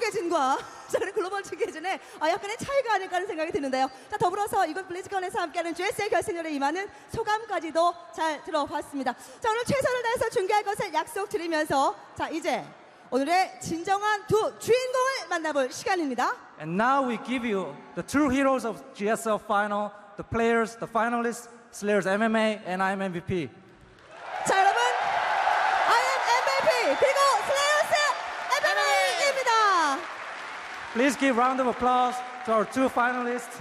중계진과 저는 글로벌 중계진의 약간의 차이가 아닐까 하는 생각이 드는데요. 자, 더불어서 이곳 블리즈컨에서 함께하는 GSL 결승전에 임하는 소감까지도 잘 들어봤습니다. 자, 오늘 최선을 다해서 중계할 것을 약속드리면서 자, 이제 오늘의 진정한 두 주인공을 만나볼 시간입니다. And now we give you the true heroes of GSL Final, the players, the finalists, Slayers MMA, and I am MVP. 자, 여러분, I am MVP 그리고 Slayers MMA입니다. Please give round of applause to our two finalists.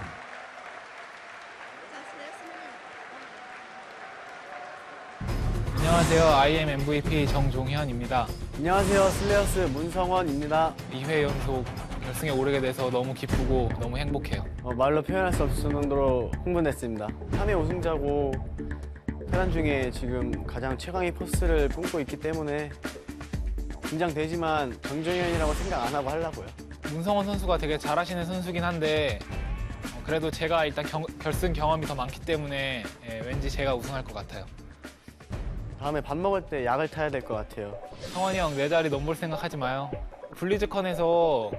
안녕하세요. I am MVP 정종현입니다. 안녕하세요. 슬레이어스 문성원입니다. 2회 연속 결승에 오르게 돼서 너무 기쁘고 너무 행복해요. 말로 표현할 수 없을 정도로 흥분했습니다. 3회 우승자고 회단 중에 지금 가장 최강의 포스를 뿜고 있기 때문에 긴장되지만 정종현이라고 생각 안 하고 하려고요. 문성원 선수가 되게 잘하시는 선수긴 한데 그래도 제가 일단 결승 경험이 더 많기 때문에 왠지 제가 우승할 것 같아요. 다음에 밥 먹을 때 약을 타야 될 것 같아요. 성원이 형, 내 자리 넘볼 생각하지 마요. 블리즈컨에서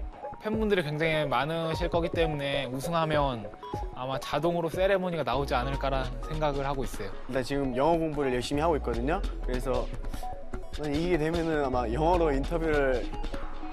팬분들이 굉장히 많으실 거기 때문에 우승하면 아마 자동으로 세레모니가 나오지 않을까라는 생각을 하고 있어요. 일단 지금 영어 공부를 열심히 하고 있거든요. 그래서 이기게 되면은 아마 영어로 인터뷰를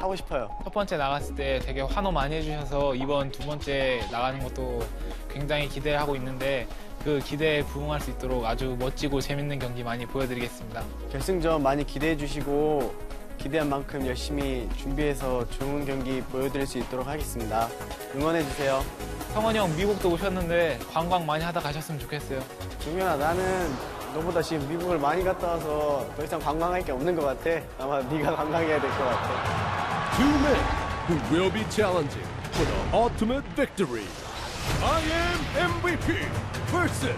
하고 싶어요. 첫 번째 나갔을 때 되게 환호 많이 해주셔서 이번 두 번째 나가는 것도 굉장히 기대하고 있는데 그 기대에 부응할 수 있도록 아주 멋지고 재밌는 경기 많이 보여드리겠습니다. 결승전 많이 기대해 주시고 기대한 만큼 열심히 준비해서 좋은 경기 보여드릴 수 있도록 하겠습니다. 응원해 주세요. 성원이 형 미국도 오셨는데 관광 많이 하다 가셨으면 좋겠어요. 종현아, 나는 너보다 지금 미국을 많이 갔다 와서 더 이상 관광할 게 없는 것 같아. 아마 네가 관광해야 될 것 같아. Two men who will be challenging for the ultimate victory. I am MVP versus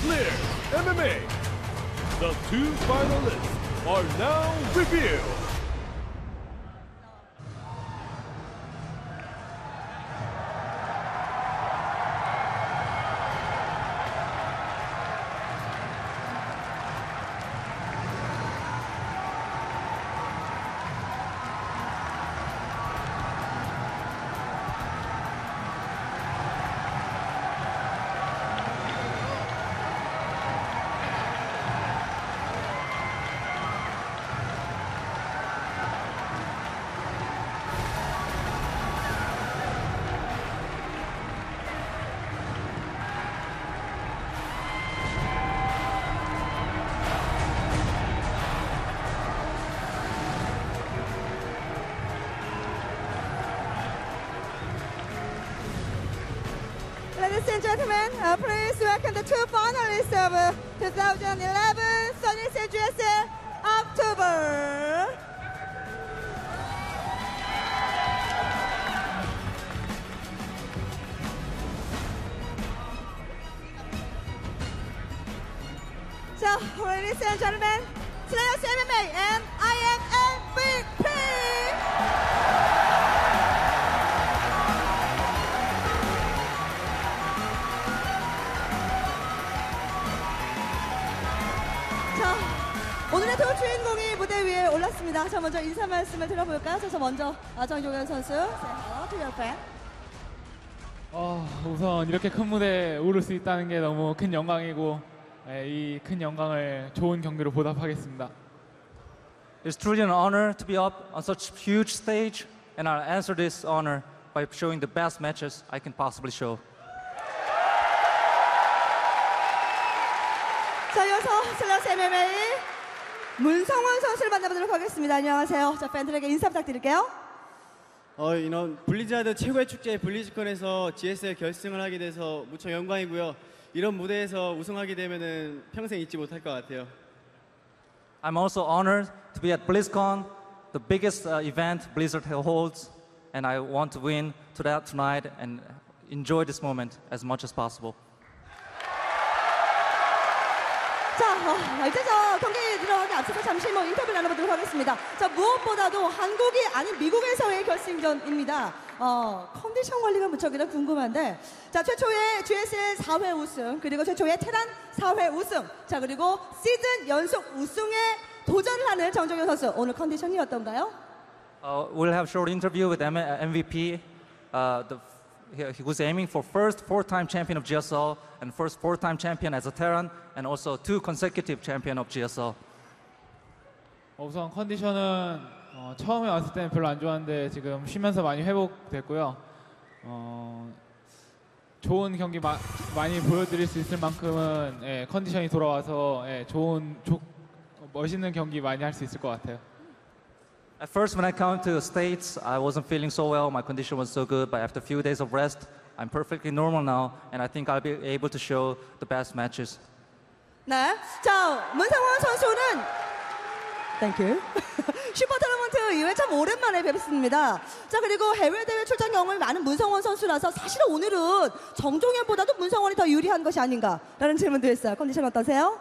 Slayer MMA. The two finalists are now revealed. Ladies and gentlemen, please welcome the two finalists of 2011 Sunny GSL October. So, ladies and gentlemen, Slayers MMA and I am MVP. 오늘의 두 주인공이 무대 위에 올랐습니다. 자, 먼저 인사 말씀을 들어볼까요? 그래서 먼저 정종현 선수, say hello to your fan. 우선 이렇게 큰 무대에 오를 수 있다는 게 너무 큰 영광이고 이 큰 영광을 좋은 경기로 보답하겠습니다. It's truly an honor to be up on such huge stage, and I'll answer this honor by showing the best matches I can possibly show. 자, 이어서 슬래시 MMA 문성원 선수를 만나보도록 하겠습니다. 안녕하세요. 자, 팬들에게 인사 부탁드릴게요. 이런 블리자드 최고의 축제 블리즈컨에서 GSL 결승을 하게 돼서 무척 영광이고요. 이런 무대에서 우승하게 되면은 평생 잊지 못할 것 같아요. I'm also honored to be at BLizzcon, the biggest event Blizzard holds, and I want to win to that tonight and enjoy this moment as much as possible. 자, 이제 경기 들어가기 앞서서 잠시 인터뷰 나눠보도록 하겠습니다. 자, 무엇보다도 한국이 아닌 미국에서의 결승전입니다. 컨디션 관리가 무척이나 궁금한데, 자, 최초의 GSL 4회 우승, 그리고 최초의 테란 4회 우승, 자, 그리고 시즌 연속 우승에 도전을 하는 정종현 선수, 오늘 컨디션이 어떤가요? We'll have a short interview with MVP. He was aiming for first four-time champion of GSL and first four-time champion as a Terran, and also 2 consecutive champion of GSL. 우선 컨디션은 처음에 왔을 때는 별로 안 좋았는데 지금 쉬면서 많이 회복됐고요. 좋은 경기 많이 보여드릴 수 있을 만큼은 컨디션이 돌아와서 멋있는 경기 많이 할 수 있을 것 같아요. At first, when I came to the States, I wasn't feeling so well. My condition was so good, but after a few days of rest, I'm perfectly normal now, and I think I'll be able to show the best matches. 네, 자 문상원 선수는 Thank you. 슈퍼 토너먼트 이후에 참 오랜만에 뵙습니다. 자 그리고 해외 대회 출전 경험이 많은 문성원 선수라서 사실은 오늘은 정종현보다도 문성원이 더 유리한 것이 아닌가라는 질문도 했어요. 컨디션 어떠세요?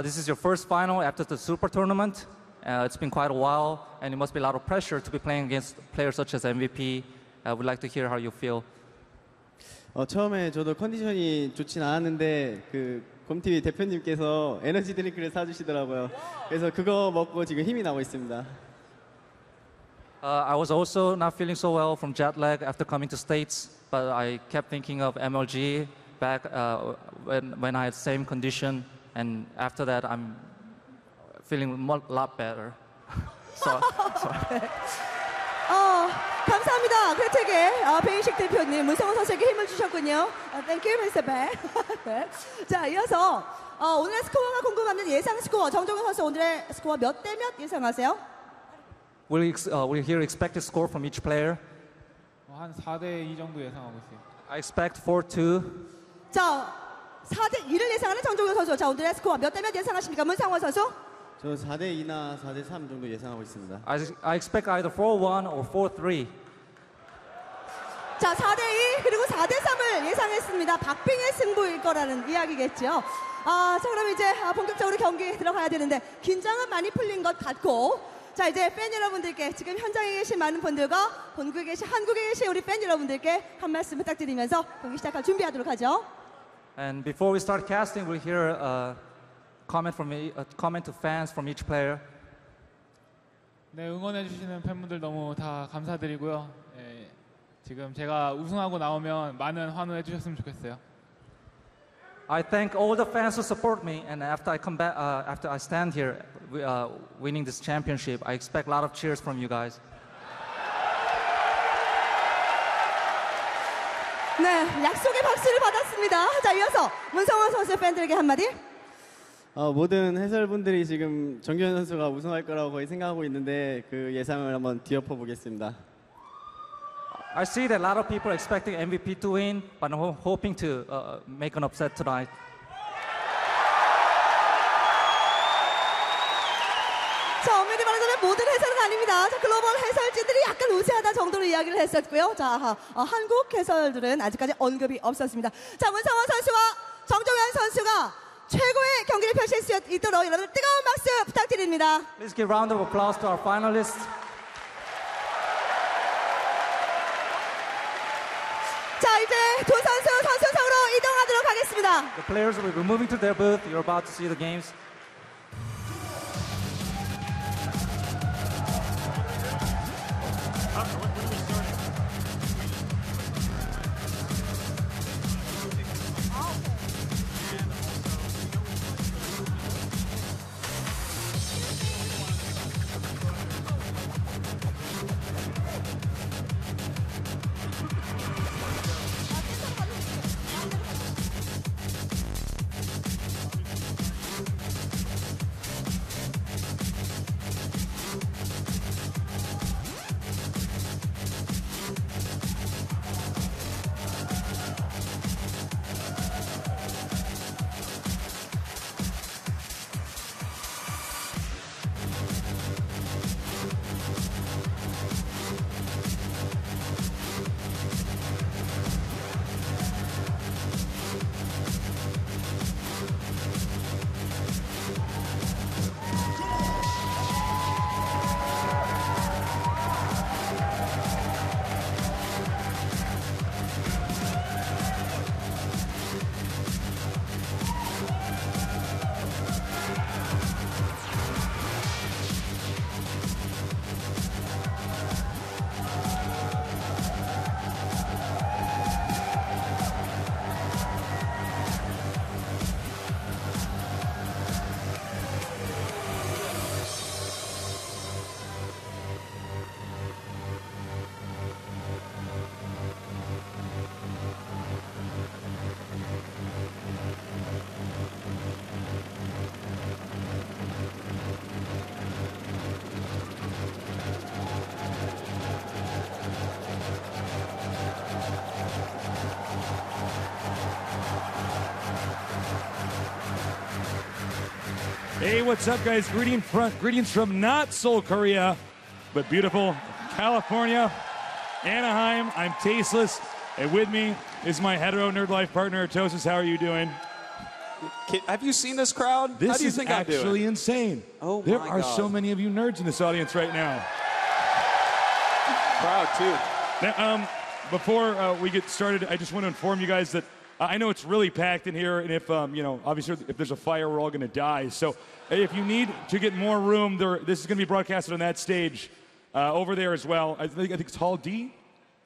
This is your first final after the Super Tournament. It's been quite a while, and it must be a lot of pressure to be playing against players such as MVP. I would like to hear how you feel. 처음에 저도 컨디션이 좋진 않았는데 그 곰TV 대표님께서 에너지 드링크를 사주시더라고요. 그래서 그거 먹고 지금 힘이 나고 있습니다. I was also not feeling so well from jet lag after coming to States, but I kept thinking of MLG back when I had same condition, and after that I'm feeling a lot better. 감사합니다. 크리텍의 배인식 대표님, 문성원 선수에게 힘을 주셨군요. Thank you, Mr. Ben. 네. 자, 이어서 오늘의 스코어가 궁금합니다. 예상 스코어, 정종현 선수 오늘의 스코어 몇 대 몇 예상하세요? We'll hear expected score from each player. 한 4대 2 정도 예상하고 있어요. I expect 4-2. 자, 4대 2를 예상하는 정종현 선수. 자, 오늘의 스코어 몇 대 몇 예상하십니까? 문성원 선수? 저 4대 2나 4대 3 정도 예상하고 있습니다. I expect either 4-1 or 4-3. 자, 4대 2 그리고 4대 3을 예상했습니다. 박빙의 승부일 거라는 이야기겠죠. 자, 그럼 이제 본격적으로 경기 들어가야 되는데 긴장은 많이 풀린 것 같고, 자 이제 팬 여러분들께 지금 현장에 계신 많은 분들과 본국에 계신 한국에 계신 우리 팬 여러분들께 한 말씀 부탁드리면서 경기 시작할 준비하도록 하죠. And before we start casting, we'll hear a comment to fans from each player. 네, 응원해 주시는 팬분들 너무 다 감사드리고요. 지금 제가 우승하고 나오면 많은 환호해 주셨으면 좋겠어요. I thank all the fans who support me, and after I come back, after I stand here, winning this championship, I expect a lot of cheers from you guys. 네, 약속의 박수를 받았습니다. 자, 이어서 문성원 선수 팬들에게 한마디. 모든 해설분들이 지금 정규현 선수가 우승할 거라고 거의 생각하고 있는데 그 예상을 한번 뒤엎어 보겠습니다. I see that a lot of people are expecting MVP to win, but I'm hoping to make an upset tonight. 자, 엄밀히 말하자면 모든 해설은 아닙니다. 자, 글로벌 해설진들이 약간 우세하다 정도로 이야기를 했었고요. 자, 한국 해설들은 아직까지 언급이 없었습니다. 자, 문성원 선수와 정종현 선수가 최고의 경기를 펼칠 수 있도록 여러분 뜨거운 박수 부탁드립니다. Please give a round of applause to our finalists. 자, 이제 두 선수 선수석으로 이동하도록 하겠습니다. The players will be moving to their booth. You're about to see the games. Hey, what's up, guys? Greetings from not Seoul, Korea, but beautiful California, Anaheim. I'm Tasteless, and with me is my hetero nerd life partner, Tosis. How are you doing? Have you seen this crowd? This How do you is think I'm doing? actually insane. Oh, there my are God. so many of you nerds in this audience right now. Proud too. Now, before we get started, I just want to inform you guys that I know it's really packed in here, and if obviously if there's a fire, we're all going to die. So if you need to get more room, this is going to be broadcasted on that stage over there as well. I think it's Hall D.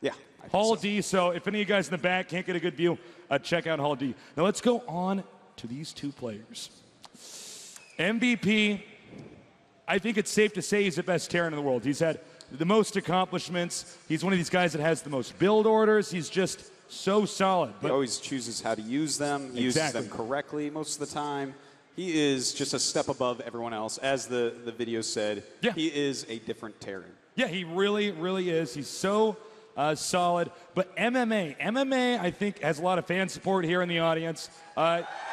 Yeah. Hall D. So if any of you guys in the back can't get a good view, check out Hall D. Now let's go on to these two players. MVP, I think it's safe to say he's the best Terran in the world. He's had the most accomplishments. He's one of these guys that has the most build orders. He's just so solid. He always chooses how to use them. He uses them correctly most of the time. He is just a step above everyone else. As the video said, he is a different Terran. Yeah, he really, really is. He's so solid. But MMA, I think, has a lot of fan support here in the audience.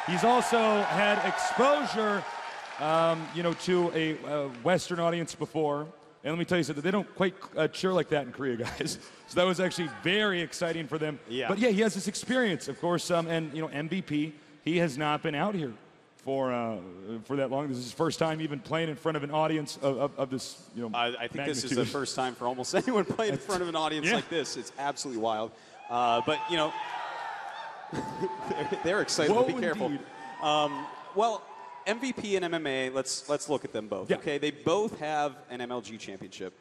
He's also had exposure, to a Western audience before. And let me tell you something, they don't quite cheer like that in Korea, guys. So that was actually very exciting for them. Yeah. But yeah, he has this experience, of course, and MVP, he has not been out here for that long. This is his first time even playing in front of an audience of this, I think this is the first time for almost anyone playing in front of an audience like this. It's absolutely wild. But, they're excited. Whoa, Be careful. Well, MVP and MMA, let's look at them both. Yeah. Okay, they both have an MLG championship.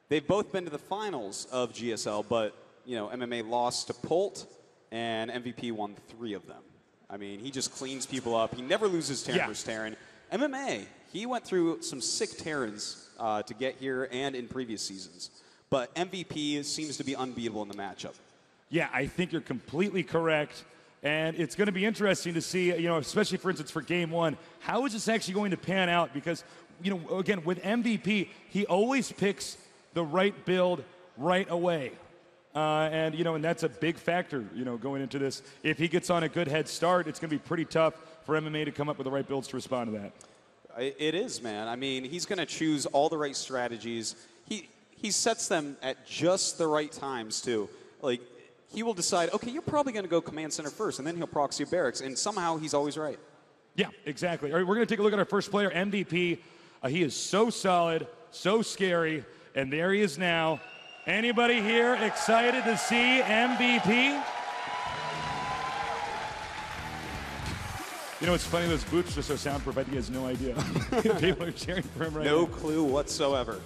They've both been to the finals of GSL, but MMA lost to Polt, and MVP won 3 of them. I mean, he just cleans people up. He never loses Terran versus Terran. MMA, he went through some sick Terrans to get here and in previous seasons. But MVP seems to be unbeatable in the matchup. Yeah, I think you're completely correct. And it's going to be interesting to see, especially, for instance, for Game 1, how is this actually going to pan out? Because, again, with MVP, he always picks the right build right away. And that's a big factor, going into this. If he gets on a good head start, it's going to be pretty tough for MMA to come up with the right builds to respond to that. It is, man. I mean, he's going to choose all the right strategies. He sets them at just the right times, too. Like, he will decide, okay, you're probably going to go command center first, and then he'll proxy barracks, and somehow he's always right. Yeah, exactly. All right, we're going to take a look at our first player, MVP. He is so solid, so scary, and there he is now. Anybody here excited to see MVP? It's funny, those boots are so soundproof, I think he has no idea. People are cheering for him right now. No clue whatsoever.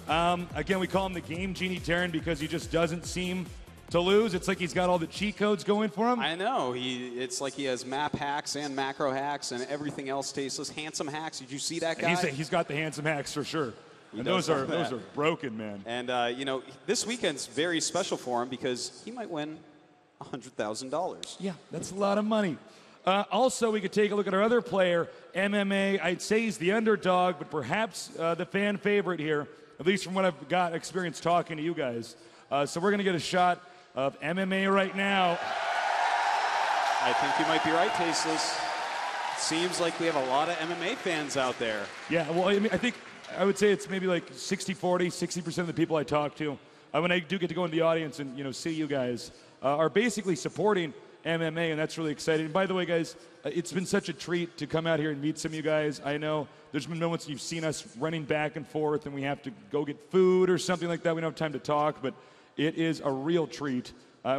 Again, we call him the Game Genie Terran because he just doesn't seem to lose. It's like he's got all the cheat codes going for him. I know. It's like he has map hacks and macro hacks and everything else tasteless. Handsome hacks. Did you see that guy? He's got the handsome hacks for sure. And those are broken, man. And this weekend's very special for him because he might win $100,000. Yeah, that's a lot of money. Also, we could take a look at our other player, MMA. I'd say he's the underdog, but perhaps the fan favorite here, at least from what I've got experience talking to you guys. So we're going to get a shot of MMA right now. I think you might be right, Tasteless. Seems like we have a lot of MMA fans out there. Yeah, well, I mean, I would say it's maybe like 60-40, 60% of the people I talk to, when I do get to go into the audience and see you guys, are basically supporting MMA, and that's really exciting. And by the way, guys, it's been such a treat to come out here and meet some of you guys. I know there's been moments you've seen us running back and forth, and we have to go get food or something like that. We don't have time to talk, but it is a real treat.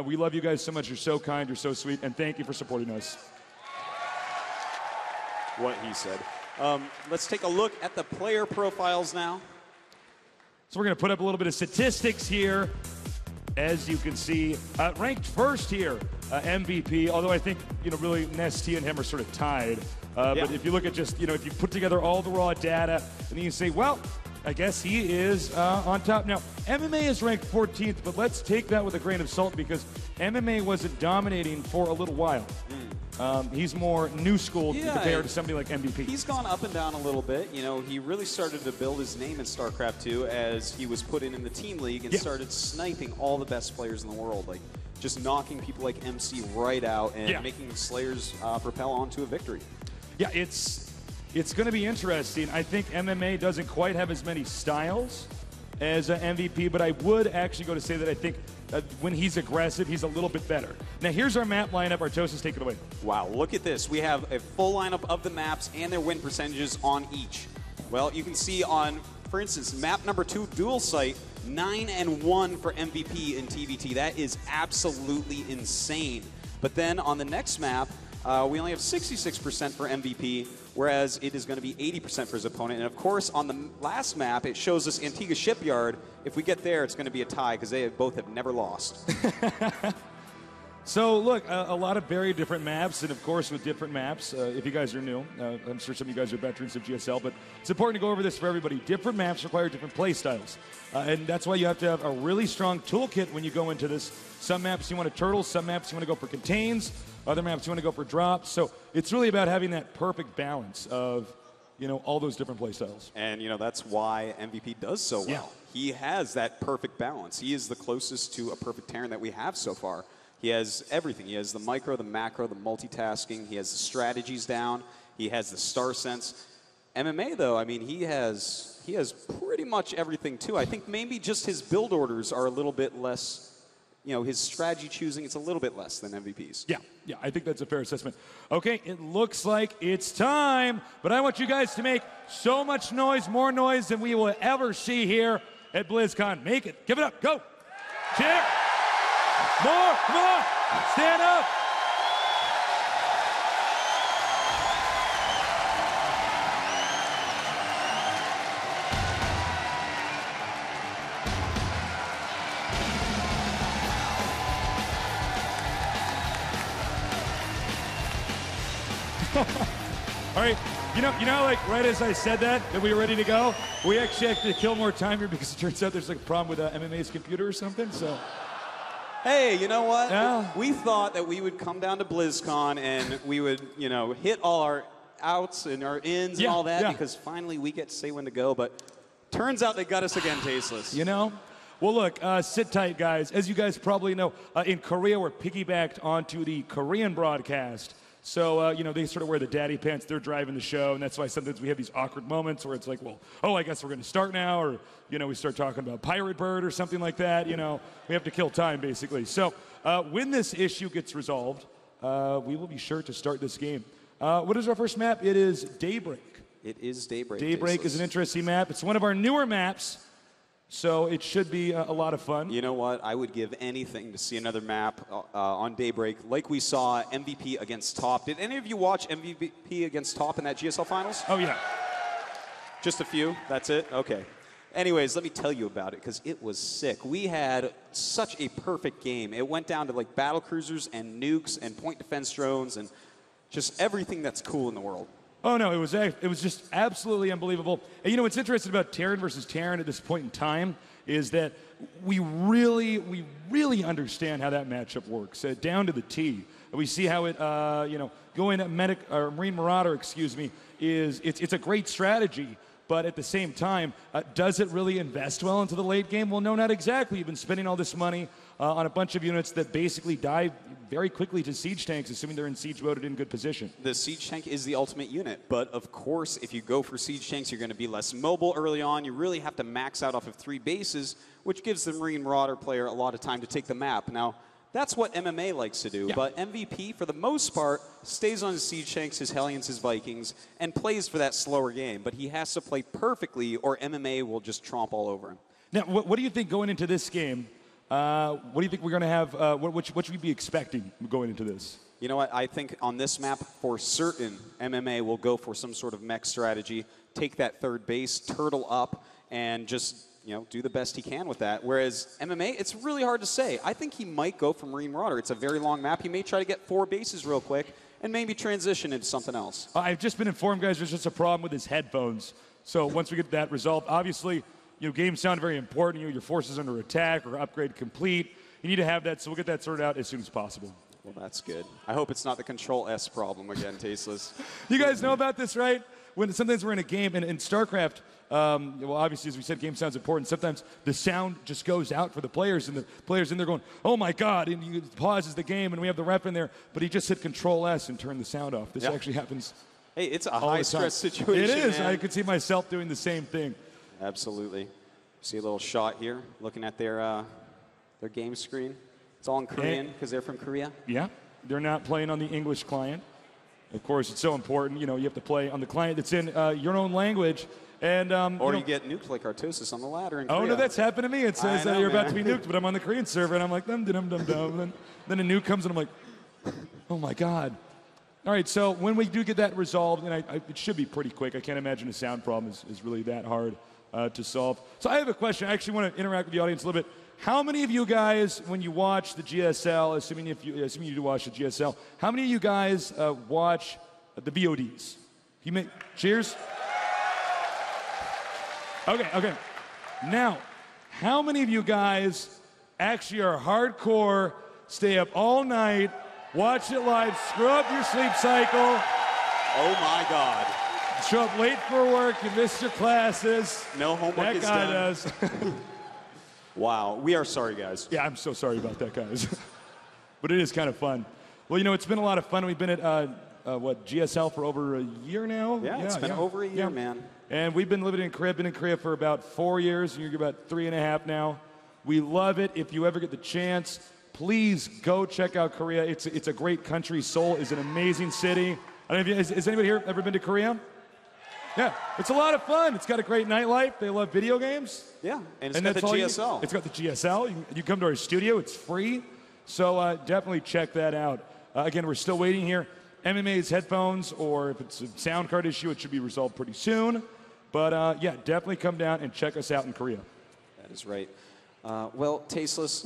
We love you guys so much. You're so kind. You're so sweet. And thank you for supporting us. What he said. Let's take a look at the player profiles now. So we're going to put up a little bit of statistics here. As you can see, ranked first here, MVP, although I think, really Nesty and him are sort of tied. But if you look at just, if you put together all the raw data, and then you say, well, I guess he is on top. Now, MMA is ranked 14th, but let's take that with a grain of salt because MMA wasn't dominating for a little while. He's more new school compared to somebody like MVP. He's gone up and down a little bit. He really started to build his name in StarCraft 2 as he was put in the team league and started sniping all the best players in the world. Like, just knocking people like MC right out and making Slayers propel on to a victory. Yeah, it's it's going to be interesting. I think MMA doesn't quite have as many styles as MVP, but I would actually go to say that I think when he's aggressive, he's a little bit better. Now, here's our map lineup. Artosis, take it away. Wow, look at this. We have a full lineup of the maps and their win percentages on each. Well, you can see on, for instance, map number 2, Dual Site, 9-1 for MVP in TVT. That is absolutely insane. But then on the next map, we only have 66% for MVP, whereas it is going to be 80% for his opponent. And of course, on the last map, it shows us Antigua Shipyard. If we get there, it's going to be a tie because they both have never lost. So look, a lot of very different maps, and of course with different maps, if you guys are new, I'm sure some of you guys are veterans of GSL, but it's important to go over this for everybody. Different maps require different play styles, and that's why you have to have a really strong toolkit when you go into this. Some maps you want to turtle, some maps you want to go for contains, other maps you want to go for drops. So it's really about having that perfect balance of, you know, all those different play styles. And, you know, that's why MVP does so well. Yeah. He has that perfect balance. He is the closest to a perfect Terran that we have so far. He has everything. He has the micro, the macro, the multitasking. He has the strategies down. He has the star sense. MMA, though, I mean, he has pretty much everything, too. I think maybe just his build orders are a little bit less, you know, his strategy choosing, it's a little bit less than MVP's. Yeah, I think that's a fair assessment. Okay, it looks like it's time, but I want you guys to make so much noise, more noise than we will ever see here at BlizzCon. Make it. Give it up. Go. Cheer. More. Come on. Stand up. All right, you know, like right as I said that we were ready to go, we actually have to kill more time here because it turns out there's like a problem with MMA's computer or something. So, hey, you know what? Yeah. We thought that we would come down to BlizzCon and we would, you know, hit all our outs and our ins and all that because finally we get to say when to go. But turns out they got us again, Tasteless. you know. Well, look, sit tight, guys. As you guys probably know, in Korea, we're piggybacked onto the Korean broadcast. So, you know, they sort of wear the daddy pants. They're driving the show, and that's why sometimes we have these awkward moments where it's like, well, oh, I guess we're going to start now, or, you know, we start talking about Pirate Bird or something like that. You know, we have to kill time, basically. So when this issue gets resolved, we will be sure to start this game. What is our first map? It is Daybreak. It is Daybreak. Daybreak Tasteless. is an interesting map. It's one of our newer maps. So it should be a lot of fun. You know what? I would give anything to see another map on Daybreak like we saw MVP against Top. Did any of you watch MVP against Top in that GSL Finals? Oh, yeah. Just a few? That's it? Okay. Anyways, let me tell you about it because it was sick. We had such a perfect game. It went down to like battle cruisers and nukes and point defense drones and just everything that's cool in the world. Oh, no, it was just absolutely unbelievable. And you know what's interesting about Terran versus Terran at this point in time is that we really understand how that matchup works, down to the T. We see how it, you know, going at Marine Marauder, excuse me, it's a great strategy. But at the same time, does it really invest well into the late game? Well, no, not exactly. You've been spending all this money on a bunch of units that basically die very quickly to siege tanks, assuming they're in siege mode and in good position. The siege tank is the ultimate unit, but of course, if you go for siege tanks, you're going to be less mobile early on. You really have to max out off of 3 bases, which gives the Marine Marauder player a lot of time to take the map. Now, that's what MMA likes to do, but MVP, for the most part, stays on his siege tanks, his Hellions, his Vikings, and plays for that slower game. But he has to play perfectly, or MMA will just tromp all over him. Now, what do you think going into this game? What do you think we're going to have? What should we be expecting going into this? You know what? I think on this map, for certain, MMA will go for some sort of mech strategy, take that third base, turtle up, and just, you know, do the best he can with that. Whereas MMA, it's really hard to say. I think he might go for Marine Marauder. It's a very long map. He may try to get 4 bases real quick and maybe transition into something else. I've just been informed, guys, there's just a problem with his headphones. So once we get that resolved, obviously, you know, game sound very important. You know, your forces under attack or upgrade complete. You need to have that, so we'll get that sorted out as soon as possible. Well, that's good. I hope it's not the Control S problem again, Tasteless. You guys know about this, right? When sometimes we're in a game, and in StarCraft, well, obviously, as we said, game sound's important. Sometimes the sound just goes out for the players, and the players in there going, oh my God, and you pauses the game, and we have the rep in there, but he just hit Control S and turned the sound off. This actually happens Hey, it's a all the time. high-stress situation, It is. man. I could see myself doing the same thing. Absolutely. See a little shot here, looking at their game screen. It's all in Korean because they're from Korea. Yeah, they're not playing on the English client. Of course, it's so important. You know, you have to play on the client that's in your own language. And or you get nuked like Artosis on the ladder in Korea. Oh, no, that's happened to me. It says know, you're man. about to be nuked, but I'm on the Korean server, and I'm like, dum-dum-dum-dum. Then a nuke comes, and I'm like, oh, my God. All right, so when we do get that resolved, and it should be pretty quick. I can't imagine a sound problem is really that hard to solve. So I have a question. I actually want to interact with the audience a little bit. How many of you guys, when you watch the GSL, assuming you do watch the GSL, how many of you guys watch the VODs? Cheers. Okay. Now, how many of you guys actually are hardcore, stay up all night, watch it live, screw up your sleep cycle? Oh, my God. Show up late for work, you missed your classes. No homework is done. That guy does. Wow. We are sorry, guys. Yeah, I'm so sorry about that, guys. But it is kind of fun. Well, you know, it's been a lot of fun. We've been at, GSL for over a year now? Yeah, it's been over a year, man. And we've been living in Korea. Been in Korea for about 4 years. You're about 3.5 now. We love it. If you ever get the chance, please go check out Korea. It's a great country. Seoul is an amazing city. I don't know if has anybody here ever been to Korea? Yeah, it's a lot of fun. It's got a great nightlife. They love video games. Yeah, and it's got the GSL. It's got the GSL. You come to our studio. It's free. So definitely check that out. Again, we're still waiting here. MMA's headphones, or if it's a sound card issue, it should be resolved pretty soon. But yeah, definitely come down and check us out in Korea. That is right. Well, Tasteless,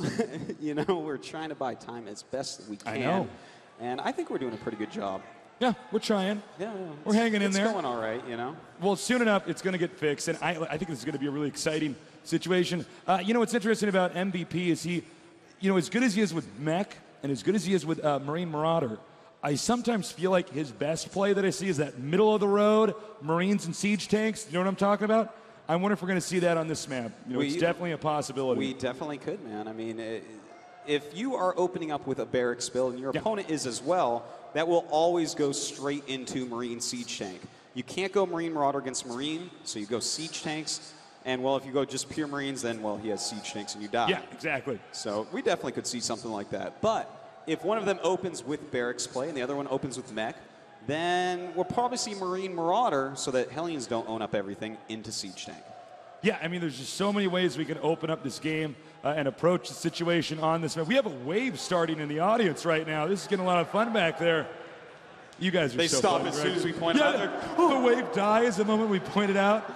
you know, we're trying to buy time as best we can. I know. And I think we're doing a pretty good job. Yeah, we're trying. Yeah, we're hanging in there. It's going all right, you know. Well, soon enough, it's going to get fixed, and I think this is going to be a really exciting situation. You know, what's interesting about MVP is he, you know, as good as he is with mech and as good as he is with Marine Marauder, I sometimes feel like his best play that I see is that middle of the road Marines and siege tanks. You know what I'm talking about? I wonder if we're going to see that on this map. You know, it's definitely a possibility. We definitely could, man. I mean, if you are opening up with a barracks build and your opponent is as well, that will always go straight into Marine siege tank. You can't go Marine Marauder against Marine, so you go siege tanks. And, well, if you go just pure Marines, then, well, he has siege tanks and you die. Yeah, exactly. So we definitely could see something like that. But if one of them opens with barracks play and the other one opens with mech, then we'll probably see Marine Marauder so that Hellions don't own up everything into siege tank. Yeah, I mean, there's just so many ways we can open up this game and approach the situation on this map. We have a wave starting in the audience right now. This is getting a lot of fun back there. You guys are They so stop funny, as right? soon as we point it out. The wave dies the moment we point it out.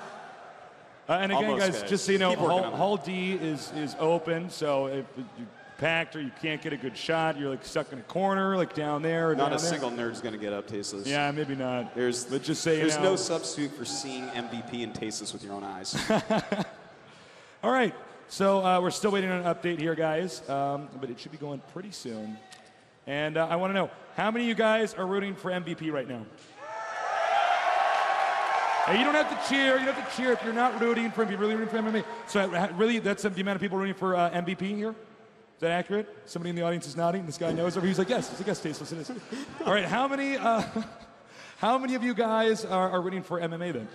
And again, Almost, guys, just so you know, Keep working on Hall D is open, so if you're packed or you can't get a good shot, you're like stuck in a corner, like down there or Not down a there. single nerd's going to get up Tasteless. Yeah, maybe not. But just say there's you no know. substitute for seeing MVP and Tasteless with your own eyes. All right, so we're still waiting on an update here, guys, but it should be going pretty soon. And I want to know, how many of you guys are rooting for MVP right now? Hey, you don't have to cheer. You don't have to cheer if you're not rooting for MVP. You're really rooting for MMA. So really, that's the amount of people rooting for MVP here? Is that accurate? Somebody in the audience is nodding. This guy knows. He's like, yes. He's like, yes, Tasteless, it is. All right, how many of you guys are rooting for MMA then?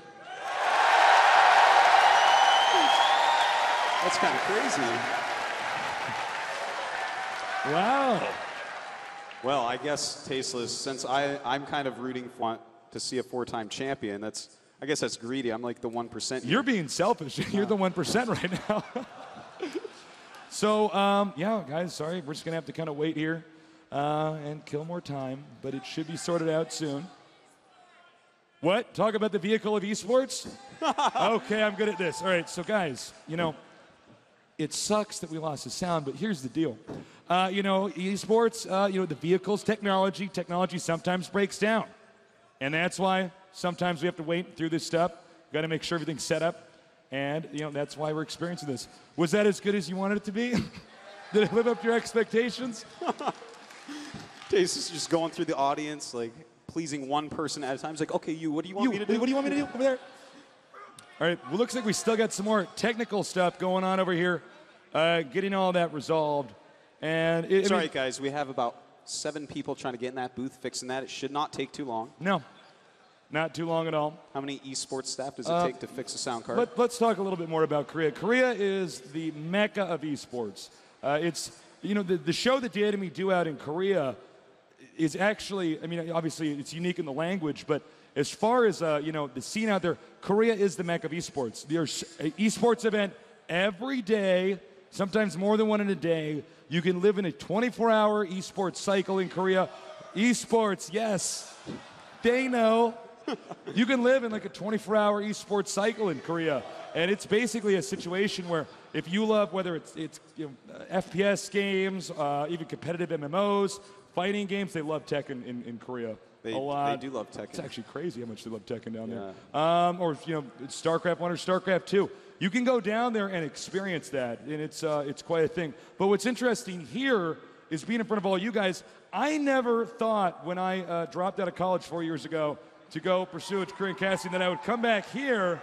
That's kind of crazy. Wow. Well, I guess Tasteless, since I'm kind of rooting to see a 4-time champion, I guess that's greedy. I'm like the 1%. You're being selfish. You're the 1% right now. So, yeah, guys, sorry. We're just going to have to kind of wait here and kill more time, but it should be sorted out soon. What? Talk about the vehicle of esports? Okay, I'm good at this. All right, so guys, you know, it sucks that we lost the sound, but here's the deal. You know, esports, you know, the vehicles, technology sometimes breaks down. And that's why sometimes we have to wait through this stuff. We've got to make sure everything's set up. And, you know, that's why we're experiencing this. Was that as good as you wanted it to be? Did it live up to your expectations? Tasteless is just going through the audience, like pleasing one person at a time. He's like, okay, what do you want me to do? What do you want me to do over there? All right, well, looks like we still got some more technical stuff going on over here, getting all that resolved. And it's all right, guys. We have about 7 people trying to get in that booth fixing that. It should not take too long. No. not too long at all. How many esports staff does it take to fix a sound card? Let's talk a little bit more about Korea. Korea is the mecca of esports. It's, you know, the show that Dan and me do out in Korea is actually, I mean, obviously it's unique in the language, but as far as, you know, the scene out there, Korea is the mecca of esports. There's an esports event every day, sometimes more than one in a day. You can live in a 24-hour esports cycle in Korea. Esports, yes, they know. You can live in like a 24-hour esports cycle in Korea. And it's basically a situation where if you love, whether it's you know, FPS games, even competitive MMOs, fighting games, they love Tekken in Korea. They do love Tekken. It's actually crazy how much they love Tekken down there. Or, you know, StarCraft 1 or StarCraft 2. You can go down there and experience that, and it's quite a thing. But what's interesting here is being in front of all you guys. I never thought when I dropped out of college 4 years ago to go pursue a career in casting that I would come back here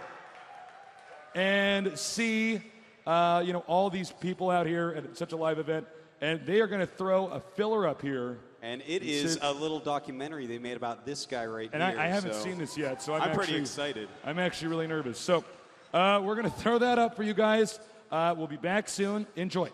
and see, you know, all these people out here at such a live event, and they are going to throw a filler up here. And it is a little documentary they made about this guy right here. And I haven't seen this yet, so I'm pretty excited. I'm actually really nervous. So we're going to throw that up for you guys. We'll be back soon. Enjoy.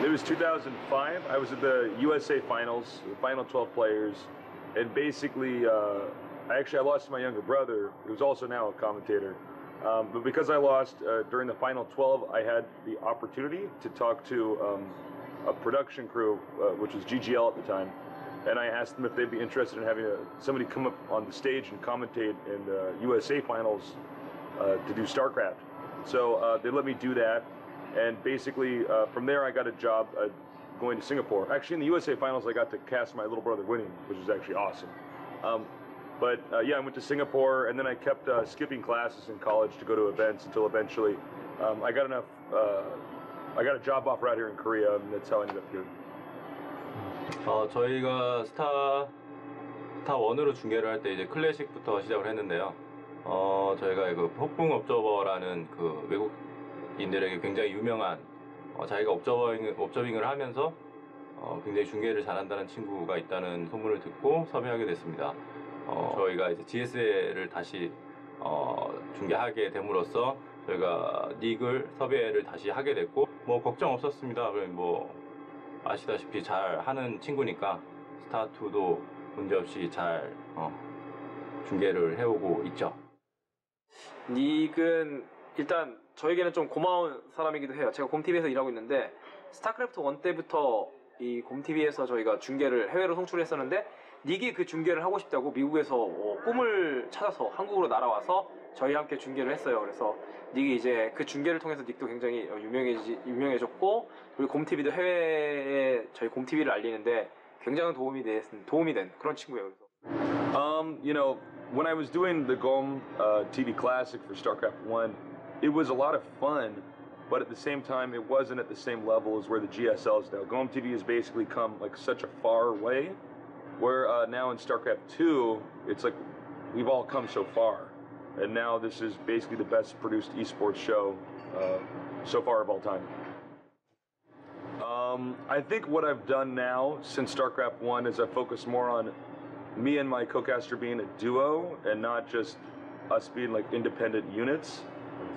It was 2005. I was at the USA Finals, the final 12 players, and basically, I lost to my younger brother, who's also now a commentator. But because I lost during the final 12, I had the opportunity to talk to a production crew, which was GGL at the time, and I asked them if they'd be interested in having somebody come up on the stage and commentate in the USA Finals to do StarCraft. So they let me do that. And basically, from there, I got a job going to Singapore. Actually, in the USA Finals, I got to cast my little brother winning, which was actually awesome. Yeah, I went to Singapore, and then I kept skipping classes in college to go to events until eventually I got a job offer out here in Korea, and that's how I ended up here. 저희가 스타 1으로 중계를 할 때 이제 클래식부터 시작을 했는데요. 저희가 그 폭풍 업저버라는 그 외국인들에게 굉장히 유명한 자기가 업저빙을 하면서 굉장히 중계를 잘한다는 친구가 있다는 소문을 듣고 섭외하게 됐습니다. 저희가 이제 GSL을 다시 중계하게 됨으로써 저희가 리그를 섭외를 다시 하게 됐고 뭐 걱정 없었습니다. 뭐 아시다시피 잘 하는 친구니까 스타2도 문제없이 잘 중계를 해오고 있죠. 닉은 일단 저에게는 좀 고마운 사람이기도 해요. 제가 곰TV에서 일하고 있는데 스타크래프트 1 때부터 이 곰TV에서 저희가 중계를 해외로 송출했었는데 닉이 그 중계를 하고 싶다고 미국에서 꿈을 찾아서 한국으로 날아와서 저희와 함께 중계를 했어요. 그래서 닉이 이제 그 중계를 통해서 닉도 굉장히 유명해졌고 그리고 곰TV도 해외에 저희 곰TV를 알리는데 굉장한 도움이 된 그런 친구예요. You know, when I was doing the GOM TV Classic for StarCraft 1, it was a lot of fun, but at the same time, it wasn't at the same level as where the GSL is now. GOM TV has basically come like such a far way, where now in StarCraft 2, it's like we've all come so far, and now this is basically the best produced esports show so far of all time. I think what I've done now since StarCraft 1 is I focus more on me and my co-caster being a duo and not just us being like independent units.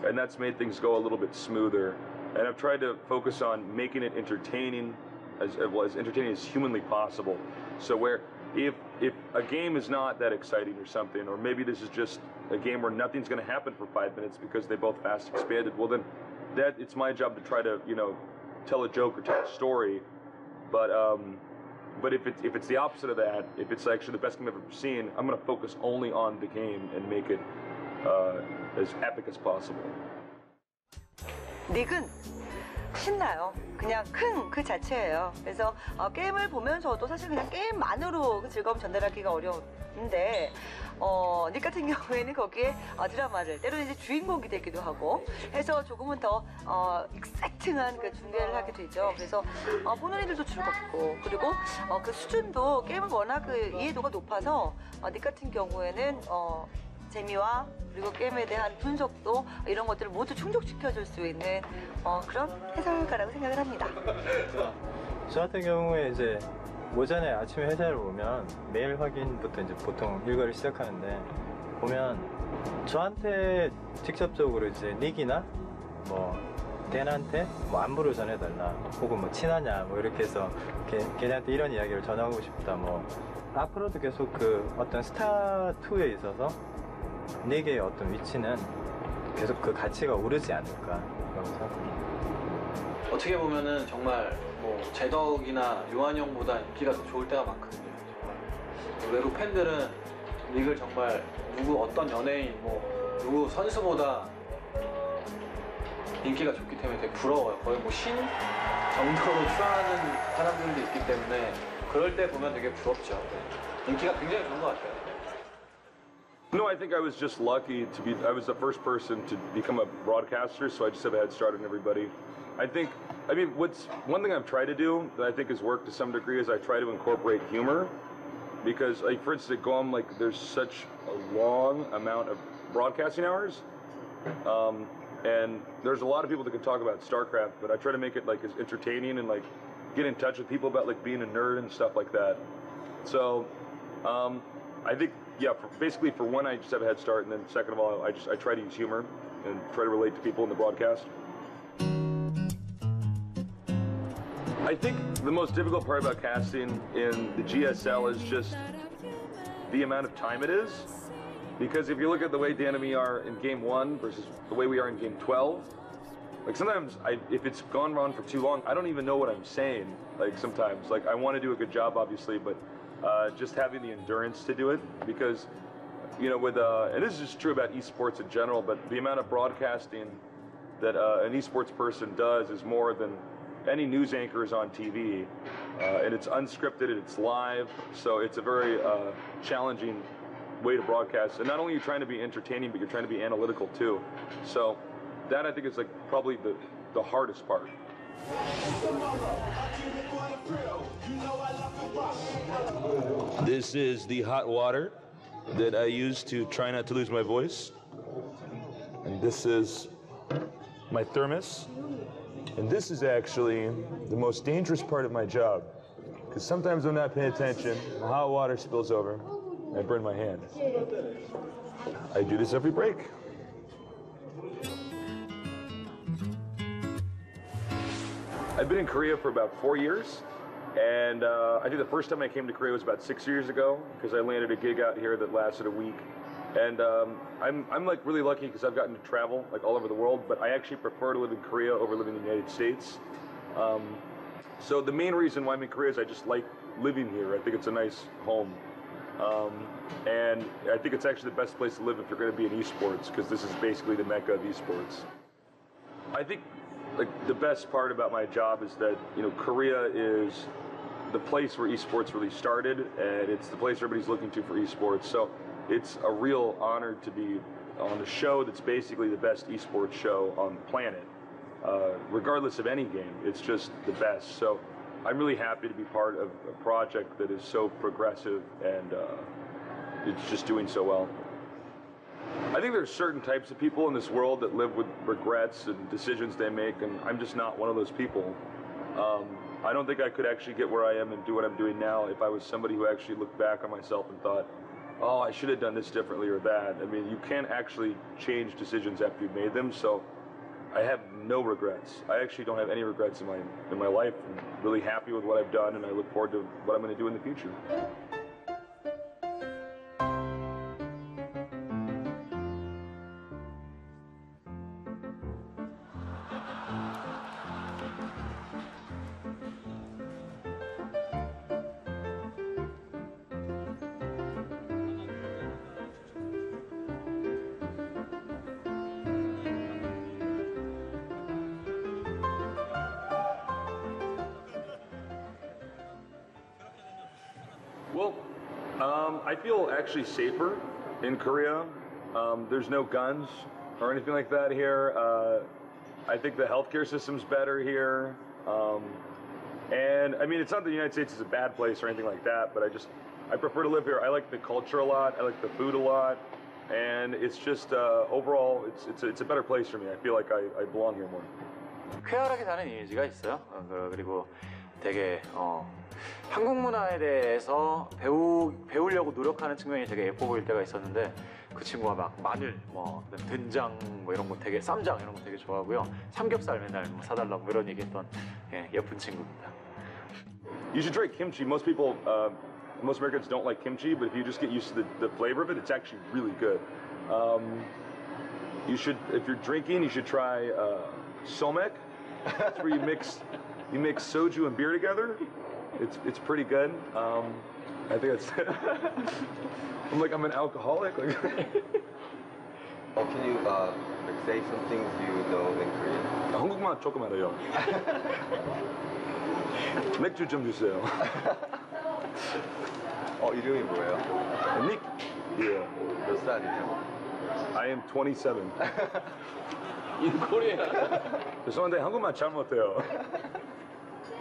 And that's made things go a little bit smoother. And I've tried to focus on making it entertaining, as entertaining as humanly possible. So where if a game is not that exciting or something, or maybe this is just a game where nothing's going to happen for 5 minutes because they both fast expanded, well then it's my job to try to, you know, tell a joke or tell a story. But if it's the opposite of that, if it's actually the best game I've ever seen, I'm going to focus only on the game and make it as epic as possible. 닉은 신나요. 그냥 큰 그 자체예요. 그래서 게임을 보면서도 사실 그냥 게임만으로 그 즐거움 전달하기가 어려운데 닉 같은 경우에는 거기에 드라마를 때로는 이제 주인공이 되기도 하고 해서 조금은 더 익사이팅한 그 중계를 하게 되죠. 그래서 보는 이들도 즐겁고 그리고 그 수준도 게임은 워낙 그 이해도가 높아서 닉 같은 경우에는 재미와 그리고 게임에 대한 분석도 이런 것들을 모두 충족시켜줄 수 있는 그런 해설가라고 생각을 합니다. 저 같은 경우에 이제 오전에 아침에 회사를 오면 메일 확인부터 이제 보통 일과를 시작하는데 보면 저한테 직접적으로 이제 닉이나 뭐 댄한테 뭐 안부를 전해달라 혹은 뭐 친하냐 뭐 이렇게 해서 걔네한테 이런 이야기를 전하고 싶다 뭐 앞으로도 계속 그 어떤 스타2에 있어서 닉의 어떤 위치는 계속 그 가치가 오르지 않을까 라고 생각합니다. 어떻게 보면은 정말 뭐 제덕이나 요한 형보다 인기가 더 좋을 때가 많거든요. 정말. 외국 팬들은 닉을 정말 누구 어떤 연예인 뭐 누구 선수보다 인기가 좋기 때문에 되게 부러워요. 거의 뭐 신 정도로 추앙하는 사람들도 있기 때문에 그럴 때 보면 되게 부럽죠. 인기가 굉장히 좋은 것 같아요. No, I think I was just lucky to be, I was the first person to become a broadcaster, so I just have a head start on everybody. I mean, one thing I've tried to do that I think has worked to some degree is I try to incorporate humor. Because, like, for instance, at GOM, like, there's such a long amount of broadcasting hours. And there's a lot of people that can talk about StarCraft, but I try to make it, like, as entertaining and, like, get in touch with people about, like, being a nerd and stuff like that. So, I think, yeah, basically for one, I just have a head start, and then second of all, I try to use humor and try to relate to people in the broadcast. I think the most difficult part about casting in the GSL is just the amount of time it is. Because if you look at the way Dan and me are in Game 1 versus the way we are in Game 12, like sometimes if it's gone on for too long, I don't even know what I'm saying. Like sometimes, like I want to do a good job, obviously, but just having the endurance to do it, because you know, with and this is just true about esports in general, but the amount of broadcasting that an esports person does is more than any news anchor is on TV, and it's unscripted and it's live, so it's a very challenging way to broadcast. And not only are you trying to be entertaining, but you're trying to be analytical too. So that I think is like probably the hardest part. This is the hot water that I use to try not to lose my voice. And this is my thermos. And this is actually the most dangerous part of my job, because sometimes I'm not paying attention, the hot water spills over, and I burn my hand. I do this every break. I've been in Korea for about 4 years, and I think the first time I came to Korea was about 6 years ago, because I landed a gig out here that lasted a week. And I'm like really lucky because I've gotten to travel like all over the world, but I actually prefer to live in Korea over living in the United States. So the main reason why I'm in Korea is I just like living here. I think it's a nice home. And I think it's actually the best place to live if you're going to be in esports, because this is basically the mecca of esports. I think like the best part about my job is that, you know, Korea is the place where esports really started, and it's the place everybody's looking to for esports. So it's a real honor to be on a show that's basically the best esports show on the planet. Regardless of any game, it's just the best. So I'm really happy to be part of a project that is so progressive and it's just doing so well. I think there's certain types of people in this world that live with regrets and decisions they make, and I'm just not one of those people. I don't think I could actually get where I am and do what I'm doing now if I was somebody who actually looked back on myself and thought, oh, I should have done this differently or that. I mean, you can't actually change decisions after you've made them, so I have no regrets. I actually don't have any regrets in my life. I'm really happy with what I've done, and I look forward to what I'm going to do in the future. Well, I feel actually safer in Korea. There's no guns or anything like that here. I think the healthcare system's better here. And I mean, it's not that the United States is a bad place or anything like that, but I prefer to live here. I like the culture a lot. I like the food a lot. And it's just, overall, it's a better place for me. I feel like I belong here more. 쾌활하게 사는 이미지가 있어요. 그리고 되게 한국 문화에 대해서 배우려고 노력하는 측면이 되게 예뻐 보일 때가 있었는데 그 친구가 막 마늘, 된장 이런 거 되게 쌈장 이런 거 되게 좋아하고요. 삼겹살 맨날 사달라고 이런 얘기했던 예쁜 친구입니다. You should try kimchi. Most people, most Americans don't like kimchi, but if you just get used to the flavor of it, it's actually really good. You should, if you're drinking, you should try somek. That's where you mix soju and beer together. It's pretty good. I think that's. I'm an alcoholic. Like. Can you say some things you know in Korean? 한국말 조금 알아요. 맥주 좀 주세요. 이름이 뭐예요? Nick. Yeah. 몇 살이에요? I am 27. In Korea. 죄송한데 한국말 잘 못해요.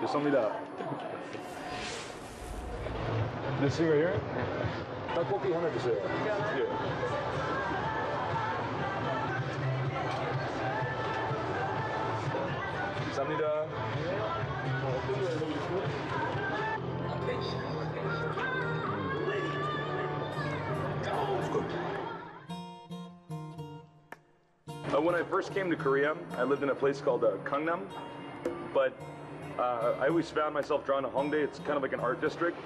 죄송합니다. This thing right here? 떡볶이 하나 주세요. Yeah. 감사합니다. When I first came to Korea, I lived in a place called Gangnam, but I always found myself drawn to Hongdae. It's kind of like an art district,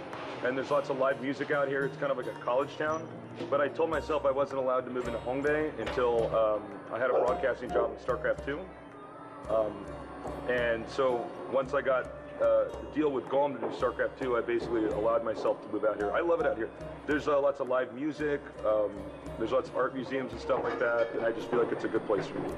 and there's lots of live music out here. It's kind of like a college town. But I told myself I wasn't allowed to move into Hongdae until I had a broadcasting job in StarCraft 2. And so once I got the deal with Gom to do StarCraft 2, I basically allowed myself to move out here. I love it out here. There's lots of live music, there's lots of art museums and stuff like that, and I just feel like it's a good place for me.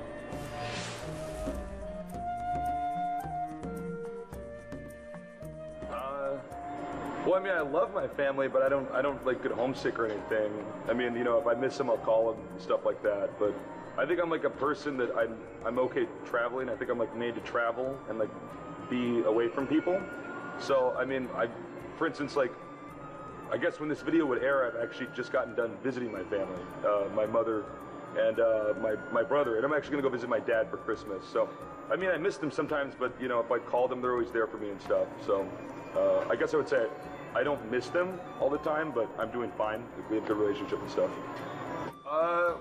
Well, I mean, I love my family, but I don't like get homesick or anything. I mean, you know, if I miss them, I'll call them and stuff like that. But I think I'm like a person that I'm okay traveling. I think I'm like made to travel and like be away from people. So I mean, for instance, like I guess when this video would air, I've actually just gotten done visiting my family, my mother and my brother, and I'm actually gonna go visit my dad for Christmas. So I mean, I miss them sometimes, but you know, if I call them, they're always there for me and stuff. So I guess I would say I don't miss them all the time, but I'm doing fine. We have a good relationship and stuff.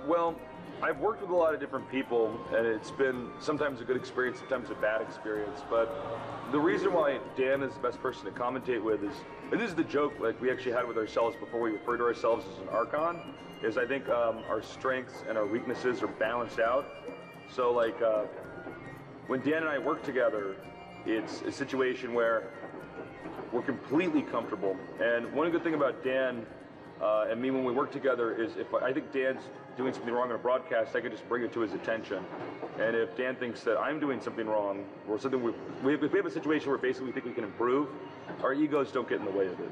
Well, I've worked with a lot of different people, and it's been sometimes a good experience, sometimes a bad experience. But the reason why Dan is the best person to commentate with is, and this is the joke like we actually had with ourselves before we refer to ourselves as an Archon, is I think our strengths and our weaknesses are balanced out. So like when Dan and I work together, it's a situation where we're completely comfortable. And one good thing about Dan and me when we work together is if I think Dan's doing something wrong in a broadcast, I can just bring it to his attention. And if Dan thinks that I'm doing something wrong, or something we have a situation where basically we think we can improve, our egos don't get in the way of it.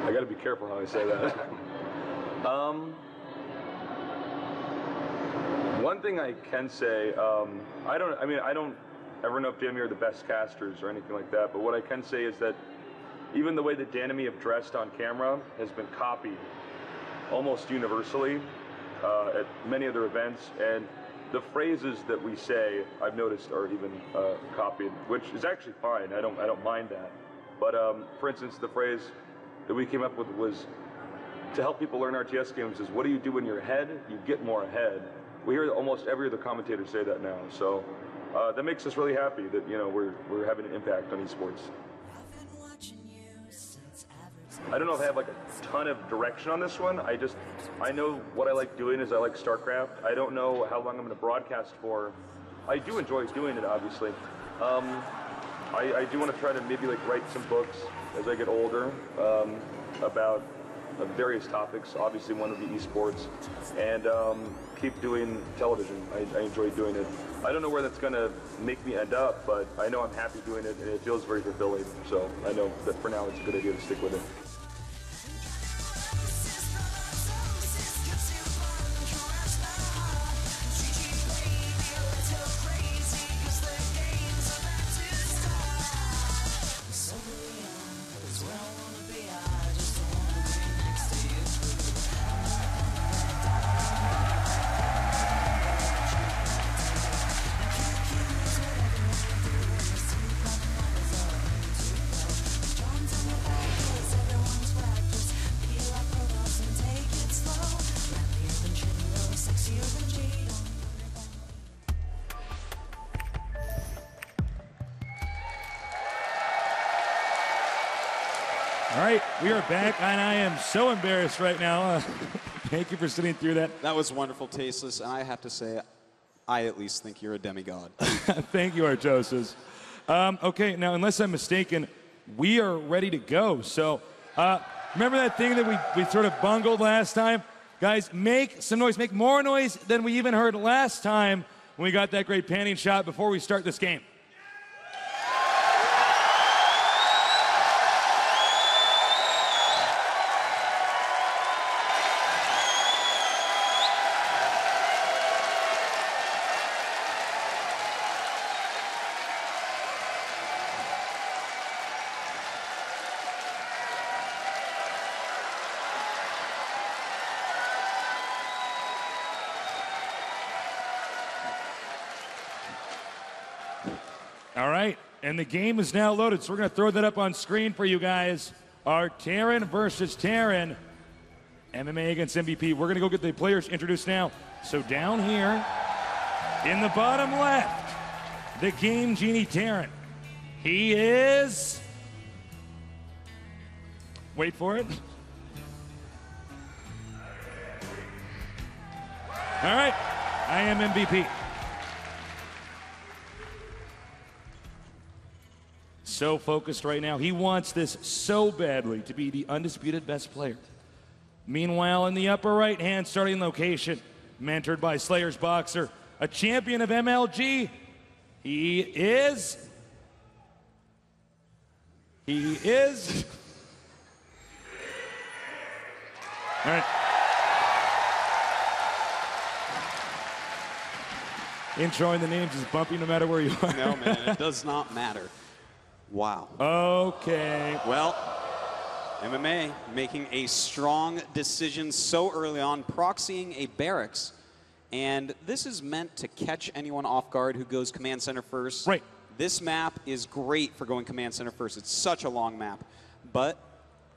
I gotta be careful how I say that. One thing I can say, I don't ever know if Dan and me are the best casters or anything like that, but what I can say is that even the way that Dan and me have dressed on camera has been copied almost universally at many other events. And the phrases that we say, I've noticed, are even copied, which is actually fine. I don't mind that. But for instance, the phrase that we came up with was to help people learn RTS games is, what do you do in your head? You get more ahead. We hear almost every other commentator say that now. So that makes us really happy that, you know, we're having an impact on esports. I don't know if I have like a ton of direction on this one. I know what I like doing is I like StarCraft. I don't know how long I'm going to broadcast for. I do enjoy doing it, obviously. I do want to try to maybe like write some books as I get older about various topics. Obviously, one would be esports, and keep doing television. I enjoy doing it. I don't know where that's going to make me end up, but I know I'm happy doing it, and it feels very fulfilling. So I know that for now it's a good idea to stick with it. All right, we are back, and I am so embarrassed right now. Thank you for sitting through that. That was wonderful, Tasteless, and I have to say, I at least think you're a demigod. Thank you, Artosis. Okay, now, unless I'm mistaken, we are ready to go. So, remember that thing that we sort of bungled last time? Guys, make some noise. Make more noise than we even heard last time when we got that great panning shot before we start this game. All right, and the game is now loaded, so we're going to throw that up on screen for you guys. Our Terran versus Terran, MMA against MVP. We're going to go get the players introduced now. So down here, in the bottom left, the Game Genie Terran. He is... Wait for it. All right, I am MVP. So focused right now. He wants this so badly to be the undisputed best player. Meanwhile, in the upper right-hand starting location, mentored by Slayer's Boxer, a champion of MLG, he is... All right. Introing the names is bumpy no matter where you are. No, man, it does not matter. Wow. Okay. Well, MMA making a strong decision so early on, proxying a barracks. And this is meant to catch anyone off guard who goes command center first. Right. This map is great for going command center first. It's such a long map. But,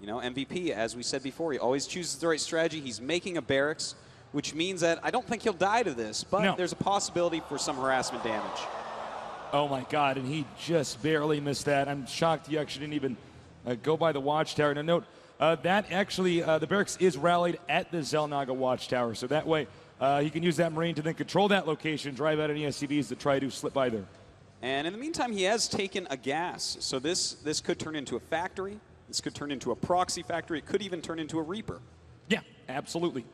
you know, MVP, as we said before, he always chooses the right strategy. He's making a barracks, which means that I don't think he'll die to this, but there's a possibility for some harassment damage. Oh my God, and he just barely missed that. I'm shocked he actually didn't even go by the watchtower. Now note, that actually, the barracks is rallied at the Zelnaga watchtower, so that way he can use that Marine to then control that location, drive out any SCVs that try to slip by there. And in the meantime, he has taken a gas, so this could turn into a factory. This could turn into a proxy factory. It could even turn into a Reaper. Yeah, absolutely.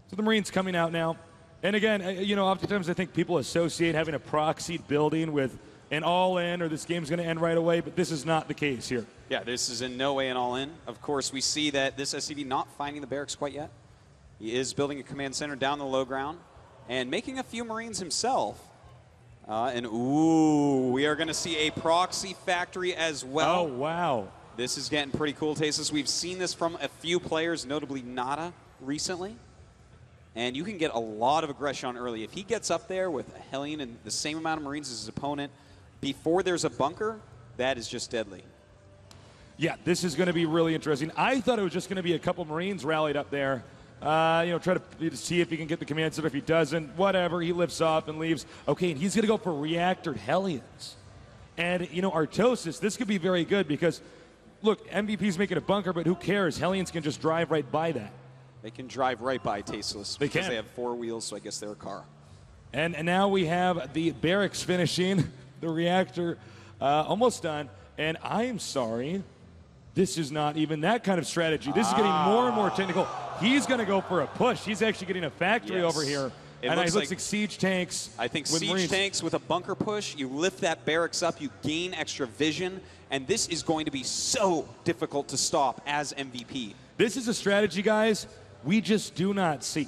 So the Marine's coming out now. And again, you know, oftentimes I think people associate having a proxied building with an all-in or this game's going to end right away, but this is not the case here. Yeah, this is in no way an all-in. Of course, we see that this SCV not finding the barracks quite yet. He is building a command center down the low ground and making a few Marines himself. And ooh, we are going to see a proxy factory as well. Oh, wow. This is getting pretty cool, Tasteless. We've seen this from a few players, notably Nada, recently. and you can get a lot of aggression on early. If he gets up there with a Hellion and the same amount of Marines as his opponent before there's a bunker, that is just deadly. Yeah, this is going to be really interesting. I thought it was just going to be a couple Marines rallied up there. Try to see if he can get the command center. If he doesn't, whatever, he lifts off and leaves. Okay, and he's going to go for reactored Hellions. And, Artosis, this could be very good because, look, MVP's making a bunker, but who cares? Hellions can just drive right by that. They can drive right by Tasteless They because can. they have 4 wheels, so I guess they're a car. And now we have the barracks finishing, the reactor almost done. And I am sorry, this is not even that kind of strategy. This is getting more and more technical. He's going to go for a push. He's actually getting a factory over here. It looks like siege tanks. I think with siege Marines. tanks with a bunker push, you lift that barracks up, you gain extra vision, and this is going to be so difficult to stop as MVP. This is a strategy, guys, we just do not see.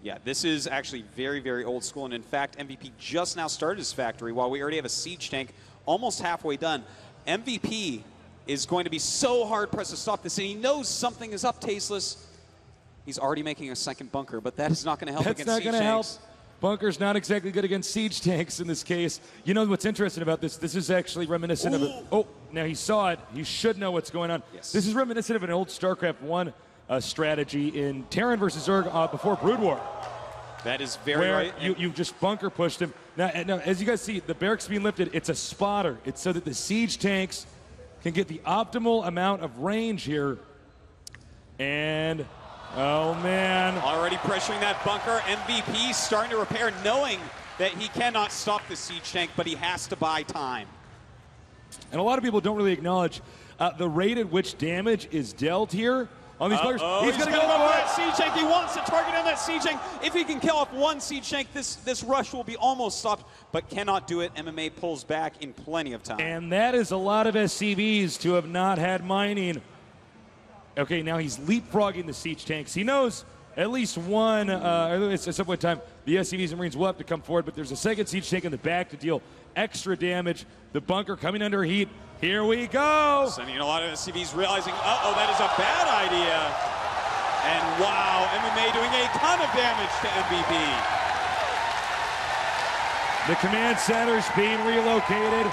Yeah, this is actually very, very old school, and in fact, MVP just now started his factory while we already have a siege tank almost halfway done. MVP is going to be so hard-pressed to stop this, and he knows something is up, Tasteless. He's already making a second bunker, but that is not going to help That's against not siege going to help. tanks. Bunker's not exactly good against siege tanks in this case. You know what's interesting about this? This is actually reminiscent of a... Oh, now he saw it. He should know what's going on. Yes. This is reminiscent of an old StarCraft 1 strategy in Terran versus Zerg before Brood War. That is very where right. you just bunker pushed him. Now, as you guys see, the barracks being lifted, it's a spotter. It's so that the siege tanks can get the optimal amount of range here. And... oh, man. Already pressuring that bunker. MVP starting to repair, knowing that he cannot stop the siege tank, but he has to buy time. And a lot of people don't really acknowledge the rate at which damage is dealt here on these players. He's going to go go for for that siege tank. He wants to target on that siege tank. If he can kill off one siege tank, this rush will be almost stopped, but cannot do it. MMA pulls back in plenty of time. And that is a lot of SCVs to have not had mining. Okay, now he's leapfrogging the siege tanks. He knows at least one, at some point in time, the SCVs and Marines will have to come forward, but there's a second siege tank in the back to deal extra damage. The bunker coming under heat. Here we go. Sending a lot of SCVs realizing, uh-oh, that is a bad idea. And wow, MMA doing a ton of damage to MVP. The command center's being relocated.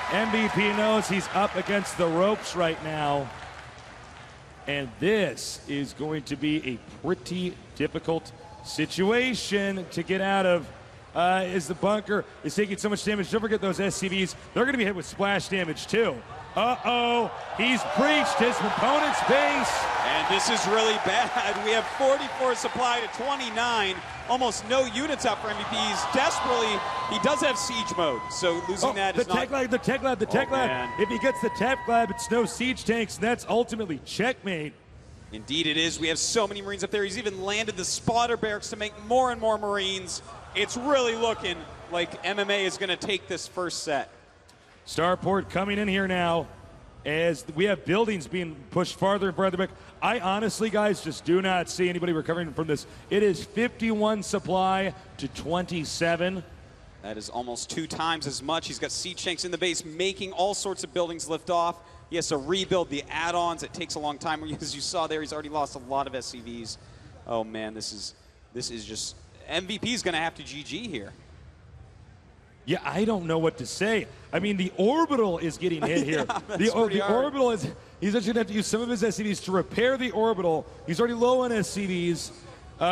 MVP knows he's up against the ropes right now. And this is going to be a pretty difficult situation to get out of. As the bunker is taking so much damage. Don't forget those SCVs. They're going to be hit with splash damage too. Uh-oh, he's breached his opponent's base. And this is really bad. We have 44 supply to 29. Almost no units out for MVPs. Desperately, he does have siege mode, so losing that is the tech lab. Man. If he gets the tech lab, it's no siege tanks, and that's ultimately checkmate. Indeed it is. We have so many Marines up there. He's even landed the spotter barracks to make more and more Marines. It's really looking like MMA is going to take this first set. Starport coming in here now as we have buildings being pushed farther and farther back. I honestly, guys, just do not see anybody recovering from this. It is 51 supply to 27. That is almost 2 times as much. He's got siege tanks in the base, making all sorts of buildings lift off. He has to rebuild the add-ons. It takes a long time. As you saw there, he's already lost a lot of SCVs. Oh, man, this is just... MVP's going to have to GG here. Yeah, I don't know what to say. I mean, the orbital is getting hit here. The orbital is, he's actually going to have to use some of his SCVs to repair the orbital. He's already low on SCVs.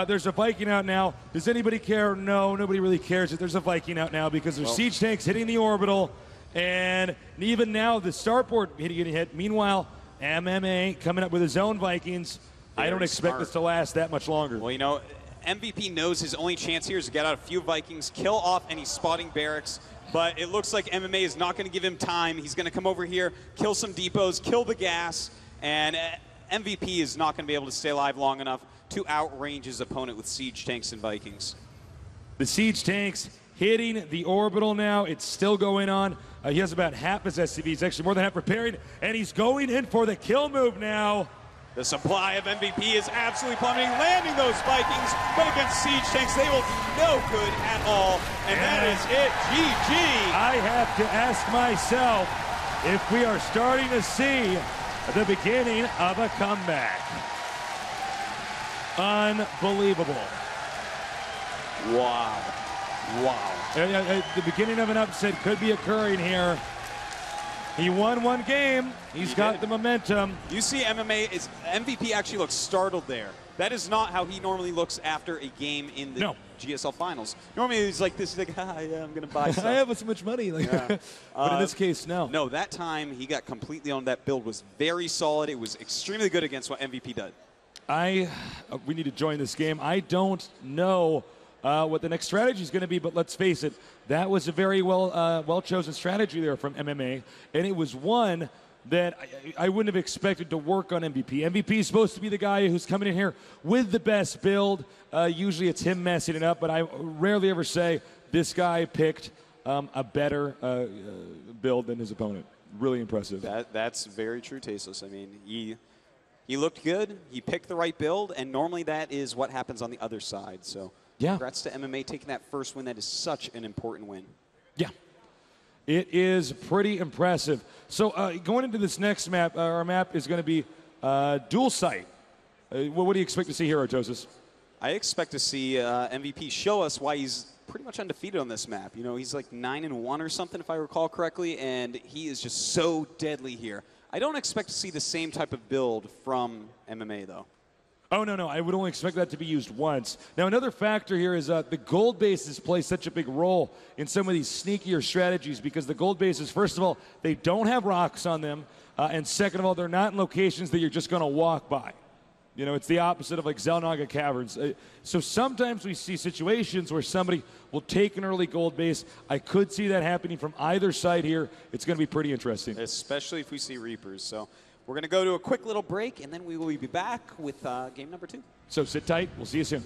There's a Viking out now. Does anybody care? No, nobody really cares that there's a Viking out now because there's siege tanks hitting the orbital. And even now, the starport getting hit. Meanwhile, MMA coming up with his own Vikings. I don't expect this to last that much longer. Well, you know, MVP knows his only chance here is to get out a few Vikings, kill off any spotting barracks, but it looks like MMA is not going to give him time. He's going to come over here, kill some depots, kill the gas, and MVP is not going to be able to stay alive long enough to outrange his opponent with siege tanks and Vikings. The siege tanks hitting the orbital now. It's still going on. He has about half his SCVs, actually more than half repairing, and he's going in for the kill move now. The supply of MVP is absolutely plummeting, landing those Vikings, but against siege tanks, they will do no good at all. And that is it, GG. I have to ask myself if we are starting to see the beginning of a comeback. Unbelievable. Wow. Wow. The beginning of an upset could be occurring here. He won one game. He's got the momentum. You see MVP actually looks startled there. That is not how he normally looks after a game in the GSL finals. Normally he's like this, he's like, yeah, I'm going to buy stuff. I have so much money. Like, yeah. But in this case, no. No, that time he got completely on. That build was very solid. It was extremely good against what MVP did. We need to join this game. I don't know what the next strategy is going to be, but let's face it, that was a very well chosen strategy there from MMA, and it was one that I wouldn't have expected to work on MVP. MVP is supposed to be the guy who's coming in here with the best build. Usually it's him messing it up, but I rarely ever say this guy picked a better build than his opponent. Really impressive. That's very true, Tasteless. I mean, he looked good. He picked the right build, and normally that is what happens on the other side. So yeah, congrats to MMA taking that first win. That is such an important win. Yeah. It is pretty impressive. So going into this next map, our map is going to be dual site. What do you expect to see here, Artosis? I expect to see MVP show us why he's pretty much undefeated on this map. You know, he's like 9-1 or something, if I recall correctly, and he is just so deadly here. I don't expect to see the same type of build from MMA, though. Oh, no. I would only expect that to be used once. Now, another factor here is the gold bases play such a big role in some of these sneakier strategies because the gold bases, first of all, they don't have rocks on them, and second of all, they're not in locations that you're just going to walk by. You know, it's the opposite of like Xel'Naga Caverns. So sometimes we see situations where somebody will take an early gold base. I could see that happening from either side here. It's going to be pretty interesting. Especially if we see Reapers. So we're going to go to a quick little break, and then we will be back with game number 2. So sit tight. We'll see you soon.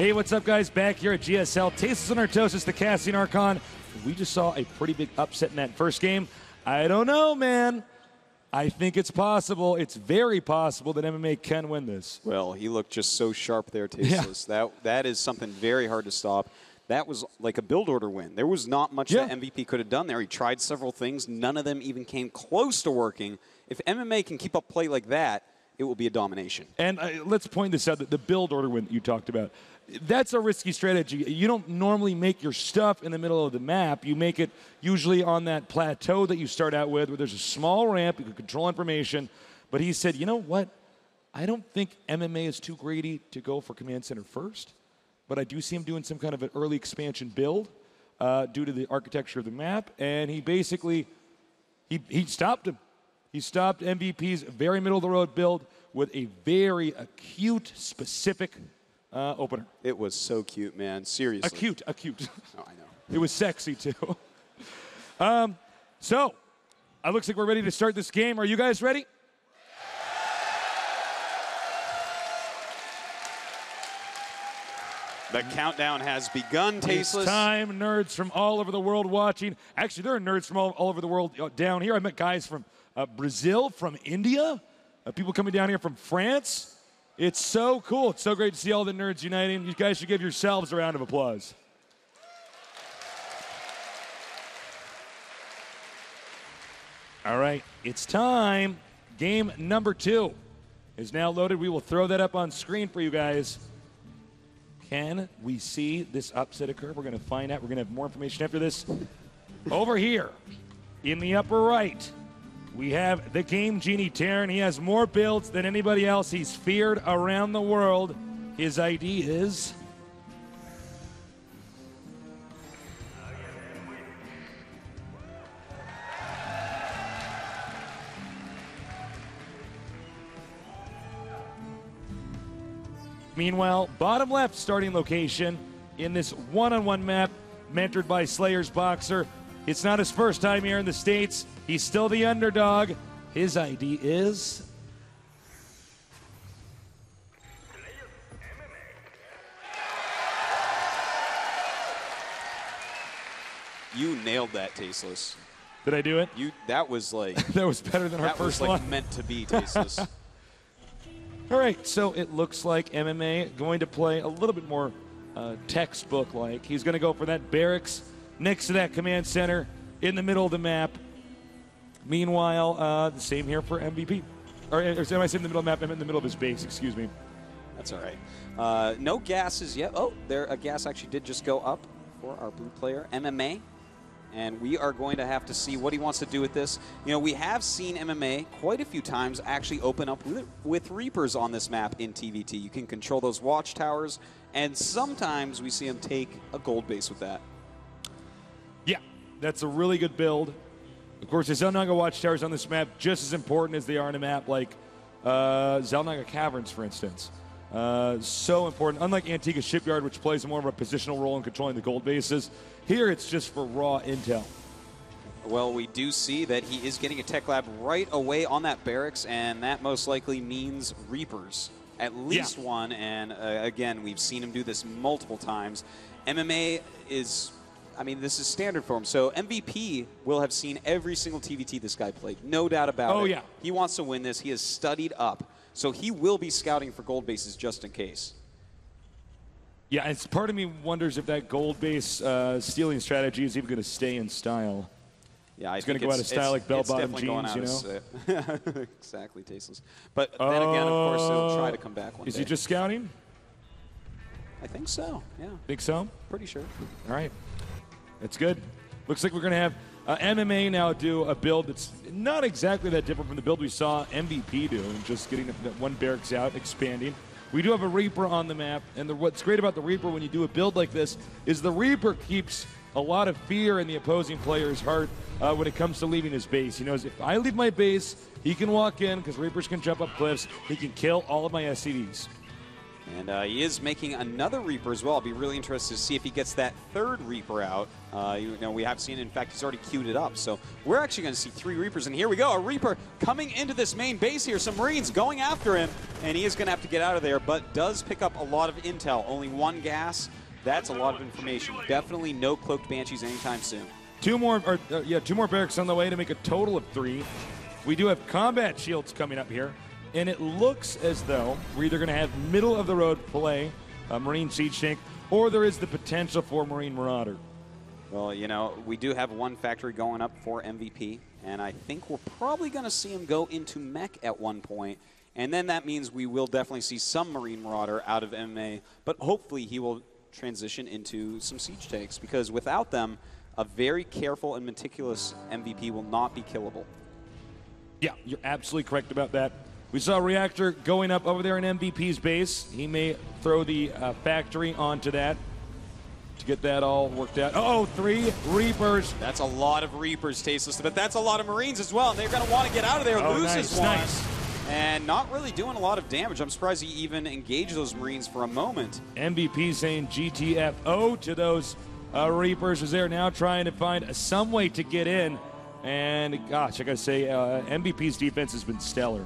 Hey, what's up, guys? Back here at GSL. Tasteless and Artosis, the Cassian Archon. We just saw a pretty big upset in that first game. I don't know, man. I think it's possible. It's very possible that MMA can win this. Well, he looked just so sharp there, Tasteless. Yeah. That is something very hard to stop. That was like a build order win. There was not much that MVP could have done there. He tried several things. None of them even came close to working. If MMA can keep up play like that, it will be a domination. And let's point this out, that the build order win that you talked about, that's a risky strategy. You don't normally make your stuff in the middle of the map. You make it usually on that plateau that you start out with, where there's a small ramp, you can control information. But he said, you know what? I don't think MMA is too greedy to go for Command Center first, but I do see him doing some kind of an early expansion build due to the architecture of the map. And he basically, he stopped him. He stopped MVP's very middle-of-the-road build with a very acute, specific opener. It was so cute, man. Seriously. Acute. Oh, I know. It was sexy, too. So, it looks like we're ready to start this game. Are you guys ready? The countdown has begun, Tasteless. It's time, nerds from all over the world watching. Actually, there are nerds from all over the world down here. I met guys from Brazil, from India, people coming down here from France. It's so cool. It's so great to see all the nerds uniting. You guys should give yourselves a round of applause. All right, it's time. Game number 2 is now loaded. We will throw that up on screen for you guys. Can we see this upset occur? We're going to find out. We're going to have more information after this. Over here, in the upper right, we have the Game Genie Terran. He has more builds than anybody else. He's feared around the world. His ID is... Meanwhile, bottom left starting location in this one-on-one map mentored by Slayer's Boxer. It's not his first time here in the States. He's still the underdog. His ID is... You nailed that, Tasteless. Did I do it? That was like... that was better than our first one. That was like one. meant to be, Tasteless. All right, so it looks like MMA going to play a little bit more textbook-like. He's going to go for that barracks next to that command center in the middle of the map. Meanwhile, the same here for MVP. Or am I saying in the middle of the map? I'm in the middle of his base, excuse me. That's all right. No gases yet. Oh, a gas actually did just go up for our blue player, MMA. And we are going to have to see what he wants to do with this. You know, we have seen MMA quite a few times actually open up with Reapers on this map in TVT. You can control those watchtowers, and sometimes we see him take a gold base with that. Yeah, that's a really good build. Of course, the Zelnaga watchtowers on this map just as important as they are on a map like Zelnaga Caverns, for instance. So important. Unlike Antigua Shipyard, which plays more of a positional role in controlling the gold bases, here it's just for raw intel. Well, we do see that he is getting a tech lab right away on that barracks, and that most likely means Reapers. At least one, and again, we've seen him do this multiple times. MMA is, I mean, this is standard for him. So MVP will have seen every single TVT this guy played. No doubt about it. Oh, yeah. He wants to win this. He has studied up. So he will be scouting for gold bases just in case. Yeah, and part of me wonders if that gold base stealing strategy is even going to stay in style. Yeah, it's going to go out of style like bell-bottom jeans, you know? Exactly, Tasteless. But then again, of course, he'll try to come back one day. Is he just scouting? I think so, yeah. Think so? Pretty sure. All right. That's good. Looks like we're going to have MMA now do a build that's not exactly that different from the build we saw MVP do, and just getting that one barracks out, expanding. We do have a Reaper on the map, and what's great about the Reaper when you do a build like this is the Reaper keeps a lot of fear in the opposing player's heart when it comes to leaving his base. He knows if I leave my base, he can walk in because Reapers can jump up cliffs. He can kill all of my SCVs. And he is making another Reaper as well. I'll be really interested to see if he gets that third Reaper out. You know, we have seen, in fact, he's already queued it up. So we're actually going to see 3 Reapers. And here we go, a Reaper coming into this main base here. Some Marines going after him. And he is going to have to get out of there, but does pick up a lot of intel. Only 1 gas. That's a lot of information. Definitely no cloaked Banshees anytime soon. 2 more barracks on the way to make a total of 3. We do have combat shields coming up here. And it looks as though we're either going to have middle-of-the-road play, a Marine Siege Tank, or there is the potential for Marine Marauder. Well, you know, we do have 1 factory going up for MVP, and I think we're probably going to see him go into mech at one point. And then that means we will definitely see some Marine Marauder out of MMA, but hopefully he will transition into some Siege Tanks, because without them, a very careful and meticulous MVP will not be killable. Yeah, you're absolutely correct about that. We saw a reactor going up over there in MVP's base. He may throw the factory onto that to get that all worked out. Oh, 3 Reapers. That's a lot of Reapers, Tasteless, but that's a lot of Marines as well. And they're going to want to get out of there. Oh, Loses nice. one. And not really doing a lot of damage. I'm surprised he even engaged those Marines for a moment. MVP saying GTFO to those Reapers as they're now trying to find some way to get in. And gosh, I got to say, MVP's defense has been stellar.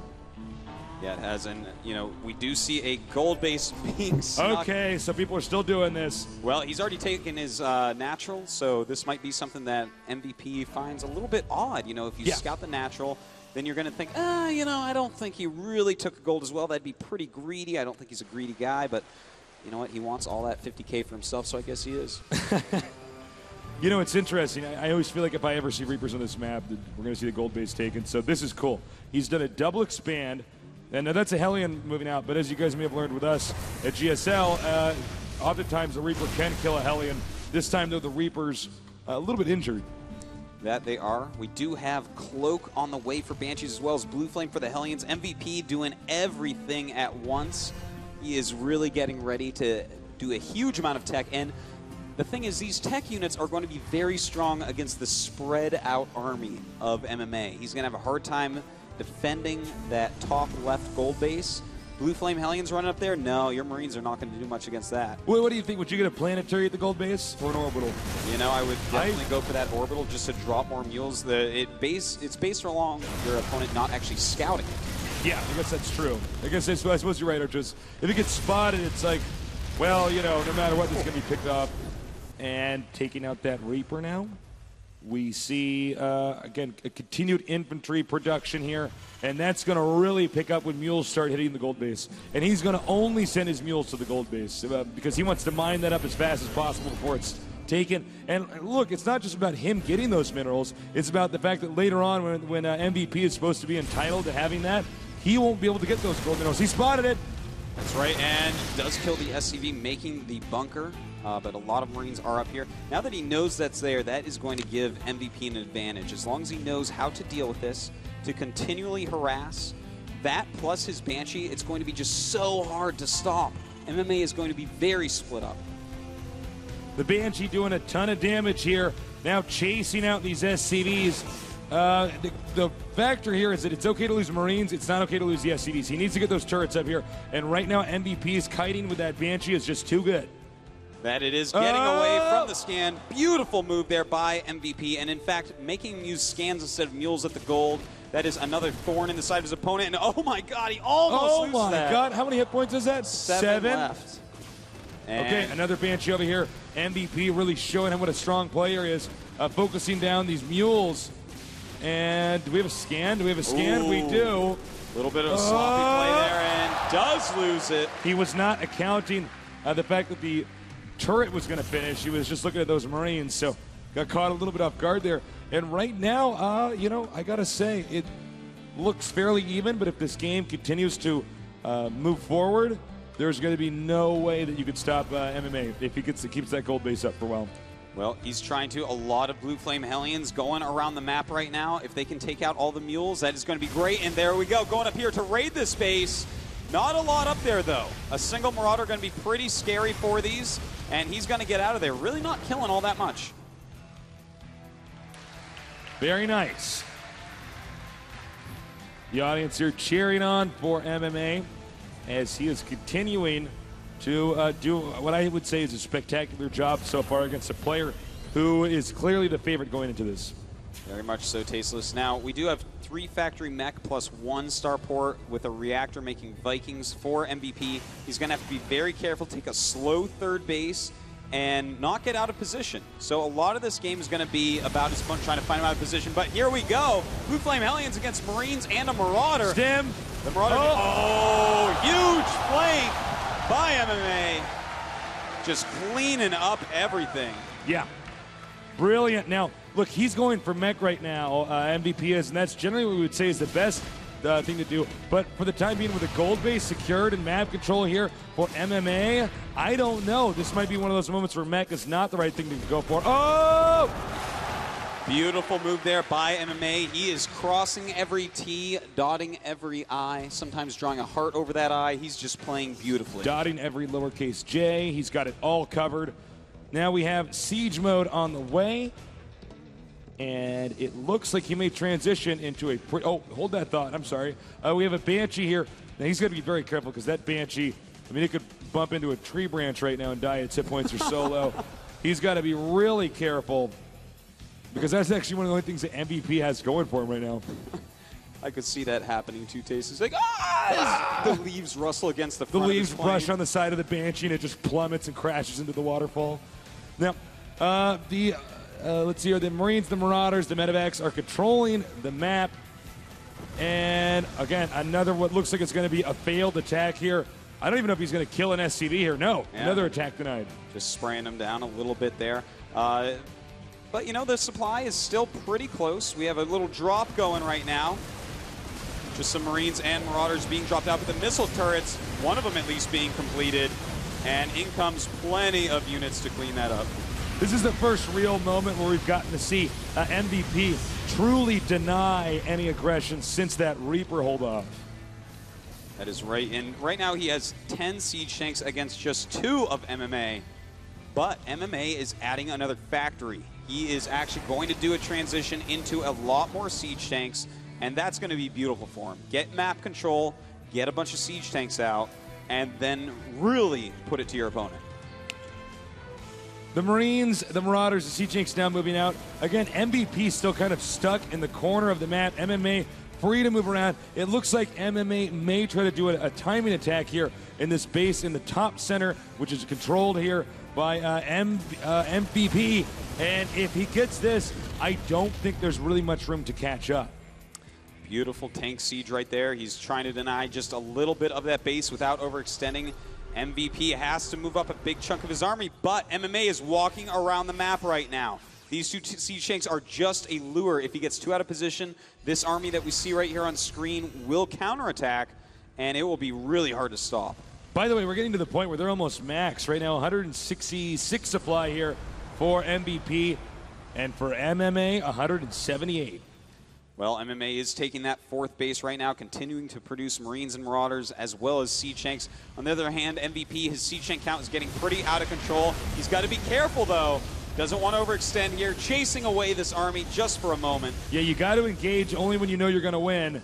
Yeah, it has, and you know, we do see a gold base being snuck. Okay, so people are still doing this. Well, he's already taken his natural, so this might be something that MVP finds a little bit odd. You know, if you scout the natural, then you're going to think, you know, I don't think he really took a gold as well. That'd be pretty greedy. I don't think he's a greedy guy, but you know what? He wants all that 50K for himself, so I guess he is. You know, it's interesting. I always feel like if I ever see Reapers on this map, that we're going to see the gold base taken. So this is cool. He's done a double expand. And now that's a Hellion moving out, but as you guys may have learned with us at GSL, oftentimes the Reaper can kill a Hellion. This time, though, the Reaper's a little bit injured. That they are. We do have Cloak on the way for Banshees as well as Blue Flame for the Hellions. MVP doing everything at once. He is really getting ready to do a huge amount of tech. And the thing is, these tech units are going to be very strong against the spread out army of MMA. He's going to have a hard time defending that top left gold base. Blue Flame Hellions running up there? No, your Marines are not going to do much against that. Well, what do you think? Would you get a planetary at the gold base or an orbital? You know, I would definitely go for that orbital just to drop more mules. It's based along your opponent not actually scouting it. Yeah, I guess that's true. I suppose you're right, Archers. If it gets spotted, it's like, well, you know, no matter what, this is going to be picked up. And taking out that Reaper now. We see, again, a continued infantry production here, and that's going to really pick up when mules start hitting the gold base. And he's going to only send his mules to the gold base because he wants to mine that up as fast as possible before it's taken. And look, it's not just about him getting those minerals. It's about the fact that later on when MVP is supposed to be entitled to having that, he won't be able to get those gold minerals. He spotted it. That's right, and does kill the SCV, making the bunker. But a lot of Marines are up here. Now that he knows that's there, that is going to give MVP an advantage. As long as he knows how to deal with this, to continually harass, that plus his Banshee, it's going to be just so hard to stop. MMA is going to be very split up. The Banshee doing a ton of damage here, now chasing out these SCVs. The factor here is that it's okay to lose Marines, it's not okay to lose the SCVs. He needs to get those turrets up here, and right now MVP's kiting with that Banshee is just too good. That it is getting away from the scan. Beautiful move there by MVP, and in fact, making him use scans instead of mules at the gold. That is another thorn in the side of his opponent, and oh my god, he almost loses that. Oh my god, how many hit points is that? 7 left. Okay, another Banshee over here. MVP really showing him what a strong player is, focusing down these mules. And do we have a scan? Ooh. We do. A little bit of a sloppy play there, and does lose it. He was not accounting the fact that the turret was going to finish. He was just looking at those Marines, so got caught a little bit off guard there. And right now, you know, I got to say, it looks fairly even, but if this game continues to move forward, there's going to be no way that you could stop MMA if he keeps that gold base up for a while. Well, he's trying to. A lot of Blue Flame Hellions going around the map right now. If they can take out all the mules, that is going to be great. And there we go, going up here to raid this base. Not a lot up there, though. A single Marauder going to be pretty scary for these, and he's going to get out of there. Really not killing all that much. Very nice. The audience here cheering on for MMA as he is continuing to do what I would say is a spectacular job so far against a player who is clearly the favorite going into this. Very much so, Tasteless. Now, we do have 3 factory mech plus 1 starport with a reactor making Vikings for MVP. He's going to have to be very careful, take a slow third base, and not get out of position. So a lot of this game is going to be about his opponent trying to find him out of position. But here we go. Blue Flame Hellions against Marines and a Marauder. Stim. The Marauder. Oh, huge flank by MMA. Just cleaning up everything. Yeah. Brilliant. Now, look, he's going for mech right now, MVP is, and that's generally what we would say is the best thing to do. But for the time being, with a gold base secured and map control here for MMA, I don't know. This might be one of those moments where mech is not the right thing to go for. Oh! Beautiful move there by MMA. He is crossing every T, dotting every I, sometimes drawing a heart over that I. He's just playing beautifully. Dotting every lowercase j. He's got it all covered. Now we have siege mode on the way. And it looks like he may transition into a... oh, hold that thought. I'm sorry. We have a Banshee here. Now, he's got to be very careful because that Banshee, I mean, it could bump into a tree branch right now and die. Its hit points are so low. He's got to be really careful because that's actually one of the only things that MVP has going for him right now. I could see that happening too, Taste. It's like, ah! The leaves rustle against the front The leaves of his plane. brush on the side of the Banshee and it just plummets and crashes into the waterfall. Now, let's see here. The Marines, the Marauders, the Medevacs are controlling the map. And again, another what looks like it's going to be a failed attack here. I don't even know if he's going to kill an SCV here. No, Yeah. Another attack denied. Just spraying him down a little bit there. But, you know, the supply is still pretty close. We have a little drop going right now. Just some Marines and Marauders being dropped out. But the missile turrets, one of them at least being completed. And in comes plenty of units to clean that up. This is the first real moment where we've gotten to see MVP truly deny any aggression since that Reaper hold-off. That is right. And right now he has 10 siege tanks against just 2 of MMA. But MMA is adding another factory. He is actually going to do a transition into a lot more siege tanks, and that's going to be beautiful for him. Get map control, get a bunch of siege tanks out, and then really put it to your opponent. The Marines, the Marauders, the Siege Tanks now moving out. Again, MVP still kind of stuck in the corner of the map. MMA free to move around. It looks like MMA may try to do a timing attack here in this base in the top center, which is controlled here by MVP. And if he gets this, I don't think there's really much room to catch up. Beautiful tank siege right there. He's trying to deny just a little bit of that base without overextending. MVP has to move up a big chunk of his army, but MMA is walking around the map right now. These 2 siege tanks are just a lure. If he gets too out of position, this army that we see right here on screen will counterattack, and it will be really hard to stop. By the way, we're getting to the point where they're almost max right now. 166 supply here for MVP, and for MMA, 178. Well, MMA is taking that 4th base right now, continuing to produce Marines and Marauders as well as siege tanks. On the other hand, MVP, his siege tank count is getting pretty out of control. He's got to be careful, though. Doesn't want to overextend here, chasing away this army just for a moment. Yeah, you got to engage only when you know you're going to win.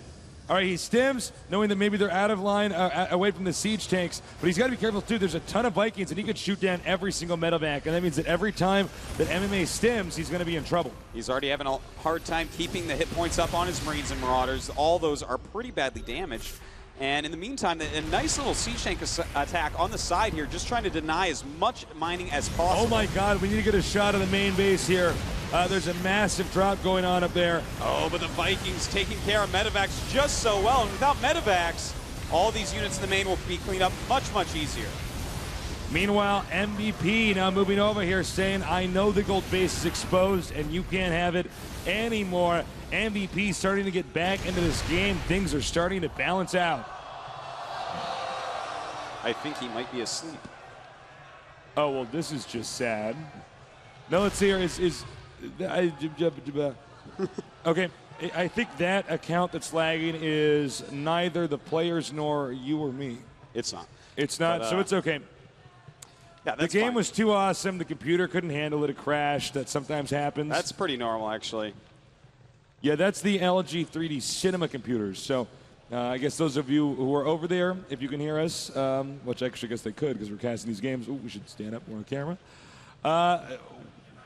All right, he stims, knowing that maybe they're out of line, away from the siege tanks. But he's got to be careful, too. There's a ton of Vikings, and he could shoot down every single medevac. And that means that every time that MMA stims, he's going to be in trouble. He's already having a hard time keeping the hit points up on his Marines and Marauders. All those are pretty badly damaged. And in the meantime, a nice little siege tank attack on the side here, just trying to deny as much mining as possible. Oh, my God. We need to get a shot of the main base here. There's a massive drop going on up there. Oh, but the Vikings taking care of medevacs just so well. And without medevacs, all these units in the main will be cleaned up much, much easier. Meanwhile, MVP now moving over here saying, I know the gold base is exposed and you can't have it anymore. MVP starting to get back into this game. Things are starting to balance out. I think he might be asleep. Oh, well, this is just sad. No, let's see here. Okay, I think that account that's lagging is neither the players nor you or me. It's not. It's not, but, so it's okay. Yeah, the game was too awesome. The computer couldn't handle it. It crashed. That sometimes happens. That's pretty normal, actually. Yeah, that's the LG 3D Cinema computers. So I guess those of you who are over there, if you can hear us, which actually I guess they could because we're casting these games. Ooh, we should stand up. We're on camera.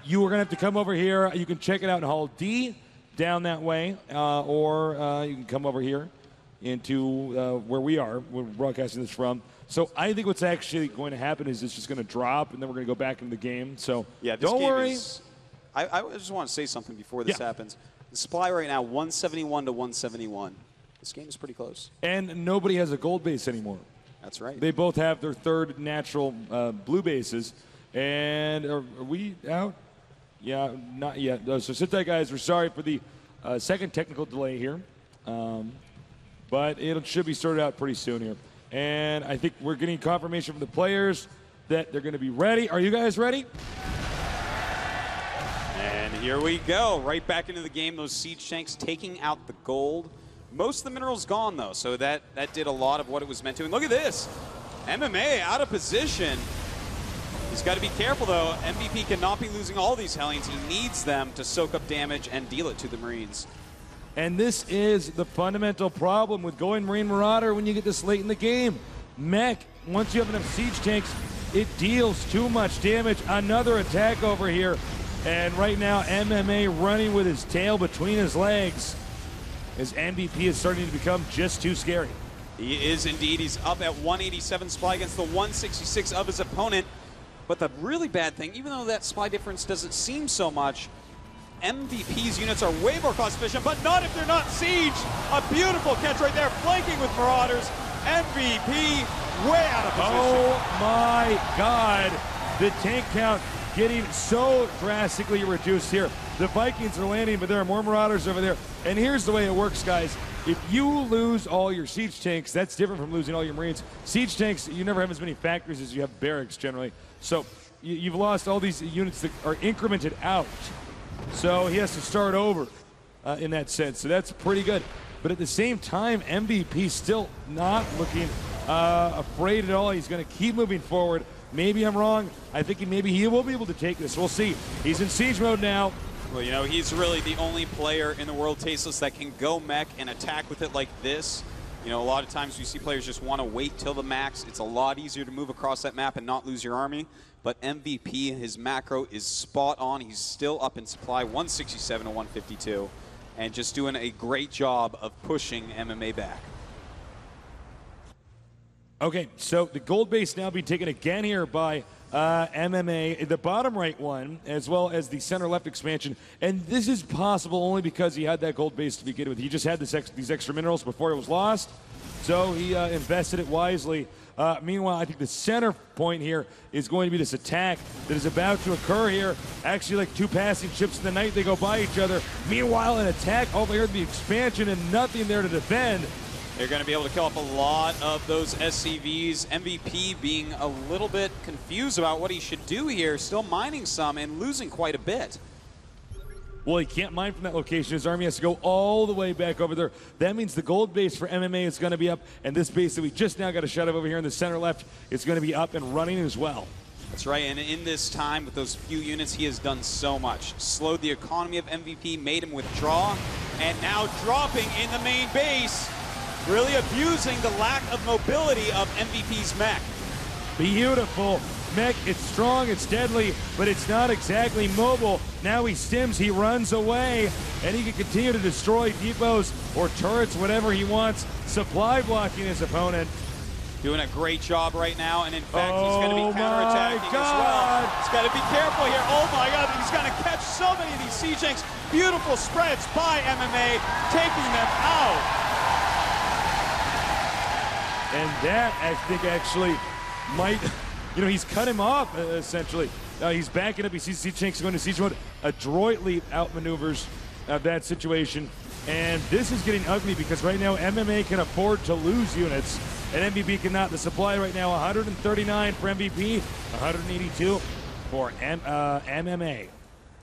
You are going to have to come over here. You can check it out in Hall D down that way, or you can come over here into where we are. We're broadcasting this from. So I think what's actually going to happen is it's just going to drop, and then we're going to go back into the game. So yeah, this don't game worry. I just want to say something before this happens. The supply right now, 171 to 171. This game is pretty close. And nobody has a gold base anymore. That's right. They both have their third natural blue bases. And are we out? Yeah, not yet. So sit tight, guys. We're sorry for the second technical delay here. But it should be sorted out pretty soon here. And I think we're getting confirmation from the players that they're going to be ready. Are you guys ready? And here we go. Right back into the game. Those siege tanks taking out the gold. Most of the minerals gone, though, so that did a lot of what it was meant to. And look at this. MMA out of position. He's got to be careful, though. MVP cannot be losing all these Hellions. He needs them to soak up damage and deal it to the Marines. And this is the fundamental problem with going Marine Marauder when you get this late in the game. Mech, once you have enough siege tanks, it deals too much damage. Another attack over here. And right now, MMA running with his tail between his legs. His MVP is starting to become just too scary. He is indeed. He's up at 187 supply against the 166 of his opponent. But the really bad thing, even though that supply difference doesn't seem so much, MVP's units are way more cost efficient, but not if they're not sieged. A beautiful catch right there, flanking with Marauders. MVP way out of position. Oh my God. The tank count getting so drastically reduced here. The Vikings are landing, but there are more Marauders over there. And here's the way it works, guys. If you lose all your siege tanks, that's different from losing all your Marines. Siege tanks, you never have as many factories as you have barracks generally. So you've lost all these units that are incremented out. So he has to start over in that sense. So that's pretty good. But at the same time, MVP still not looking afraid at all. He's going to keep moving forward. Maybe I'm wrong. I think maybe he will be able to take this. We'll see. He's in siege mode now. Well, you know, he's really the only player in the world, Tasteless, that can go mech and attack with it like this. You know, a lot of times we see players just want to wait till the max. It's a lot easier to move across that map and not lose your army. But MVP, his macro is spot on. He's still up in supply, 167 to 152, and just doing a great job of pushing MMA back. Okay, so the gold base now being taken again here by MMA, the bottom right one, as well as the center left expansion. And this is possible only because he had that gold base to begin with. He just had these extra minerals before it was lost, so he invested it wisely. Meanwhile, I think the center point here is going to be this attack that is about to occur here. Actually, like two passing ships in the night, they go by each other. Meanwhile, an attack over here at the expansion and nothing there to defend. They're going to be able to kill off a lot of those SCVs. MVP being a little bit confused about what he should do here, still mining some and losing quite a bit. Well, he can't mine from that location. His army has to go all the way back over there. That means the gold base for MMA is going to be up, and this base that we just now got a shot of over here in the center left is going to be up and running as well. That's right, and in this time with those few units, he has done so much. Slowed the economy of MVP, made him withdraw, and now dropping in the main base. Really abusing the lack of mobility of MVP's mech. Beautiful. Mech, it's strong, it's deadly, but it's not exactly mobile. Now he stims, he runs away, and he can continue to destroy depots or turrets, whatever he wants, supply blocking his opponent. Doing a great job right now, and in fact, he's going to be counterattacking as well. He's got to be careful here. Oh my God, he's going to catch so many of these siege tanks. Beautiful spreads by MMA, taking them out. And that, I think, actually might, you know, he's cut him off, essentially. He's backing up. He sees siege tanks going to siege mode. Adroitly outmaneuvers that situation. And this is getting ugly because right now MMA can afford to lose units, and MVP cannot. The supply right now, 139 for MVP, 182 for MMA.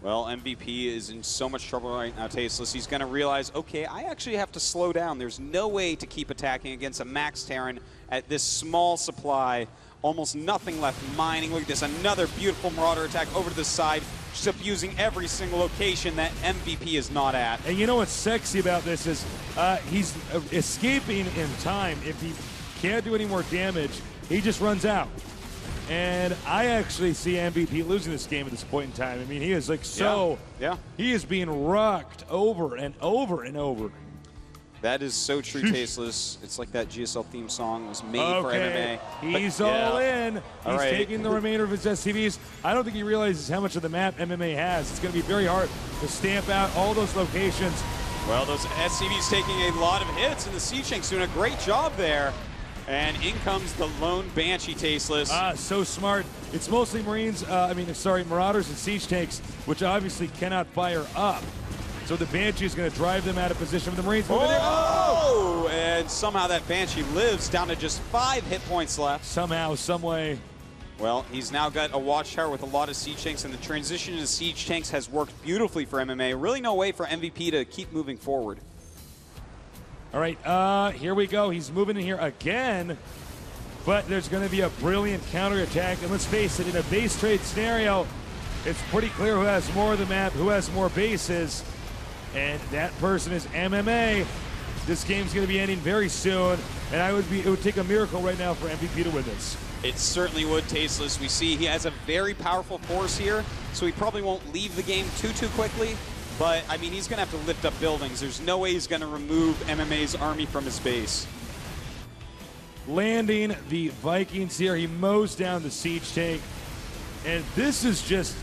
Well, MVP is in so much trouble right now, Tasteless. He's going to realize, okay, I actually have to slow down. There's no way to keep attacking against a Max Terran at this small supply almost nothing left mining. Look at this, another beautiful Marauder attack over to the side, just abusing every single location that MVP is not at. And you know what's sexy about this is he's escaping in time. If he can't do any more damage, he just runs out. And I actually see MVP losing this game at this point in time. I mean, he is like he is being rocked over and over and over. That is so true, Tasteless. It's like that GSL theme song was made for MMA. He's all in. He's right. taking the remainder of his SCVs. I don't think he realizes how much of the map MMA has. It's going to be very hard to stamp out all those locations. Well, those SCVs taking a lot of hits, and the Siege Tank's doing a great job there. And in comes the lone Banshee, Tasteless. So smart. It's mostly Marines, Marauders and Siege Tanks, which obviously cannot fire up. So the Banshee is going to drive them out of position for the Marines. Oh! And somehow that Banshee lives down to just 5 hit points left. Somehow, some way. Well, he's now got a watchtower with a lot of Siege Tanks, and the transition to Siege Tanks has worked beautifully for MMA. Really no way for MVP to keep moving forward. All right, here we go. He's moving in here again, but there's going to be a brilliant counterattack. And let's face it, in a base trade scenario, it's pretty clear who has more of the map, who has more bases, and that person is MMA. This game's going to be ending very soon, and it would take a miracle right now for MVP to win this. It certainly would, Tasteless. We see he has a very powerful force here, so he probably won't leave the game too quickly. But, I mean, he's going to have to lift up buildings. There's no way he's going to remove MMA's army from his base. Landing the Vikings here. He mows down the Siege Tank. And this is just,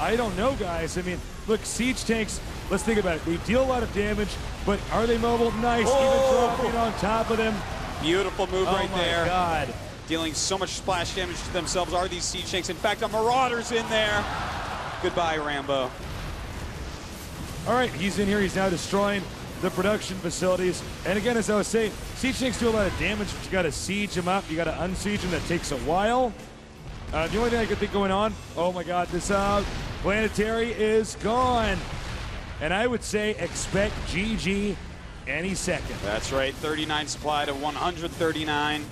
I don't know, guys. I mean, look, Siege Tanks, let's think about it. They deal a lot of damage, but are they mobile? Nice. Even dropping on top of them. Beautiful move right there. Oh, my God. Dealing so much splash damage to themselves are these Siege Tanks. In fact, a Marauder's in there. Goodbye, Rambo. All right, he's in here. He's now destroying the production facilities. And again, as I was saying, Siege Tanks do a lot of damage, but you got to siege them up. You got to unsiege them. That takes a while. The only thing I could think going on, oh my God, this planetary is gone. And I would say expect GG any second. That's right, 39 supply to 139.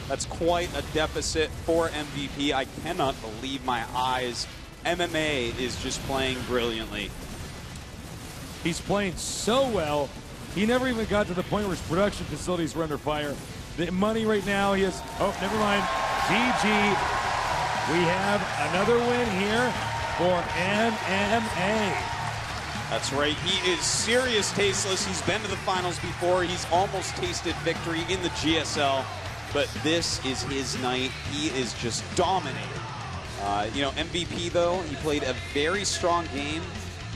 That's quite a deficit for MVP. I cannot believe my eyes. MMA is just playing brilliantly. He's playing so well. He never even got to the point where his production facilities were under fire. The money right now, he has, oh, never mind. GG. We have another win here for MMA. That's right. He is serious, Tasteless. He's been to the finals before. He's almost tasted victory in the GSL, but this is his night. He is just dominating. MVP, though, he played a very strong game.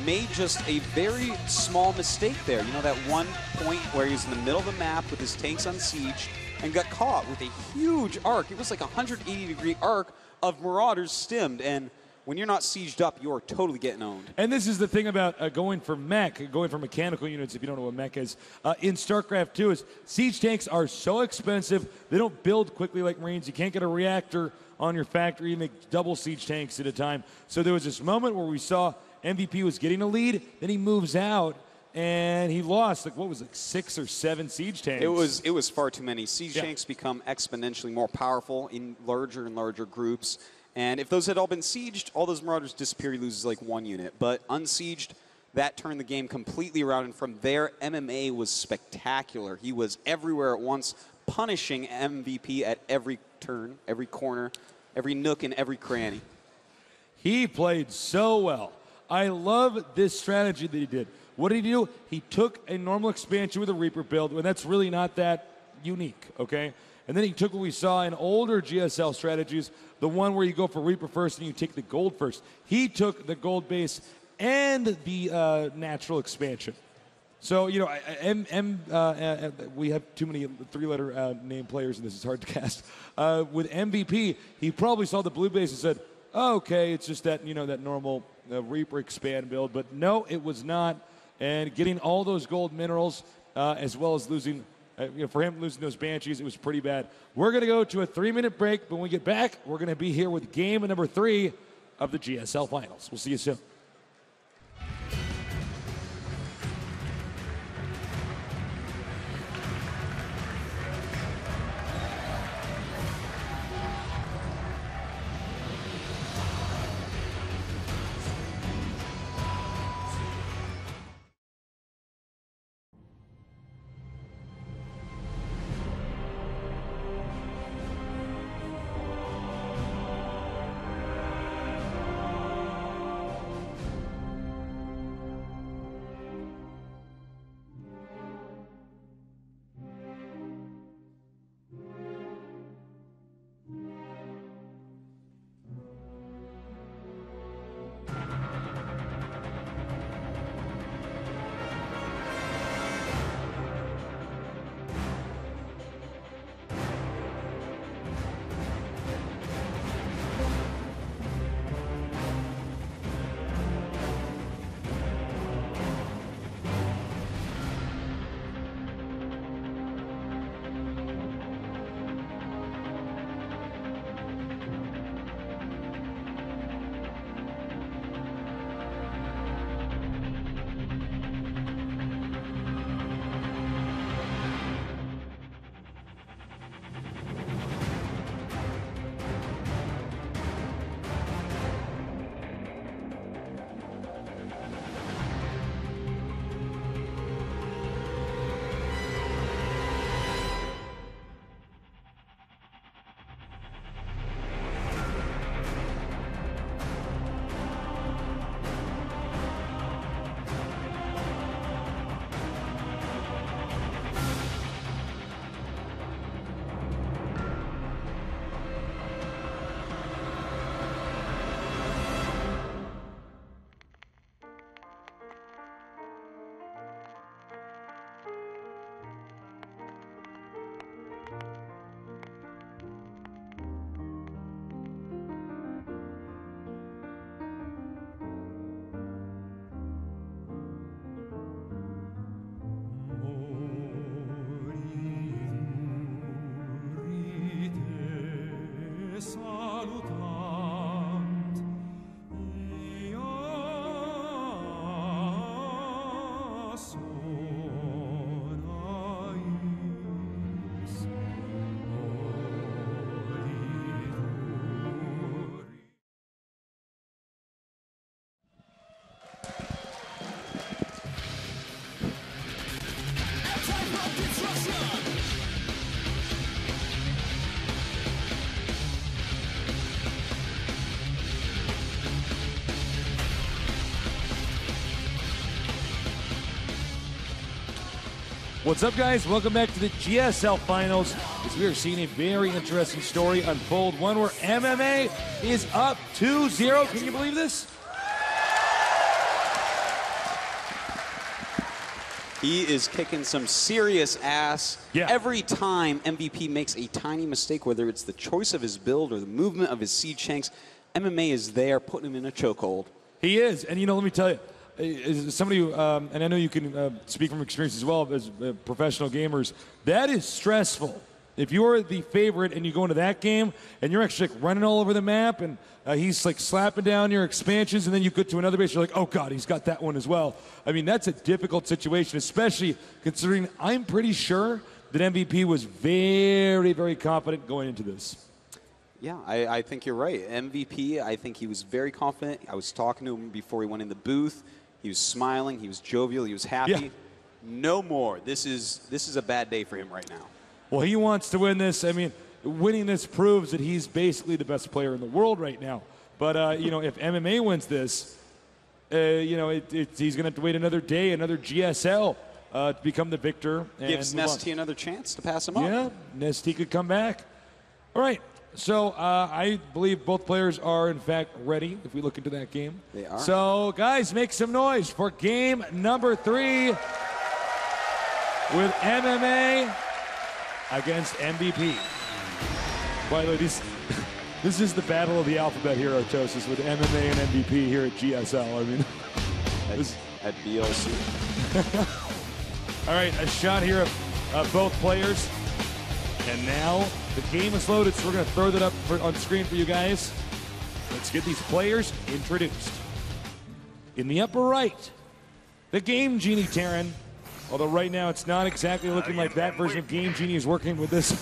Made just a very small mistake there. You know, that one point where he was in the middle of the map with his tanks on siege and got caught with a huge arc. It was like a 180-degree arc of Marauders stemmed, and when you're not sieged up, you're totally getting owned. And this is the thing about going for mech, going for mechanical units, if you don't know what mech is, in StarCraft 2 is siege tanks are so expensive, they don't build quickly like Marines. You can't get a reactor on your factory. You make double siege tanks at a time. So there was this moment where we saw MVP was getting a lead, then he moves out, and he lost, like, what was it, 6 or 7 siege tanks? It was far too many. Siege tanks become exponentially more powerful in larger and larger groups, and if those had all been sieged, all those Marauders disappear. He loses like 1 unit, but unsieged, that turned the game completely around, and from there, MMA was spectacular. He was everywhere at once, punishing MVP at every turn, every corner, every nook, and every cranny. He played so well. I love this strategy that he did. What did he do? He took a normal expansion with a Reaper build, and that's really not that unique, okay? And then he took what we saw in older GSL strategies, the one where you go for Reaper first and you take the gold first. He took the gold base and the natural expansion. So, you know, we have too many 3-letter name players, and this is hard to cast. With MVP, he probably saw the blue base and said, oh, okay, it's just that, you know, that normal Reaper expand build. But no, it was not. And getting all those gold minerals, as well as losing, for him losing those Banshees, it was pretty bad. We're going to go to a 3-minute break. But when we get back, we're going to be here with game number 3 of the GSL Finals. We'll see you soon. What's up, guys? Welcome back to the GSL Finals. As we are seeing a very interesting story unfold, one where MMA is up 2-0. Can you believe this? He is kicking some serious ass. Yeah. Every time MVP makes a tiny mistake, whether it's the choice of his build or the movement of his siege shanks, MMA is there putting him in a chokehold. He is. And, you know, let me tell you, as somebody who, and I know you can speak from experience as well as professional gamers, that is stressful. If you're the favorite and you go into that game and you're actually like running all over the map and he's like slapping down your expansions and then you get to another base, you're like, oh God, he's got that one as well. I mean, that's a difficult situation, especially considering I'm pretty sure that MVP was very, very confident going into this. Yeah, I think you're right. MVP, I think he was very confident. I was talking to him before he went in the booth. He was smiling, he was jovial, he was happy. Yeah. No more. This is a bad day for him right now. Well, he wants to win this. I mean, winning this proves that he's basically the best player in the world right now. But, you know, if MMA wins this, you know, he's going to have to wait another day, another GSL to become the victor. Gives Nesty another chance to pass him up. Yeah, Nesty could come back. All right. So I believe both players are, in fact, ready if we look into that game. They are. So, guys, make some noise for game number 3 with MMA against MVP. By the way, this is the battle of the alphabet here, Artosis, with MMA and MVP here at GSL. I mean, at BLC. All right, a shot here of both players. And now the game is loaded, so we're going to throw that up on screen for you guys. Let's get these players introduced. In the upper right, the Game Genie Terran. Although right now it's not exactly looking like that version of Game Genie is working with this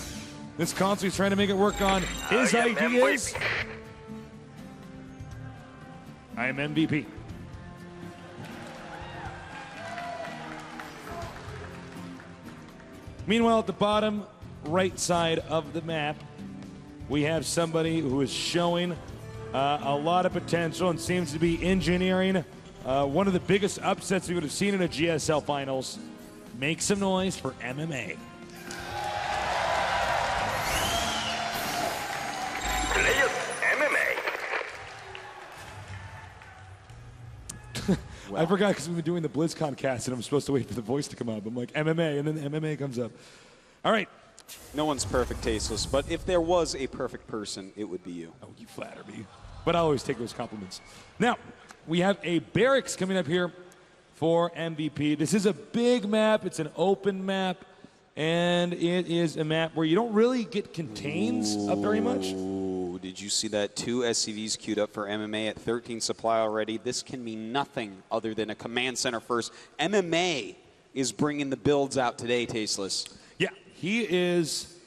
console. He's trying to make it work on his ideas. I am MVP. Meanwhile, at the bottom right side of the map, we have somebody who is showing a lot of potential and seems to be engineering one of the biggest upsets we would have seen in a GSL Finals. Make some noise for MMA. Players MMA. I forgot because we've been doing the BlizzCon cast and I'm supposed to wait for the voice to come up. I'm like, MMA, and then MMA comes up. All right. No one's perfect, Tasteless, but if there was a perfect person, it would be you. Oh, you flatter me. But I always take those compliments. Now, we have a barracks coming up here for MVP. This is a big map. It's an open map, and it is a map where you don't really get contains up very much. Ooh, did you see that? 2 SCVs queued up for MMA at 13 supply already. This can mean nothing other than a command center first. MMA is bringing the builds out today, Tasteless. Yeah, he is.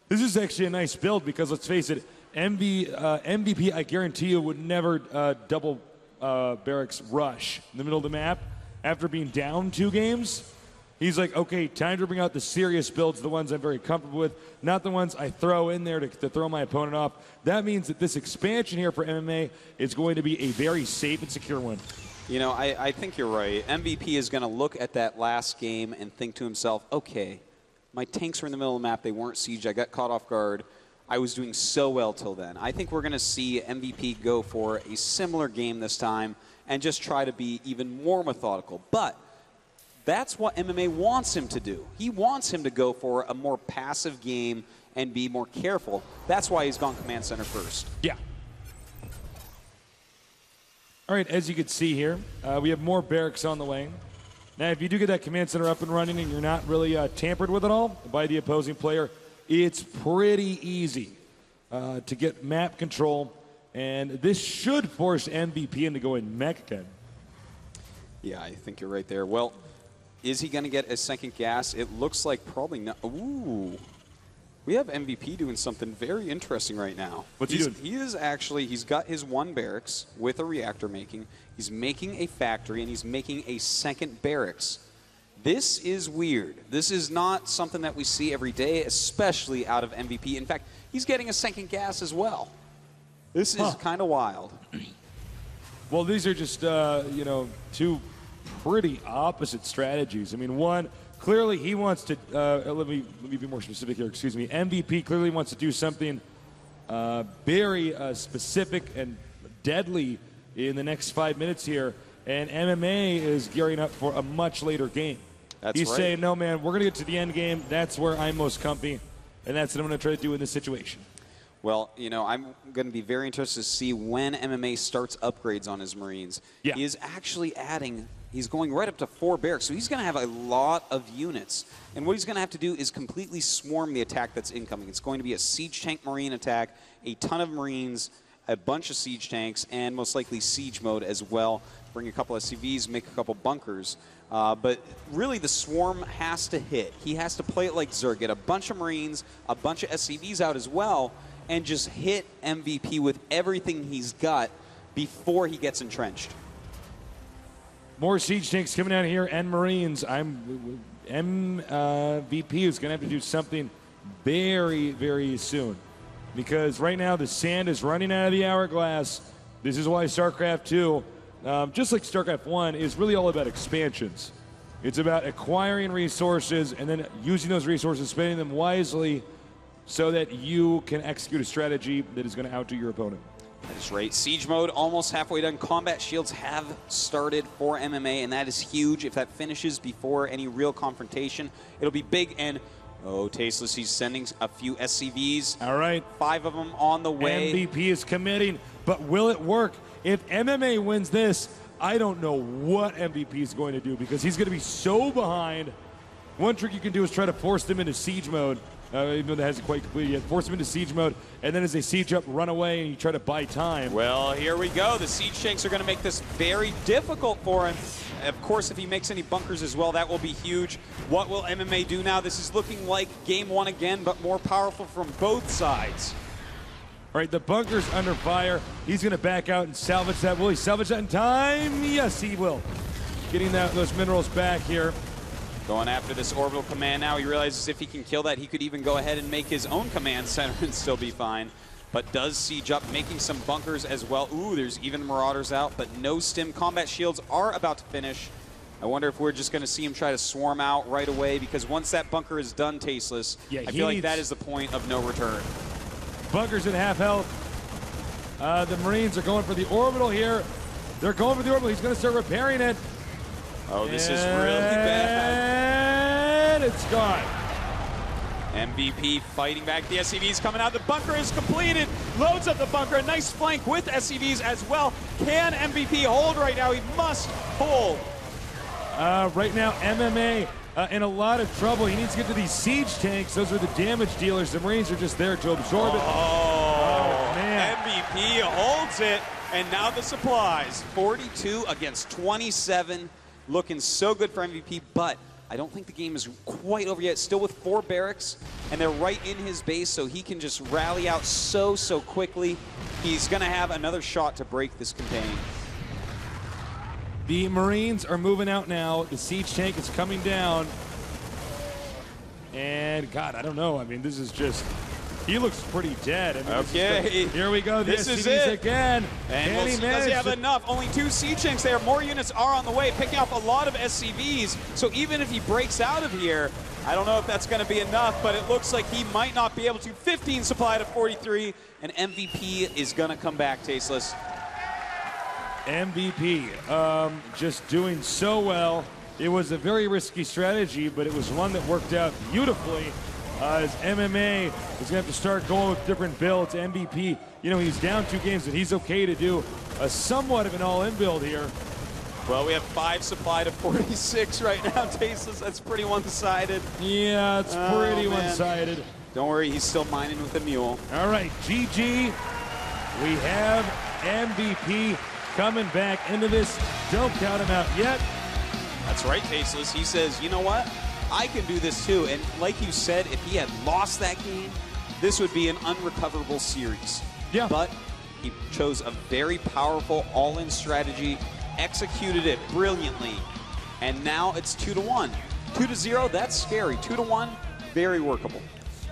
This is actually a nice build because, let's face it, MVP, I guarantee you, would never double barracks rush in the middle of the map. After being down 2 games, he's like, okay, time to bring out the serious builds, the ones I'm very comfortable with, not the ones I throw in there to throw my opponent off. That means that this expansion here for MMA is going to be a very safe and secure one. You know, I think you're right. MVP is going to look at that last game and think to himself, okay, my tanks were in the middle of the map. They weren't siege. I got caught off guard. I was doing so well till then. I think we're going to see MVP go for a similar game this time and just try to be even more methodical. But that's what MMA wants him to do. He wants him to go for a more passive game and be more careful. That's why he's gone command center first. Yeah. All right, as you can see here, we have more barracks on the way. Now, if you do get that command center up and running and you're not really tampered with it all by the opposing player, it's pretty easy to get map control. And this should force MVP into going mech again. Yeah, I think you're right there. Well, is he going to get a second gas? It looks like probably not. Ooh. We have MVP doing something very interesting right now. What's he doing? He is actually, he's got his 1 barracks with a reactor making. He's making a factory, and he's making a second barracks. This is weird. This is not something that we see every day, especially out of MVP. In fact, he's getting a second gas as well. This is kind of wild. Well, these are just, you know, 2 pretty opposite strategies. I mean, one clearly he wants to, let me be more specific here, excuse me. MVP clearly wants to do something very specific and deadly in the next 5 minutes here. And MMA is gearing up for a much later game. He's right. saying, no, man, we're going to get to the end game. That's where I'm most comfy. And that's what I'm going to try to do in this situation. Well, you know, I'm going to be very interested to see when MMA starts upgrades on his Marines. Yeah. He is actually adding, he's going right up to 4 barracks, so he's going to have a lot of units. And what he's going to have to do is completely swarm the attack that's incoming. It's going to be a siege tank Marine attack, a ton of Marines, a bunch of siege tanks, and most likely siege mode as well. Bring a couple of SCVs, make a couple bunkers. But really, the swarm has to hit. He has to play it like Zerg, get a bunch of Marines, a bunch of SCVs out as well, and just hit MVP with everything he's got before he gets entrenched. More siege tanks coming out here and Marines. MVP is going to have to do something very, very soon. Because right now the sand is running out of the hourglass. This is why StarCraft 2, just like StarCraft 1, is really all about expansions. It's about acquiring resources and then using those resources, spending them wisely so that you can execute a strategy that is going to outdo your opponent. That is right. Siege mode almost halfway done. Combat shields have started for MMA, and that is huge. If that finishes before any real confrontation, it'll be big. And, oh, Tasteless, he's sending a few SCVs. All right. 5 of them on the way. MVP is committing, but will it work? If MMA wins this, I don't know what MVP is going to do because he's going to be so behind. One trick you can do is try to force them into siege mode. Even though that hasn't quite completed yet. Force them into siege mode, and then as they siege up, run away, and you try to buy time. Well, here we go. The siege tanks are going to make this very difficult for him. Of course, if he makes any bunkers as well, that will be huge. What will MMA do now? This is looking like game 1 again, but more powerful from both sides. All right, the bunker's under fire. He's going to back out and salvage that. Will he salvage that in time? Yes, he will. Getting those minerals back here. Going after this orbital command now. He realizes if he can kill that, he could even go ahead and make his own command center and still be fine. But does siege up, making some bunkers as well. Ooh, there's even Marauders out, but no stim. Combat shields are about to finish. I wonder if we're just going to see him try to swarm out right away, because once that bunker is done, Tasteless, I feel like that is the point of no return. Bunker's at half health. The Marines are going for the orbital here. They're going for the orbital. He's going to start repairing it. Oh, this is really bad. And it's gone. MVP fighting back. The SCVs coming out. The bunker is completed. Loads up the bunker. A nice flank with SCVs as well. Can MVP hold right now? He must hold. Right now, MMA in a lot of trouble. He needs to get to these siege tanks. Those are the damage dealers. The Marines are just there to absorb it. Oh, man. MVP holds it. And now the supplies. 42 against 27. Looking so good for MVP, but I don't think the game is quite over yet. Still with 4 barracks, and they're right in his base, so he can just rally out so quickly. He's going to have another shot to break this contain. The Marines are moving out now. The siege tank is coming down. And, God, I don't know. I mean, this is just... He looks pretty dead. I mean, okay. Here we go. The This is SCVs it. again. And we'll see, does he have enough? Only 2 siege tanks there. More units are on the way, picking up a lot of SCVs. So even if he breaks out of here, I don't know if that's going to be enough, but it looks like he might not be able to. 15 supply to 43, and MVP is going to come back, Tasteless. MVP just doing so well. It was a very risky strategy, but it was one that worked out beautifully. As MMA is going to have to start going with different builds. MVP, you know, he's down 2 games, but he's okay to do a somewhat of an all-in build here. Well, we have 5 supply to 46 right now, Tasteless. That's pretty one-sided. Yeah, it's pretty one-sided. Don't worry, he's still mining with the mule. All right, GG. We have MVP coming back into this. Don't count him out yet. That's right, Tasteless. He says, you know what? I can do this too. And like you said, if he had lost that game, this would be an unrecoverable series. Yeah. But he chose a very powerful all-in strategy, executed it brilliantly, and now it's 2-1. 2-0, that's scary. 2-1, very workable.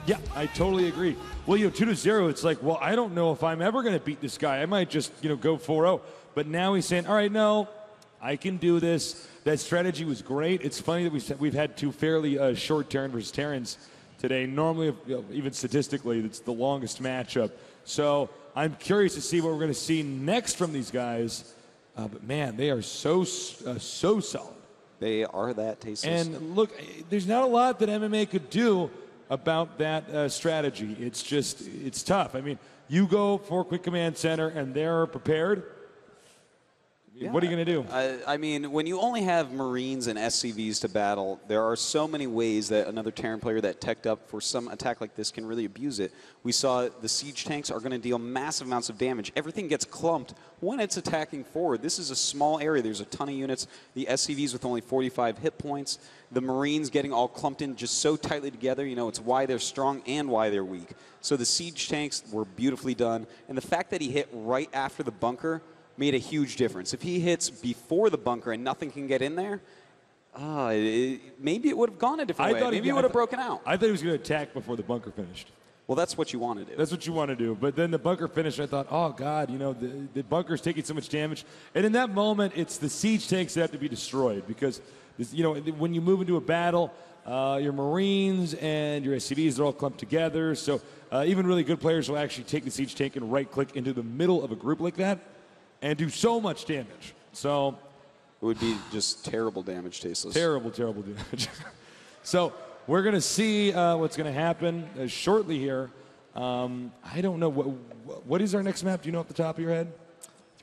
Yeah, I totally agree. Well, you know, 2-0, it's like, well, I don't know if I'm ever going to beat this guy. I might just, you know, go 4-0. But now he's saying, all right, no, I can do this. That strategy was great. It's funny that we've had two fairly short Terran versus Terrans today. Normally, even statistically, it's the longest matchup. So I'm curious to see what we're going to see next from these guys. But man, they are so solid. They are that tasteless. And look, there's not a lot that MMA could do about that strategy. It's tough. I mean, you go for quick command center and they're prepared. Yeah. What are you going to do? I mean, when you only have Marines and SCVs to battle, there are so many ways that another Terran player that teched up for some attack like this can really abuse it. We saw the siege tanks are going to deal massive amounts of damage. Everything gets clumped when it's attacking forward. This is a small area. There's a ton of units. The SCVs with only 45 hit points. The Marines getting all clumped in just so tightly together. You know, it's why they're strong and why they're weak. So the siege tanks were beautifully done. And the fact that he hit right after the bunker made a huge difference. If he hits before the bunker and nothing can get in there, maybe it would have gone a different way. Maybe it would have broken out. I thought he was going to attack before the bunker finished. Well, that's what you want to do. That's what you want to do. But then the bunker finished, I thought, oh, God, you know, the bunker's taking so much damage. And in that moment, it's the siege tanks that have to be destroyed because, you know, when you move into a battle, your Marines and your SCVs are all clumped together. So even really good players will actually take the siege tank and right-click into the middle of a group like that and do so much damage. So it would be just terrible damage, Tasteless. Terrible, terrible damage. So we're going to see what's going to happen shortly here. I don't know. What is our next map? Do you know off the top of your head?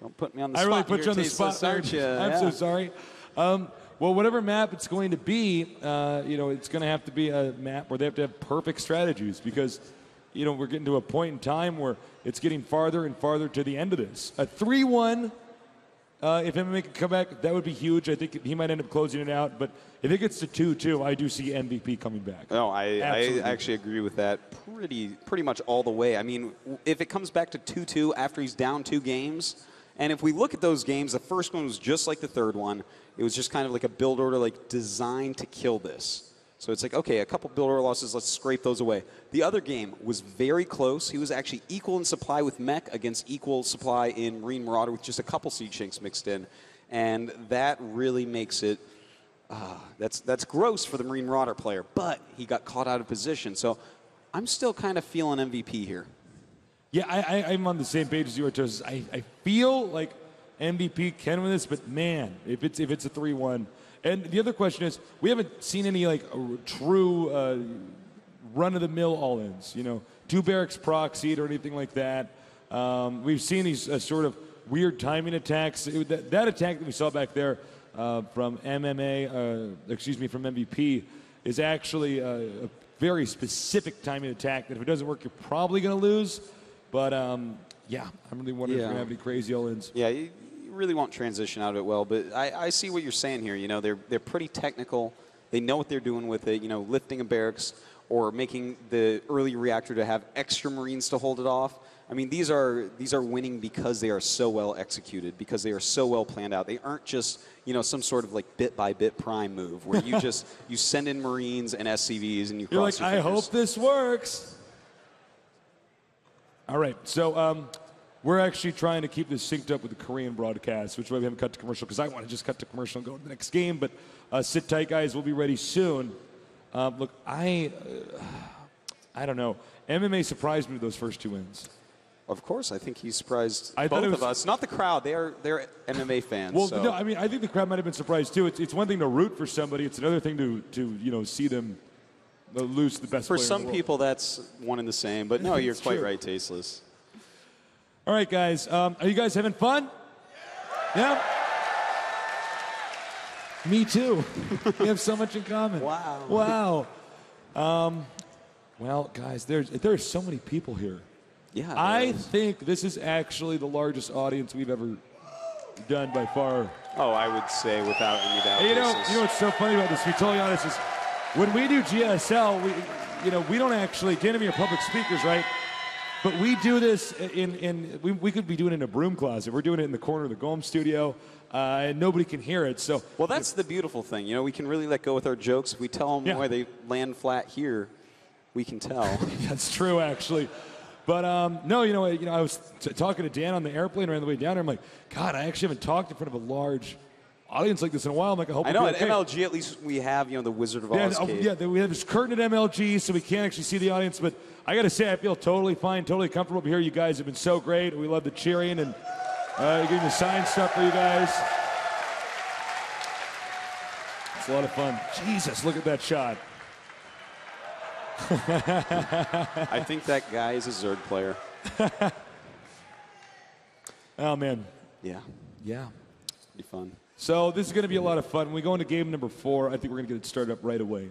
Don't put me on the spot. I really put here, you on the Tasteless, spot, aren't you? I'm so sorry. Well, whatever map it's going to be, you know, it's going to have to be a map where they have to have perfect strategies because, you know, we're getting to a point in time where it's getting farther and farther to the end of this. A 3-1, if MMA can come back, that would be huge. I think he might end up closing it out. But if it gets to 2-2, I do see MVP coming back. No, I actually agree with that pretty much all the way. I mean, if it comes back to 2-2 after he's down 2 games, and if we look at those games, the first one was just like the third one. It was just kind of like a build order, like designed to kill this. So it's like, okay, a couple build order losses, let's scrape those away. The other game was very close. He was actually equal in supply with Mech against equal supply in Marine Marauder with just a couple siege tanks mixed in. And that really makes it, that's gross for the Marine Marauder player. But he got caught out of position. So I'm still kind of feeling MVP here. Yeah, I'm on the same page as you are, Toast. I feel like MVP can win this, but man, if it's a 3-1. And the other question is, we haven't seen any like true run-of-the-mill all-ins. You know, 2 barracks proxied or anything like that. We've seen these sort of weird timing attacks. That attack that we saw back there from MMA, from MVP, is actually a very specific timing attack that if it doesn't work, you're probably going to lose. But yeah, I'm really wondering if we're going to have any crazy all-ins. Yeah, you really won't transition out of it well, but I see what you're saying here. You know, they're pretty technical. They know what they're doing with it. You know, lifting a barracks or making the early reactor to have extra Marines to hold it off. I mean, these are winning because they are so well executed, because they are so well planned out. They aren't just, you know, some sort of like bit by bit prime move where you just you send in Marines and SCVs and you You're cross like, your I fingers. hope this works. All right, so we're actually trying to keep this synced up with the Korean broadcast, which is why we haven't cut to commercial, because I want to just cut to commercial and go to the next game. But sit tight, guys. We'll be ready soon. Look, I don't know. MMA surprised me with those first 2 wins. Of course, I think he surprised I both thought it of us. Not the crowd. They're MMA fans. Well, so. no, I mean, I think the crowd might have been surprised too. It's one thing to root for somebody. It's another thing to you know, see them lose the best For player in some the world. people, that's one and the same. But no, you're It's quite true. right, Tasteless. All right, guys. Are you guys having fun? Yeah? Me too. We have so much in common. Wow. Wow. Well, guys, there's so many people here. Yeah. I think this is actually the largest audience we've ever done by far. Oh, I would say without any doubt. Hey, you know Tasteless. what's so funny about this? To be totally honest, is when we do GSL, we don't actually get any public speakers, right? But we do this we could be doing it in a broom closet. We're doing it in the corner of the Golem studio, and nobody can hear it. So, well, that's the beautiful thing. You know, we can really let go with our jokes. If we tell them why they land flat here, we can tell. That's true, actually. But no, I was talking to Dan on the airplane around the way down there. I'm like, God, I actually haven't talked in front of a large audience like this in a while. I'm like, I hope I know, it'll at be okay. MLG at least we have, the Wizard of Oz cave. Yeah, we have this curtain at MLG, so we can't actually see the audience. But I got to say, I feel totally fine, totally comfortable here. You guys have been so great. We love the cheering and getting the sign stuff for you guys. It's a lot of fun. Jesus, look at that shot. I think that guy is a Zerg player. Oh, man. Yeah. Yeah. Be fun. So this is going to be a lot of fun. When we go into game number 4, I think we're going to get it started up right away.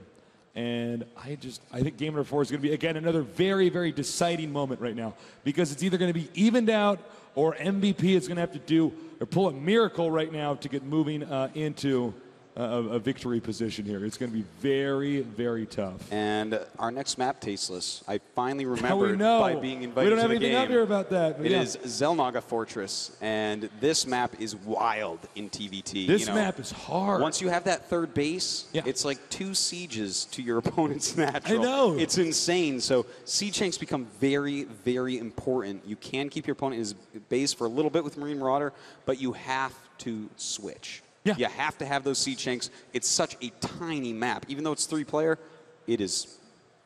And I think game number 4 is going to be, again, another very, very deciding moment right now. Because it's either going to be evened out or MVP is going to have to do or pull a miracle right now to get moving into a victory position here. It's going to be very, very tough. And our next map, Tasteless, I finally we remembered know. by being invited We don't to have the anything game. up here about that. But It yeah. is Zelnaga Fortress, and this map is wild in TVT. This map is hard. Once you have that third base, it's like 2 sieges to your opponent's natural. I know. It's insane. So siege tanks become very, very important. You can keep your opponent in his base for a little bit with Marine Marauder, but you have to switch. Yeah. You have to have those siege tanks. It's such a tiny map. Even though it's 3-player, it's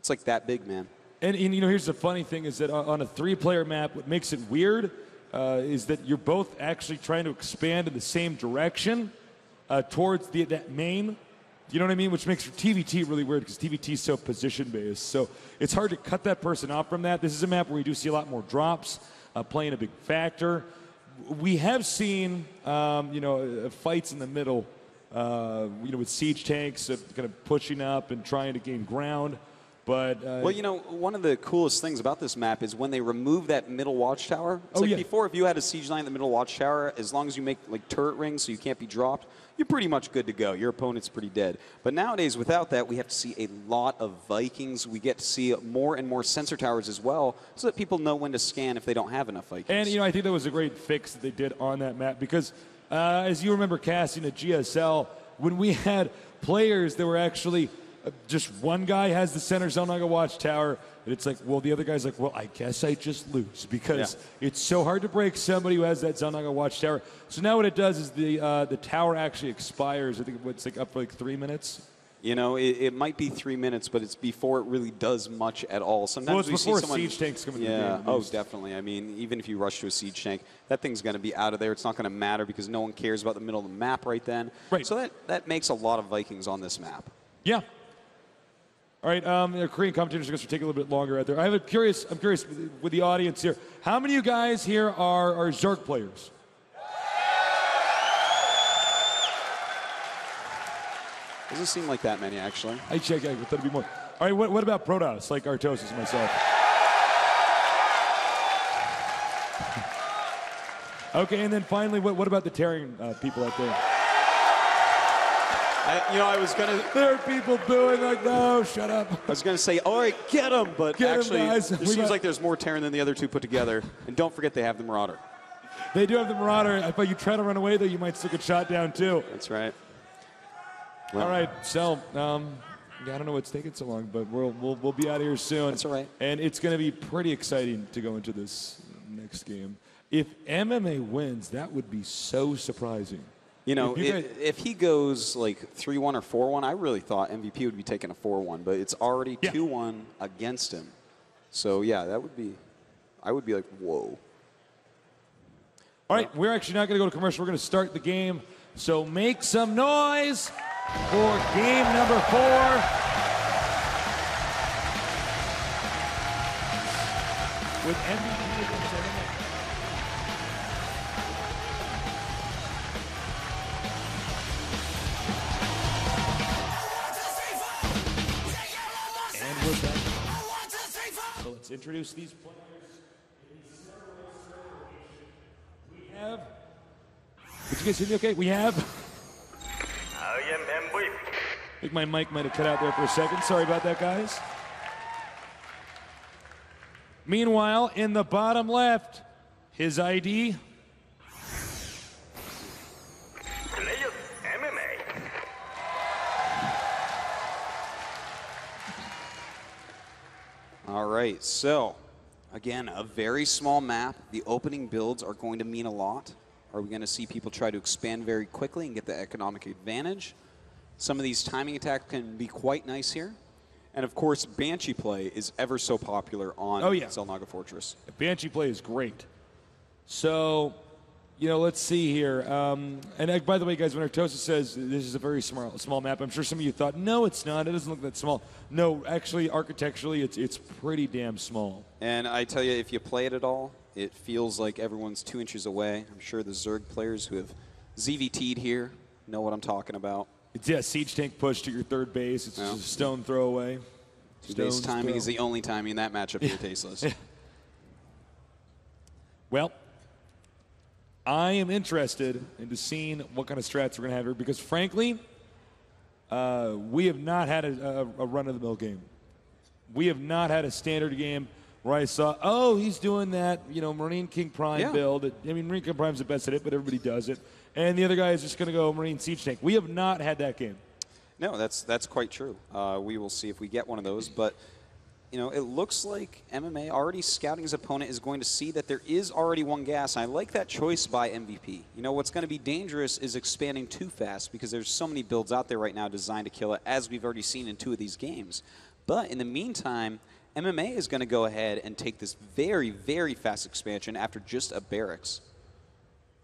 like that big, man. And here's the funny thing is that on a 3-player map, what makes it weird is that you're both actually trying to expand in the same direction towards that main. You know what I mean? Which makes TVT really weird because TVT is so position-based. So it's hard to cut that person off from that. This is a map where we do see a lot more drops playing a big factor. We have seen, fights in the middle, with siege tanks kind of pushing up and trying to gain ground. But well, one of the coolest things about this map is when they remove that middle watchtower. It's before, if you had a siege line in the middle watchtower, as long as you make like turret rings so you can't be dropped, you're pretty much good to go. Your opponent's pretty dead. But nowadays, without that, we have to see a lot of Vikings. We get to see more and more sensor towers as well, so that people know when to scan if they don't have enough Vikings. And I think that was a great fix that they did on that map because, as you remember casting at GSL, when we had players that were actually just one guy has the center Zelnaga watchtower, and it's like, well, the other guy's like, well, I guess I just lose because it's so hard to break somebody who has that Zelnaga watchtower. So now what it does is the tower actually expires. I think it's like up for like 3 minutes. It might be 3 minutes, but it's before it really does much at all. Sometimes well, it's we before see someone, siege tanks come in the game. Yeah, oh, definitely. I mean, even if you rush to a siege tank, that thing's going to be out of there. It's not going to matter because no one cares about the middle of the map right then. Right. So that makes a lot of Vikings on this map. Yeah. All right, the Korean commentators are going to take a little bit longer out there. I'm curious with the audience here. How many of you guys here are Zerg players? Doesn't seem like that many, actually. I thought it'd be more. All right, what about Protoss, like Artosis and myself? Okay, and then finally, what about the Terran people out there? I was going to... There are people booing like, no, shut up. I was going to say, all right, get them, but Get 'em, actually, guys. it seems like there's more Terran than the other two put together. And don't forget they have the Marauder. They do have the Marauder. If you try to run away, though, you might still get shot down, too. That's right. Well, all right, so I don't know what's taking so long, but we'll be out of here soon. That's all right. And it's going to be pretty exciting to go into this next game. If MMA wins, that would be so surprising. If he goes like 3-1 or 4-1, I really thought MVP would be taking a 4-1, but it's already 2-1 against him. So yeah, I would be like, whoa. All right, we're actually not going to go to commercial. We're going to start the game. So make some noise for game number 4. With MVP against MMA. And we're back. So let's introduce these players. We have... Did you guys hear me okay? We have... I am MVP. I think my mic might have cut out there for a second. Sorry about that, guys. Meanwhile, in the bottom left, his ID. Players MMA. All right, so again, a very small map. The opening builds are going to mean a lot. Are we going to see people try to expand very quickly and get the economic advantage? Some of these timing attacks can be quite nice here. And of course, Banshee play is ever so popular on Xel'Naga Fortress. Banshee play is great. So, let's see here. And by the way, guys, when Artosa says this is a very small map, I'm sure some of you thought, no, it's not. It doesn't look that small. No, actually, architecturally, it's pretty damn small. And I tell you, if you play it at all, it feels like everyone's 2 inches away. I'm sure the Zerg players who have ZVT'd here know what I'm talking about. It's siege tank push to your third base. It's just a stone throw away. Base timing is the only timing in that matchup here, Tasteless. Well, I am interested into seeing what kind of strats we're going to have here because, frankly, we have not had a run-of-the-mill game. We have not had a standard game where I saw, he's doing that, Marine King Prime build. I mean, Marine King Prime's the best at it, but everybody does it. And the other guy is just going to go Marine Siege Tank. We have not had that game. No, that's quite true. We will see if we get one of those. But, it looks like MMA already scouting his opponent is going to see that there is already one gas. And I like that choice by MVP. What's going to be dangerous is expanding too fast because there's so many builds out there right now designed to kill it, as we've already seen in 2 of these games. But in the meantime, MMA is going to go ahead and take this very, very fast expansion after just a barracks.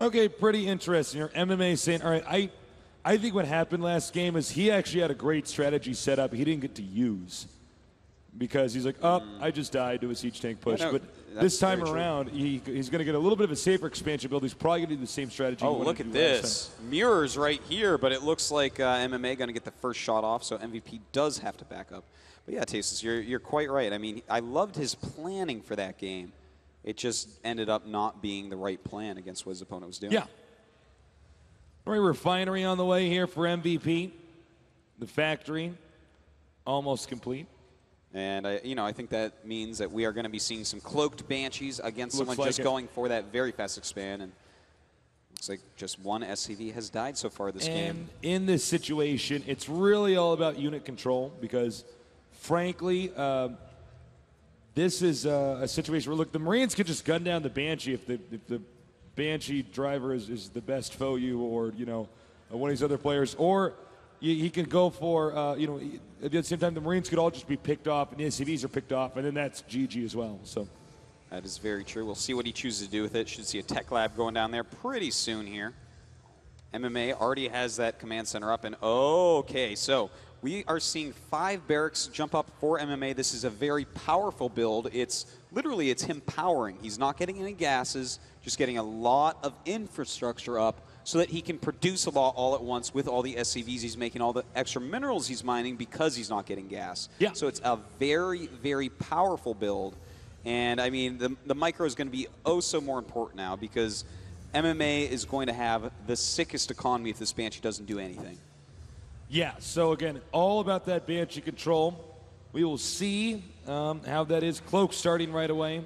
Okay, pretty interesting. Your MMA saying, all right, I think what happened last game is he actually had a great strategy set up he didn't get to use because he's like, I just died to a siege tank push. Yeah, no, but this time around, he's going to get a little bit of a safer expansion build. He's probably going to do the same strategy. Oh, look at this. Mirrors right here, but it looks like MMA going to get the first shot off, so MVP does have to back up. But yeah, Tasteless, you're quite right. I mean, I loved his planning for that game. It just ended up not being the right plan against what his opponent was doing. Yeah. Refinery on the way here for MVP. The factory almost complete. And I think that means that we are going to be seeing some cloaked Banshees against someone like just going for that very fast expand. And looks like just one SCV has died so far this game. In this situation, it's really all about unit control because, frankly, this is a situation where, look, the Marines could just gun down the Banshee if the Banshee driver is the best foe you or, one of these other players. Or he can go for, at the same time, the Marines could all just be picked off and the SCVs are picked off, and then that's GG as well. So that is very true. We'll see what he chooses to do with it. Should see a tech lab going down there pretty soon here. MMA already has that command center up. And okay, so we are seeing 5 barracks jump up for MMA. This is a very powerful build. It's him powering. He's not getting any gases, just getting a lot of infrastructure up so that he can produce a lot all at once with all the SCVs he's making, all the extra minerals he's mining because he's not getting gas. Yeah. So it's a very, very powerful build. And I mean, the micro is going to be so more important now because MMA is going to have the sickest economy if this Banshee doesn't do anything. Yeah, so again, all about that Banshee control. We will see how that is. Cloak starting right away.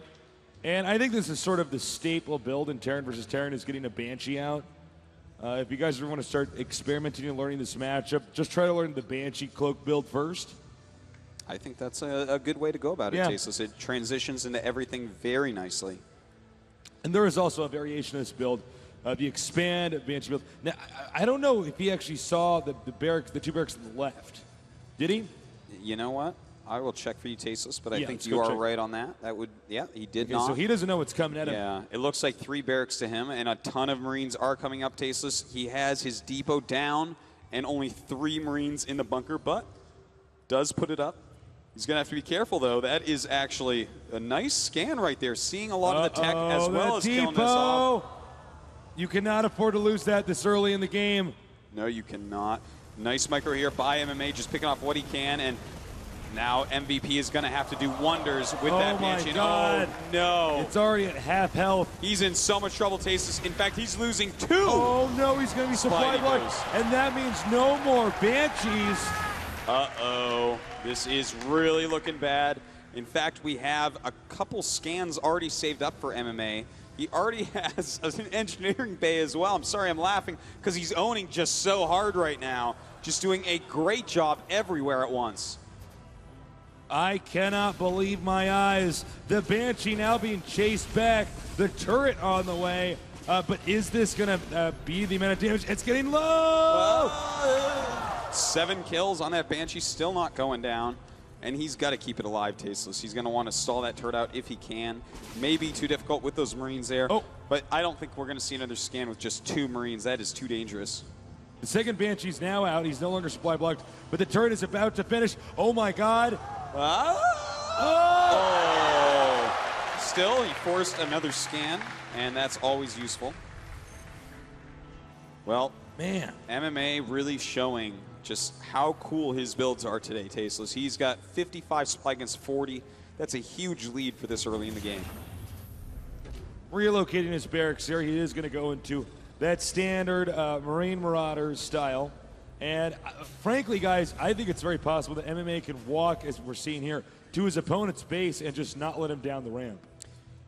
And I think this is sort of the staple build in Terran versus Terran is getting a Banshee out. If you guys ever want to start experimenting and learning this matchup, just try to learn the Banshee Cloak build first. I think that's a good way to go about it, Yeah. Tasteless. It transitions into everything very nicely. And there is also a variation of this build, the expand Banshee build. Now, I don't know if he actually saw the 2 barracks to the left. Did he? You know what? I will check for you, Tasteless, but I Yeah, think let's you go are check. right on that. He did Okay, not. so he doesn't know what's coming at him. Yeah, it looks like 3 barracks to him, and a ton of Marines are coming up, Tasteless. He has his depot down, and only 3 Marines in the bunker, but does put it up. He's going to have to be careful, though. That is actually a nice scan right there, seeing a lot of the tech as well as killing this off. You cannot afford to lose that this early in the game. No, you cannot. Nice micro here by MMA, just picking off what he can, and now MVP is going to have to do wonders with that Banshee. Oh, my God. Oh, no. It's already at half health. He's in so much trouble, Tasteless. In fact, he's losing 2. Oh, no, he's going to be supply Spidey blocked. goes. And that means no more Banshees. Uh-oh. This is really looking bad. In fact, we have a couple scans already saved up for MMA. He already has an engineering bay as well. I'm sorry I'm laughing because he's owning just so hard right now. Just doing a great job everywhere at once. I cannot believe my eyes. The Banshee now being chased back. The turret on the way. But is this going to be the amount of damage? It's getting low! 7 kills on that Banshee, still not going down. And he's got to keep it alive, Tasteless. He's going to want to stall that turret out if he can. Maybe too difficult with those Marines there. But I don't think we're going to see another scan with just 2 Marines. That is too dangerous. The second Banshee's now out. He's no longer supply blocked. But the turret is about to finish. Oh, my God. Still, he forced another scan, and that's always useful. Well, man, MMA really showing just how cool his builds are today, Tasteless. He's got 55 supply against 40. That's a huge lead for this early in the game. Relocating his barracks here, he is going to go into that standard Marine Marauders style. And frankly, guys, I think it's very possible that MMA can walk, as we're seeing here, to his opponent's base and just not let him down the ramp.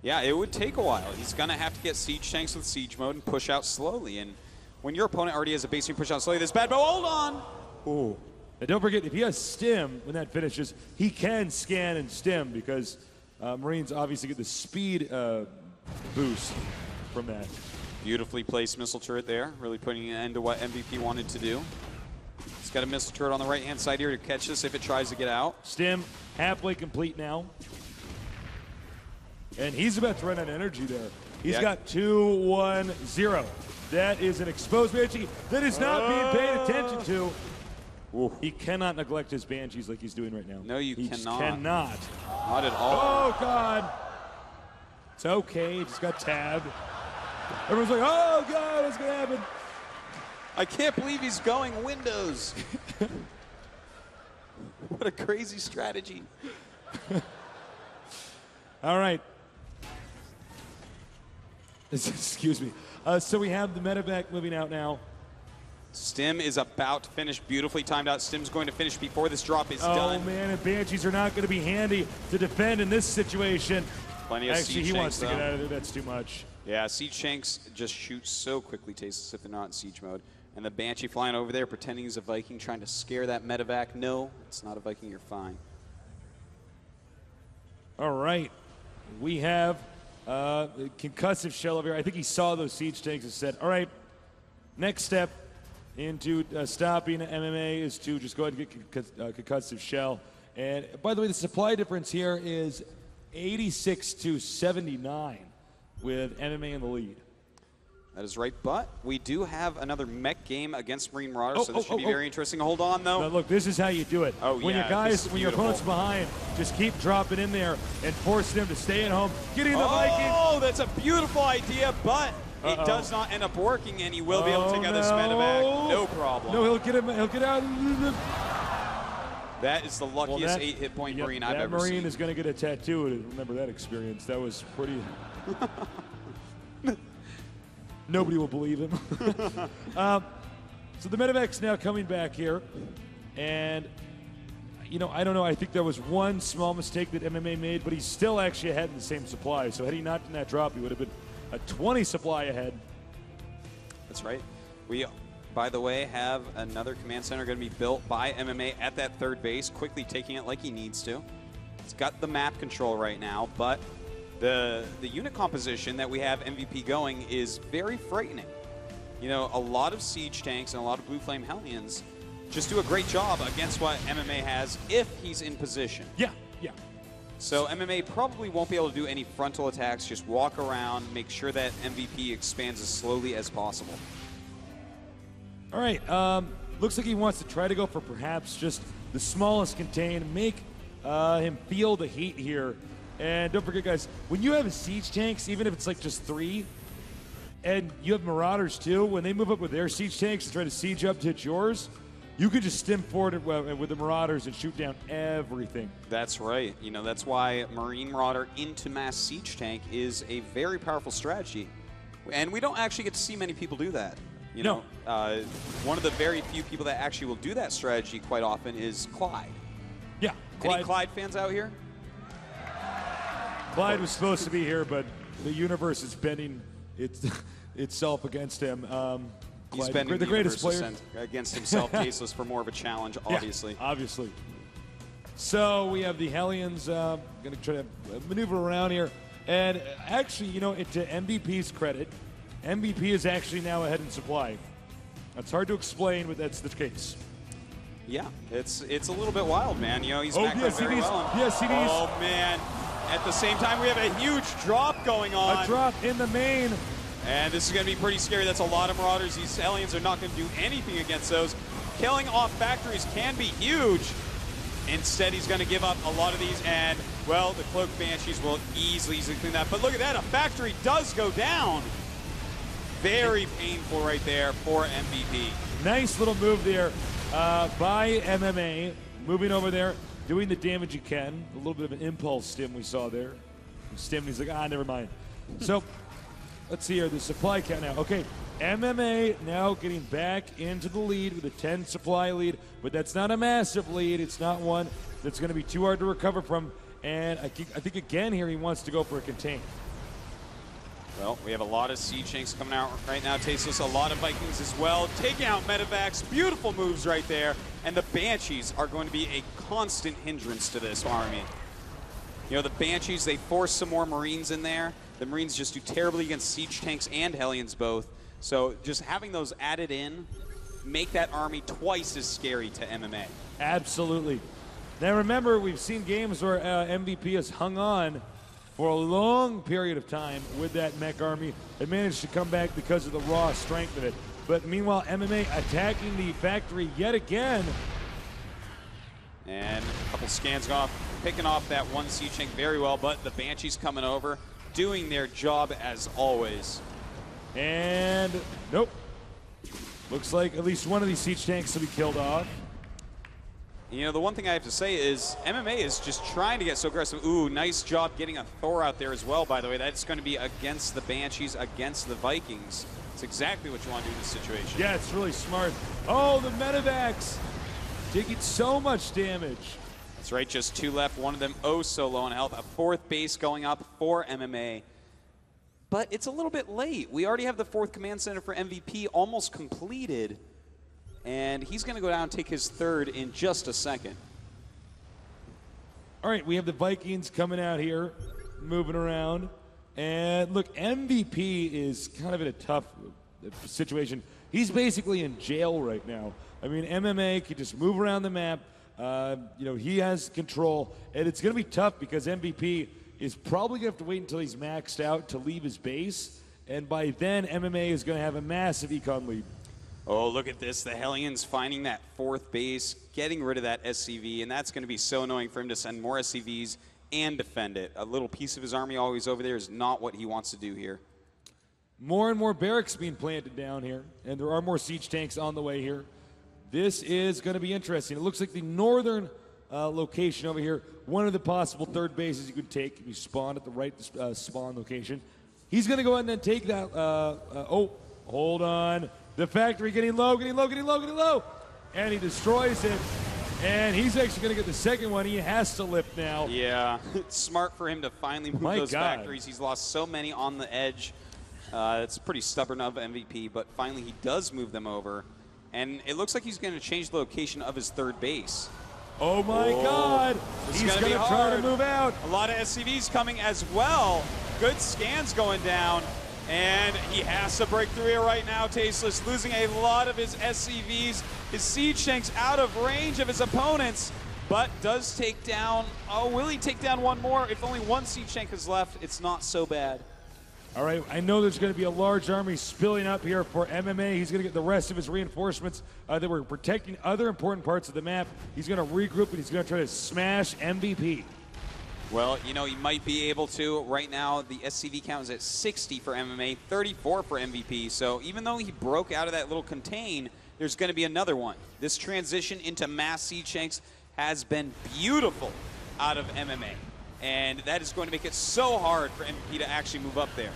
Yeah, it would take a while. He's going to have to get siege tanks with siege mode and push out slowly. And when your opponent already has a base, you push out slowly. This bad, but hold on. Ooh. And don't forget, if he has stim when that finishes, he can scan and stim because Marines obviously get the speed boost from that. Beautifully placed missile turret there, really putting an end to what MVP wanted to do. He's got a missile turret on the right-hand side here to catch this if it tries to get out. Stim halfway complete now. And he's about to run out of energy there. He's got 2-1-0. That is an exposed Banshee that is not being paid attention to. Ooh. He cannot neglect his Banshees like he's doing right now. No, you cannot. cannot. Cannot. Not at all. Oh, God. It's okay. He just got tabbed. Everyone's like, oh, God, what's going to happen? I can't believe he's going Windows. What a crazy strategy. All right. Excuse me. So we have the medevac moving out now. Stim is about to finish, beautifully timed out. Stim's going to finish before this drop is done. Oh, man, and Banshees are not going to be handy to defend in this situation. Plenty of Actually, siege he tanks, wants to get out of there. That's too much. Yeah, siege tanks just shoot so quickly, Tasteless, if they're not in siege mode. And the Banshee flying over there, pretending he's a Viking, trying to scare that medevac. No, it's not a Viking, you're fine. All right. We have concussive shell over here. I think he saw those siege tanks and said, all right, next step into stopping MMA is to just go ahead and get concussive shell. And by the way, the supply difference here is 86 to 79 with MMA in the lead. That is right, but we do have another mech game against Marine Marauders, so this should be very interesting. Hold on, though. Now, look, this is how you do it. Oh, when yeah, your guys, this when is your opponent's beautiful. behind, just keep dropping in there and force them to stay at home. Getting the Viking. Oh, that's a beautiful idea, but it does not end up working, and he will be able to take out this medevac. No problem. No, he'll get him. He'll get out. That is the luckiest 8 hit point Marine I've ever That Marine seen. is going to get a tattoo. Remember that experience. That was pretty. Nobody will believe him. So the medevac's now coming back here. And, you know, I don't know. I think there was one small mistake that MMA made, but he's still actually ahead in the same supply. So had he not done that drop, he would have been a 20 supply ahead. That's right. We, by the way, have another command center going to be built by MMA at that third base, quickly taking it like he needs to. It's got the map control right now, but the unit composition that we have MVP going is very frightening. You know, a lot of siege tanks and a lot of Blue Flame Hellions just do a great job against what MMA has if he's in position. Yeah, yeah. So MMA probably won't be able to do any frontal attacks, just walk around, make sure that MVP expands as slowly as possible. All right, looks like he wants to try to go for perhaps just the smallest contain, make him feel the heat here. And don't forget, guys, when you have siege tanks, even if it's like just 3, and you have Marauders too, when they move up with their siege tanks and try to siege up to hit yours, you could just stem forward with the Marauders and shoot down everything. That's right. You know, that's why Marine Marauder into mass siege tank is a very powerful strategy. And we don't actually get to see many people do that. You know, one of the very few people that actually will do that strategy quite often is Clyde. Yeah. Any Clyde fans out here? Clyde was supposed to be here, but the universe is bending itself against him. He's Clyde, bending the greatest player against himself, Tasteless, for more of a challenge, obviously. Yeah, obviously. So we have the Hellions going to try to maneuver around here. And actually, you know, to MVP's credit, MVP is actually now ahead in supply. It's hard to explain, but that's the case. Yeah, it's a little bit wild, man. You know, he's back yes, very well. Yes, CDs. Oh, man. At the same time, we have a huge drop going on. A drop in the main. And this is going to be pretty scary. That's a lot of Marauders. These aliens are not going to do anything against those. Killing off factories can be huge. Instead, he's going to give up a lot of these, and, well, the Cloaked Banshees will easily clean that. But look at that, a factory does go down. Very painful right there for MVP. Nice little move there by MMA. Moving over there, doing the damage he can. A little bit of an impulse stim we saw there. Stim, he's like, never mind. So, let's see here, the supply count now. Okay, MMA now getting back into the lead with a 10 supply lead, but that's not a massive lead. It's not one that's going to be too hard to recover from. And I think again here he wants to go for a contain. Well, we have a lot of Siege Tanks coming out right now, Tasteless. A lot of Vikings as well. Taking out Medivacs. Beautiful moves right there. And the Banshees are going to be a constant hindrance to this army. You know, the Banshees, they force some more Marines in there. The Marines just do terribly against Siege Tanks and Hellions both. So just having those added in make that army twice as scary to MMA. Absolutely. Now remember, we've seen games where MVP has hung on for a long period of time with that mech army. They managed to come back because of the raw strength of it. But meanwhile, MMA attacking the factory yet again. And a couple scans off, picking off that one Siege Tank very well, but the Banshees coming over, doing their job as always. And nope. Looks like at least one of these Siege Tanks will be killed off. You know, the one thing I have to say is MMA is just trying to get so aggressive. Ooh, nice job getting a Thor out there as well, by the way. That's going to be against the Banshees, against the Vikings. It's exactly what you want to do in this situation. Yeah, it's really smart. Oh, the Medivacs taking so much damage. That's right, just 2 left. One of them oh so low on health. A 4th base going up for MMA. But it's a little bit late. We already have the 4th command center for MVP almost completed. And he's going to go down and take his 3rd in just a second. All right, we have the Vikings coming out here, moving around. And look, MVP is kind of in a tough situation. He's basically in jail right now. I mean, MMA can just move around the map. You know, he has control. And it's going to be tough because MVP is probably going to have to wait until he's maxed out to leave his base. And by then, MMA is going to have a massive econ lead. Oh, look at this. The Hellions finding that 4th base, getting rid of that SCV, and that's going to be so annoying for him to send more SCVs and defend it. A little piece of his army always over there is not what he wants to do here. More and more barracks being planted down here, and there are more siege tanks on the way here. This is going to be interesting. It looks like the northern location over here, one of the possible 3rd bases you could take if you spawn at the right spawn location. He's going to go ahead and take that. Oh, hold on. The factory getting low, getting low, getting low, getting low. And he destroys it. And he's actually going to get the 2nd one. He has to lift now. Yeah, it's smart for him to finally move those factories. He's lost so many on the edge. It's pretty stubborn of MVP, but finally he does move them over. And it looks like he's going to change the location of his 3rd base. Oh my God! He's He's going to try to move out. A lot of SCVs coming as well. Good scans going down. And he has to break through here right now, Tasteless, losing a lot of his SCVs. His Siege Tanks out of range of his opponents, but does take down, oh, will he take down one more? If only one Siege Tank is left, it's not so bad. All right, I know there's going to be a large army spilling up here for MMA. He's going to get the rest of his reinforcements that were protecting other important parts of the map. He's going to regroup and he's going to try to smash MVP. Well, you know, he might be able to. Right now, the SCV count is at 60 for MMA, 34 for MVP. So even though he broke out of that little contain, there's going to be another one. This transition into mass siege tanks has been beautiful out of MMA. And that is going to make it so hard for MVP to actually move up there.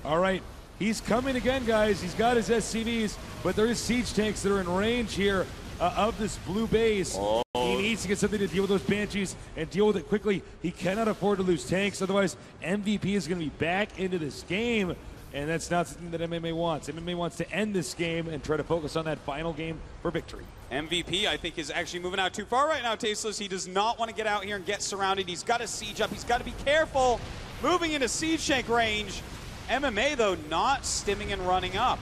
All right, he's coming again, guys. He's got his SCVs, but there is siege tanks that are in range here of this blue base. Oh. He needs to get something to deal with those Banshees and deal with it quickly. He cannot afford to lose tanks, otherwise MVP is going to be back into this game, and that's not something that MMA wants. MMA wants to end this game and try to focus on that final game for victory. MVP, I think, is actually moving out too far right now, Tasteless. He does not want to get out here and get surrounded. He's got to siege up. He's got to be careful moving into siege tank range. MMA, though, not stimming and running up.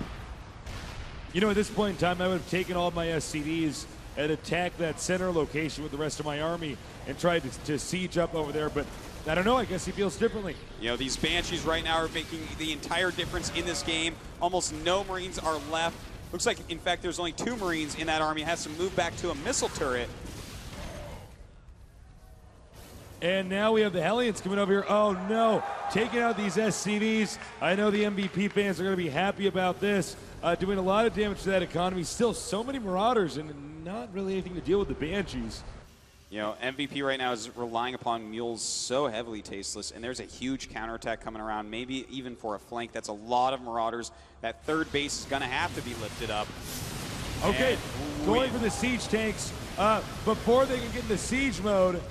You know, at this point in time, I would have taken all my SCVs and attacked that center location with the rest of my army and tried to siege up over there, but I don't know, I guess he feels differently. You know, these Banshees right now are making the entire difference in this game. Almost no Marines are left. Looks like, in fact, there's only 2 Marines in that army. Has to move back to a missile turret. And now we have the Hellions coming over here. Oh no, taking out these SCVs. I know the MVP fans are going to be happy about this. Doing a lot of damage to that economy. Still so many Marauders and not really anything to deal with the Banshees. You know, MVP right now is relying upon Mules so heavily, Tasteless, and there's a huge counterattack coming around, maybe even for a flank. That's a lot of Marauders. That third base is going to have to be lifted up. Okay, going for the siege tanks before they can get into siege mode.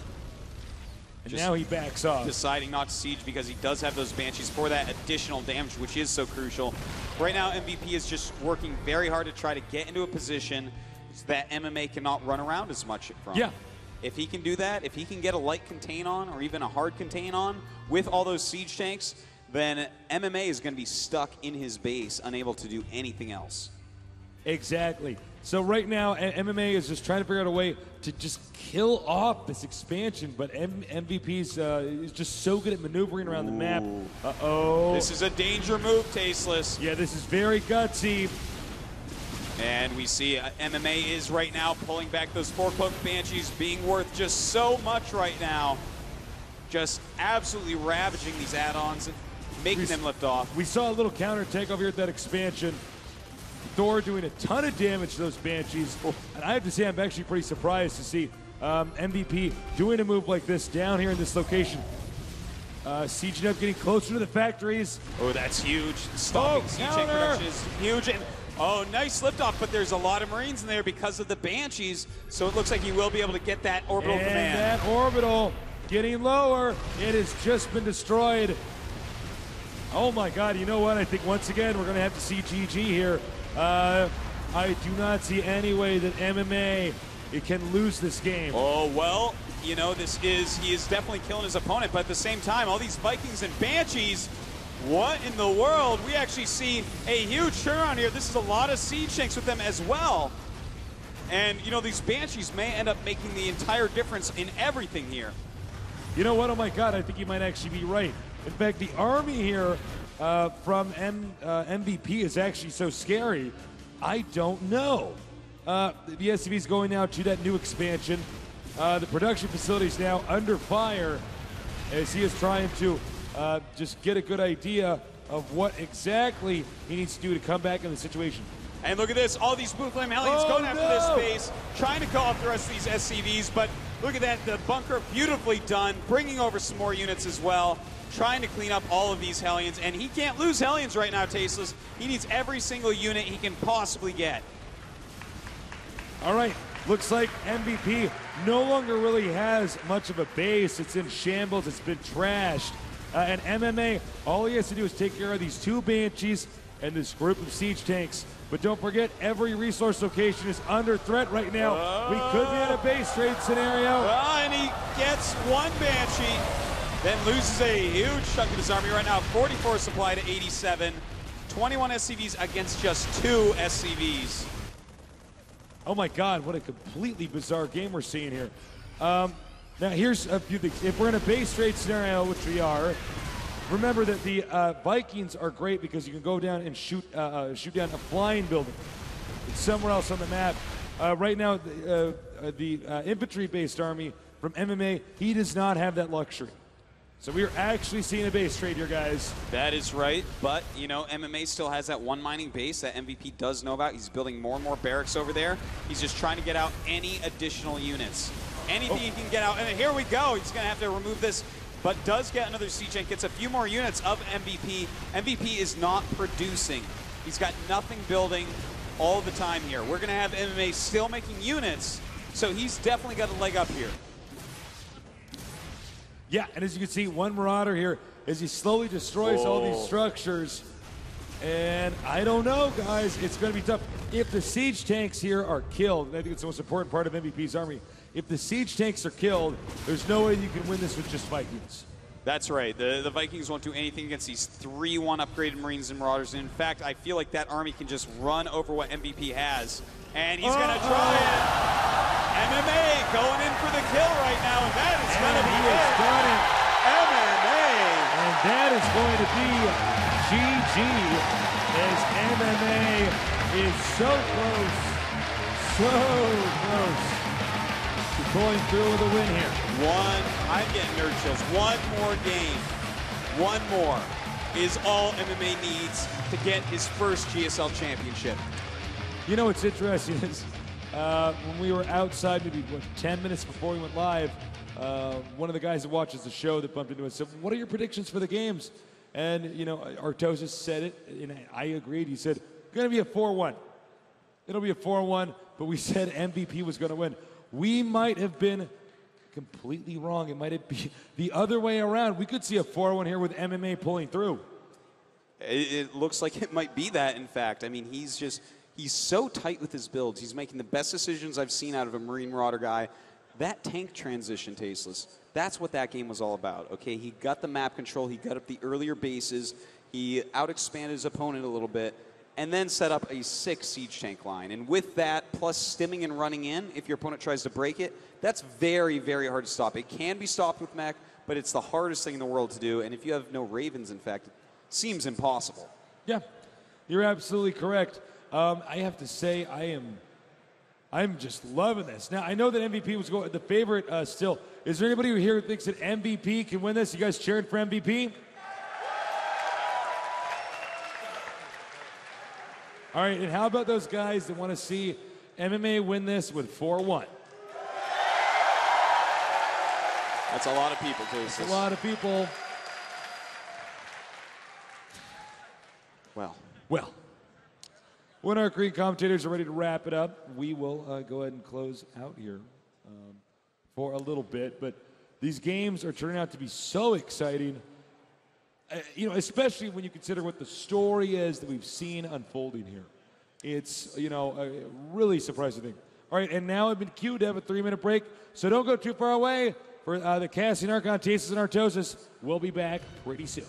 And now he backs off. Deciding not to siege because he does have those Banshees for that additional damage, which is so crucial. Right now, MVP is just working very hard to try to get into a position so that MMA cannot run around as much from. Yeah. If he can do that, if he can get a light contain on or even a hard contain on with all those siege tanks, then MMA is going to be stuck in his base, unable to do anything else. Exactly. So right now, MMA is just trying to figure out a way to just kill off this expansion, but MVP's is just so good at maneuvering around the map. Uh-oh. This is a danger move, Tasteless. Yeah, this is very gutsy. And we see MMA is right now pulling back those 4 Cloaked Banshees, being worth just so much right now. Just absolutely ravaging these add-ons and making them lift off. We saw a little counterattack over here at that expansion. Thor doing a ton of damage to those Banshees. And I have to say, I'm actually pretty surprised to see MVP doing a move like this down here in this location. Sieging up, getting closer to the factories. Oh, that's huge. Stopping siege tank production is huge. And oh, nice liftoff, but there's a lot of Marines in there because of the Banshees, so it looks like he will be able to get that orbital and command. That orbital getting lower. It has just been destroyed. Oh my God, you know what? I think once again we're going to have to see GG here. I do not see any way that MMA can lose this game. Oh, well, you know, he is definitely killing his opponent, but at the same time, all these Vikings and Banshees, what in the world? We actually see a huge turnaround here. This is a lot of siege tanks with them as well. And, you know, these Banshees may end up making the entire difference in everything here. You know what? Oh my God, I think you might actually be right. In fact, the army here from MVP is actually so scary. I don't know. The SCV is going now to that new expansion. The production facility is now under fire as he is trying to just get a good idea of what exactly he needs to do to come back in the situation. And look at this, all these Blue Flame Hellions going after this base, trying to call off the rest of these SCVs, but look at that, the bunker beautifully done, bringing over some more units as well, trying to clean up all of these Hellions, and he can't lose Hellions right now, Tasteless. He needs every single unit he can possibly get. All right, looks like MVP no longer really has much of a base. It's in shambles, it's been trashed. And MMA, all he has to do is take care of these 2 Banshees and this group of siege tanks. But don't forget, every resource location is under threat right now. We could be in a base trade scenario. And he gets 1 Banshee, then loses a huge chunk of his army right now. 44 supply to 87. 21 SCVs against just 2 SCVs. Oh my God, what a completely bizarre game we're seeing here. Now here's a few things. If we're in a base trade scenario, which we are, remember that the Vikings are great because you can go down and shoot down a flying building. It's somewhere else on the map. Right now, the infantry-based army from MMA, he does not have that luxury. So we are actually seeing a base trade here, guys. That is right, but, you know, MMA still has that 1 mining base that MVP does know about. He's building more and more barracks over there. He's just trying to get out any additional units. Anything he can get out, and here we go. He's going to have to remove this, but does get another siege tank, gets a few more units of MVP. MVP is not producing. He's got nothing building all the time here. We're going to have MMA still making units, so he's definitely got a leg up here. Yeah, and as you can see, 1 Marauder here as he slowly destroys all these structures. And I don't know, guys. It's going to be tough. If the siege tanks here are killed, and I think it's the most important part of MVP's army, if the siege tanks are killed, there's no way you can win this with just Vikings. That's right. The Vikings won't do anything against these 3-1 upgraded Marines and Marauders. And in fact, I feel like that army can just run over what MVP has. And he's going to try it. MMA going in for the kill right now, and that is going to be it. MMA. And that is going to be GG, as MMA is so close to pulling through with a win here. I'm getting nerd chills. One more game, one more is all MMA needs to get his first GSL championship. You know what's interesting is when we were outside, maybe 10 minutes before we went live, one of the guys that watches the show that bumped into us said, "What are your predictions for the games?" And you know, Artosis said it, and I agreed. He said, "Going to be a 4-1. It'll be a 4-1." But we said MVP was going to win. We might have been completely wrong. It might have been the other way around. We could see a 4-1 here with MMA pulling through. It looks like it might be that, in fact. I mean, he's so tight with his builds. He's making the best decisions I've seen out of a Marine Marauder guy. That tank transition, Tasteless, that's what that game was all about, okay? He got the map control. He got up the earlier bases. He out-expanded his opponent a little bit, and then set up a 6 siege tank line. And with that, plus stimming and running in, if your opponent tries to break it, that's very, very hard to stop. It can be stopped with mech, but it's the hardest thing in the world to do. And if you have no Ravens, in fact, it seems impossible. Yeah, you're absolutely correct. I have to say, I'm just loving this. Now, I know that MVP was the favorite still. Is there anybody here who thinks that MVP can win this? You guys cheering for MVP? All right, and how about those guys that want to see MMA win this with 4-1? That's a lot of people, too. That's a lot of people. Well. When our Korean commentators are ready to wrap it up, we will go ahead and close out here for a little bit. But these games are turning out to be so exciting, you know, especially when you consider what the story is that we've seen unfolding here. It's, you know, a really surprising thing. All right, and now I've been queued to have a 3-minute break, so don't go too far away for the Casting Archon, Tasteless, and Artosis. We'll be back pretty soon.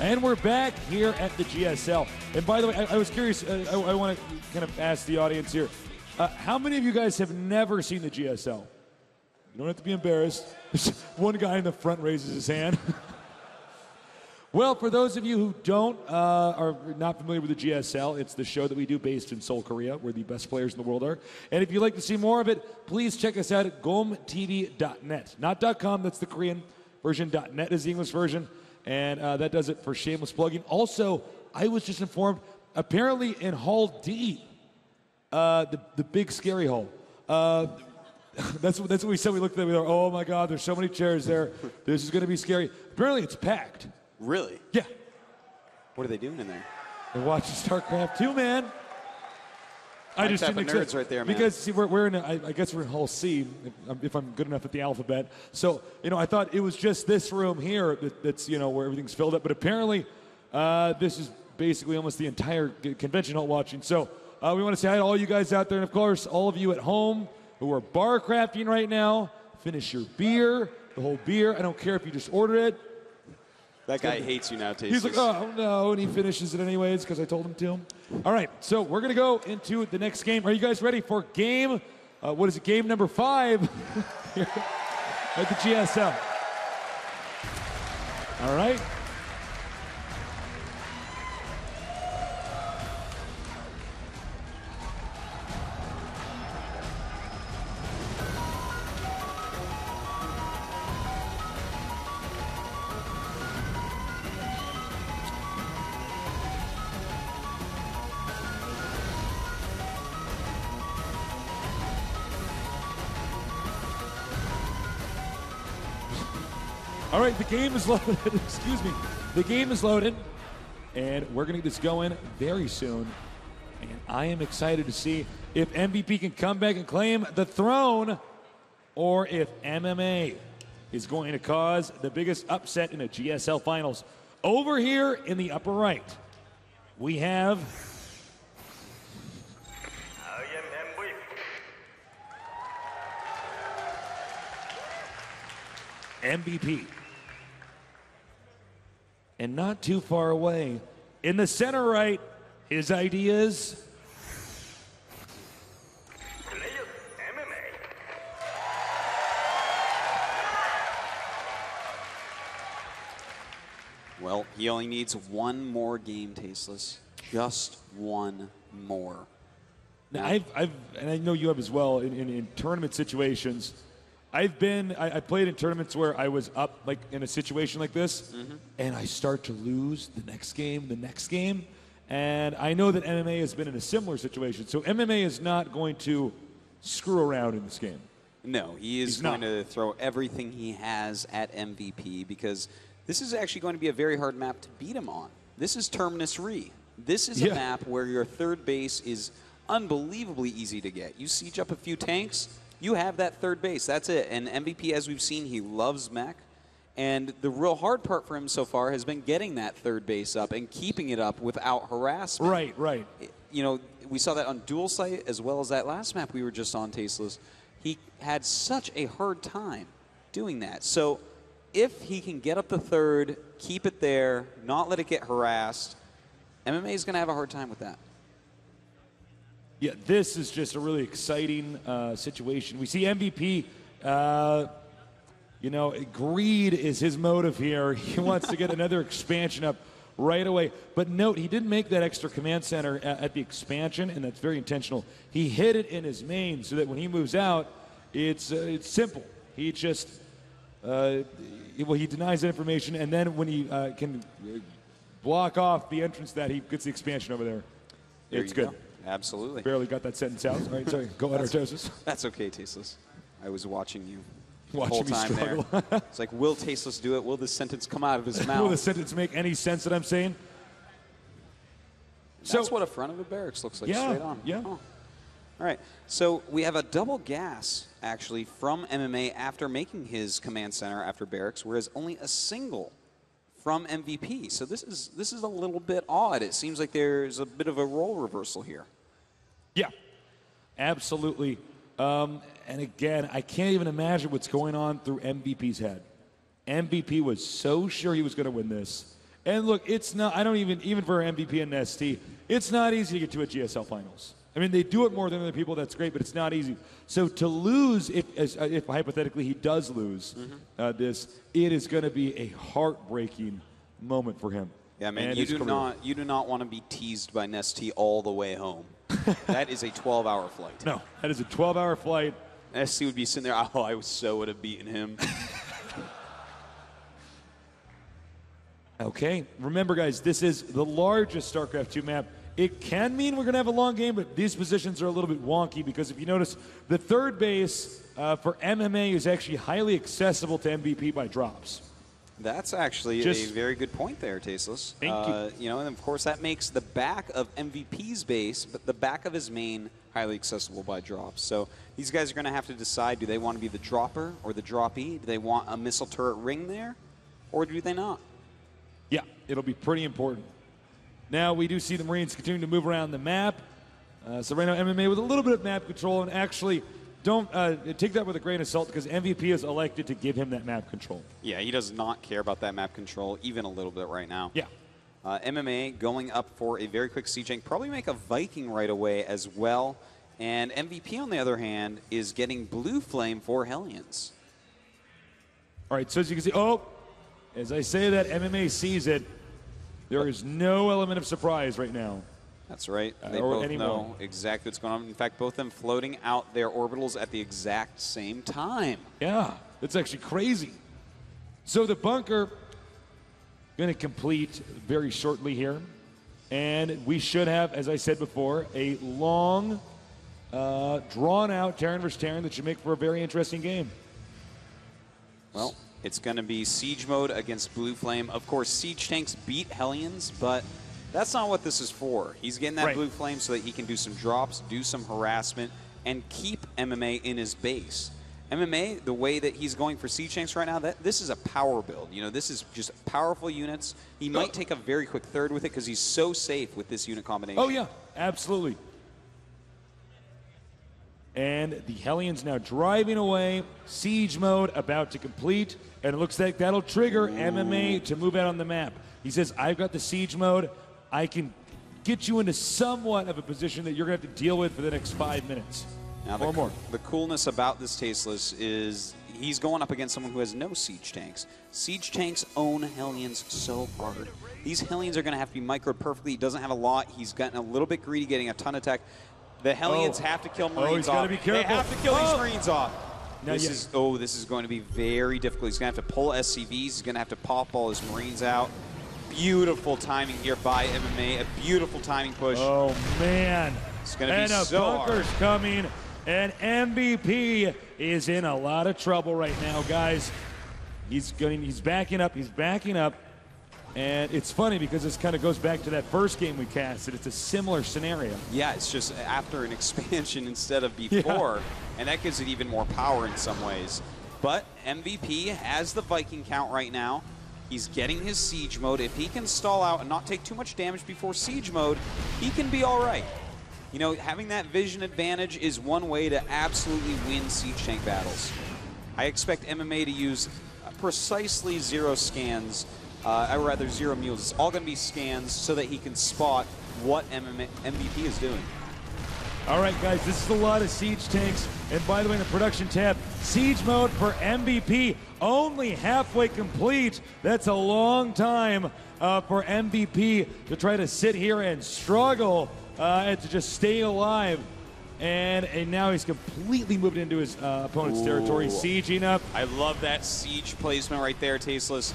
And we're back here at the GSL. And by the way, I was curious, I want to kind of ask the audience here, how many of you guys have never seen the GSL? You don't have to be embarrassed. One guy in the front raises his hand. Well, for those of you who are not familiar with the GSL, it's the show that we do based in Seoul, Korea, where the best players in the world are. And if you'd like to see more of it, please check us out at gomtv.net. Not .com, that's the Korean version. .net is the English version. And that does it for shameless plugging. Also, I was just informed, apparently in Hall D, the big scary hall, that's what we said. We looked at it, we were, oh my God, there's so many chairs there. This is going to be scary. Apparently it's packed. Really? Yeah. What are they doing in there? They're watching StarCraft 2, man. I just type didn't of nerds expect right there, man. because see, we're in. I guess we're in Hall C, if I'm good enough at the alphabet. So I thought it was just this room here that's where everything's filled up. But apparently, this is basically almost the entire convention hall watching. So we want to say hi to all you guys out there, and of course, all of you at home who are bar crafting right now. Finish your beer, the whole beer. I don't care if you just ordered it. That guy hates you now, Tasty. He's like, oh, no, and he finishes it anyways because I told him to. All right, so we're going to go into the next game. Are you guys ready for game, what is it, game number 5 here at the GSL? All right. All right, the game is loaded. Excuse me. The game is loaded, and we're going to get this going very soon. And I am excited to see if MVP can come back and claim the throne, or if MMA is going to cause the biggest upset in the GSL Finals. Over here in the upper right, we have MVP. And not too far away, in the center right, his ideas. Well, he only needs one more game, Tasteless. Just one more. Now, and I know you have as well, in tournament situations. I played in tournaments where I was up like in a situation like this, and I start to lose the next game, and I know that MMA has been in a similar situation. So MMA is not going to screw around in this game. No, he's going to throw everything he has at MVP, because this is actually going to be a very hard map to beat him on. This is Terminus Re. This is a map where your third base is unbelievably easy to get. You siege up a few tanks, you have that third base. That's it. And MVP, as we've seen, he loves mech. And the real hard part for him so far has been getting that third base up and keeping it up without harassment. Right. We saw that on Dual Sight as well as that last map we were just on, Tasteless. He had such a hard time doing that. So if he can get up the third, keep it there, not let it get harassed, MMA is going to have a hard time with that. Yeah, this is just a really exciting situation. We see MVP, greed is his motive here. He wants to get another expansion up right away. But note, he didn't make that extra command center at the expansion, and that's very intentional. He hid it in his main so that when he moves out, it's simple. He just, he denies that information, and then when he can block off the entrance that he gets the expansion over there, it's good. Absolutely. Barely got that sentence out. All right, sorry. Go ahead, Artosis. That's okay, Tasteless. I was watching you the Watching whole me time struggle. there. It's like, will Tasteless do it? Will this sentence come out of his mouth? Will the sentence make any sense that I'm saying? That's what a front of a barracks looks like, straight on. Yeah. All right. So we have a double gas, actually, from MMA after making his command center after barracks, whereas only a single from MVP. So this is a little bit odd. It seems like there's a bit of a role reversal here. Yeah, absolutely. And again, I can't even imagine what's going on through MVP's head. MVP was so sure he was going to win this. And look, it's not, I don't even for MVP and ST, it's not easy to get to a GSL finals. I mean, they do it more than other people, that's great, but it's not easy. So to lose, if hypothetically he does lose this, it is going to be a heartbreaking moment for him. Yeah, man, you do not want to be teased by Nesty all the way home. That is a 12-hour flight. No, that is a 12-hour flight. Nesty would be sitting there, oh, I would have beaten him. Okay, remember guys, this is the largest StarCraft 2 map. It can mean we're going to have a long game, but these positions are a little bit wonky because if you notice, the third base for MMA is actually highly accessible to MVP by drops. That's actually a very good point there, Tasteless. Thank you. You know, and of course that makes the back of MVP's base, but the back of his main highly accessible by drops. So these guys are going to have to decide, do they want to be the dropper or the droppee? Do they want a missile turret ring there, or do they not? Yeah, it'll be pretty important. Now we do see the Marines continuing to move around the map. So right now MMA with a little bit of map control, and actually don't take that with a grain of salt because MVP has elected to give him that map control. Yeah, he does not care about that map control even a little bit right now. Yeah. MMA going up for a very quick siege tank, probably make a Viking right away as well. And MVP, on the other hand, is getting Blue Flame for Hellions. All right, so as you can see, as I say that, MMA sees it. There is no element of surprise right now. That's right. They both know exactly what's going on. In fact, both of them floating out their orbitals at the exact same time. Yeah, that's actually crazy. So the bunker going to complete very shortly here. And we should have, as I said before, a long, drawn-out Terran versus Terran that should make for a very interesting game. Well, it's going to be Siege mode against Blue Flame. Of course, Siege tanks beat Hellions, but that's not what this is for. He's getting that Blue Flame so that he can do some drops, do some harassment, and keep MMA in his base. MMA, the way that he's going for Siege tanks right now, this is a power build. You know, this is just powerful units. He might take a very quick third with it because he's so safe with this unit combination. Oh, yeah, absolutely. And the Hellions now driving away. Siege mode about to complete. And it looks like that'll trigger MMA to move out on the map. He says, I've got the siege mode. I can get you into somewhat of a position that you're going to have to deal with for the next 5 minutes. Now, or more. The coolness about this Tasteless is he's going up against someone who has no siege tanks. Siege tanks own Hellions so hard. These Hellions are going to have to be microed perfectly. He doesn't have a lot. He's gotten a little bit greedy, getting a ton of tech. The Hellions have to kill Marines he's off. gotta be careful. They have to kill these Marines off. Now, This is going to be very difficult. He's going to have to pull SCVs. He's going to have to pop all his Marines out. Beautiful timing here by MMA. A beautiful timing push. Oh, man. It's going to be so hard. And a bunker's coming, and MVP is in a lot of trouble right now, guys. He's backing up. He's backing up. And it's funny because this kind of goes back to that first game we casted. It's a similar scenario. Yeah, it's just after an expansion instead of before, and that gives it even more power in some ways. But MVP has the Viking count right now. He's getting his siege mode. If he can stall out and not take too much damage before siege mode, he can be all right. You know, having that vision advantage is one way to absolutely win siege tank battles. I expect MMA to use precisely 0 scans, or rather 0 mules. It's all going to be scans so that he can spot what MVP is doing. All right, guys, this is a lot of siege tanks. And by the way, in the production tab, siege mode for MVP only halfway complete. That's a long time for MVP to try to sit here and struggle and to just stay alive. And now he's completely moved into his opponent's territory, sieging up. I love that siege placement right there, Tasteless.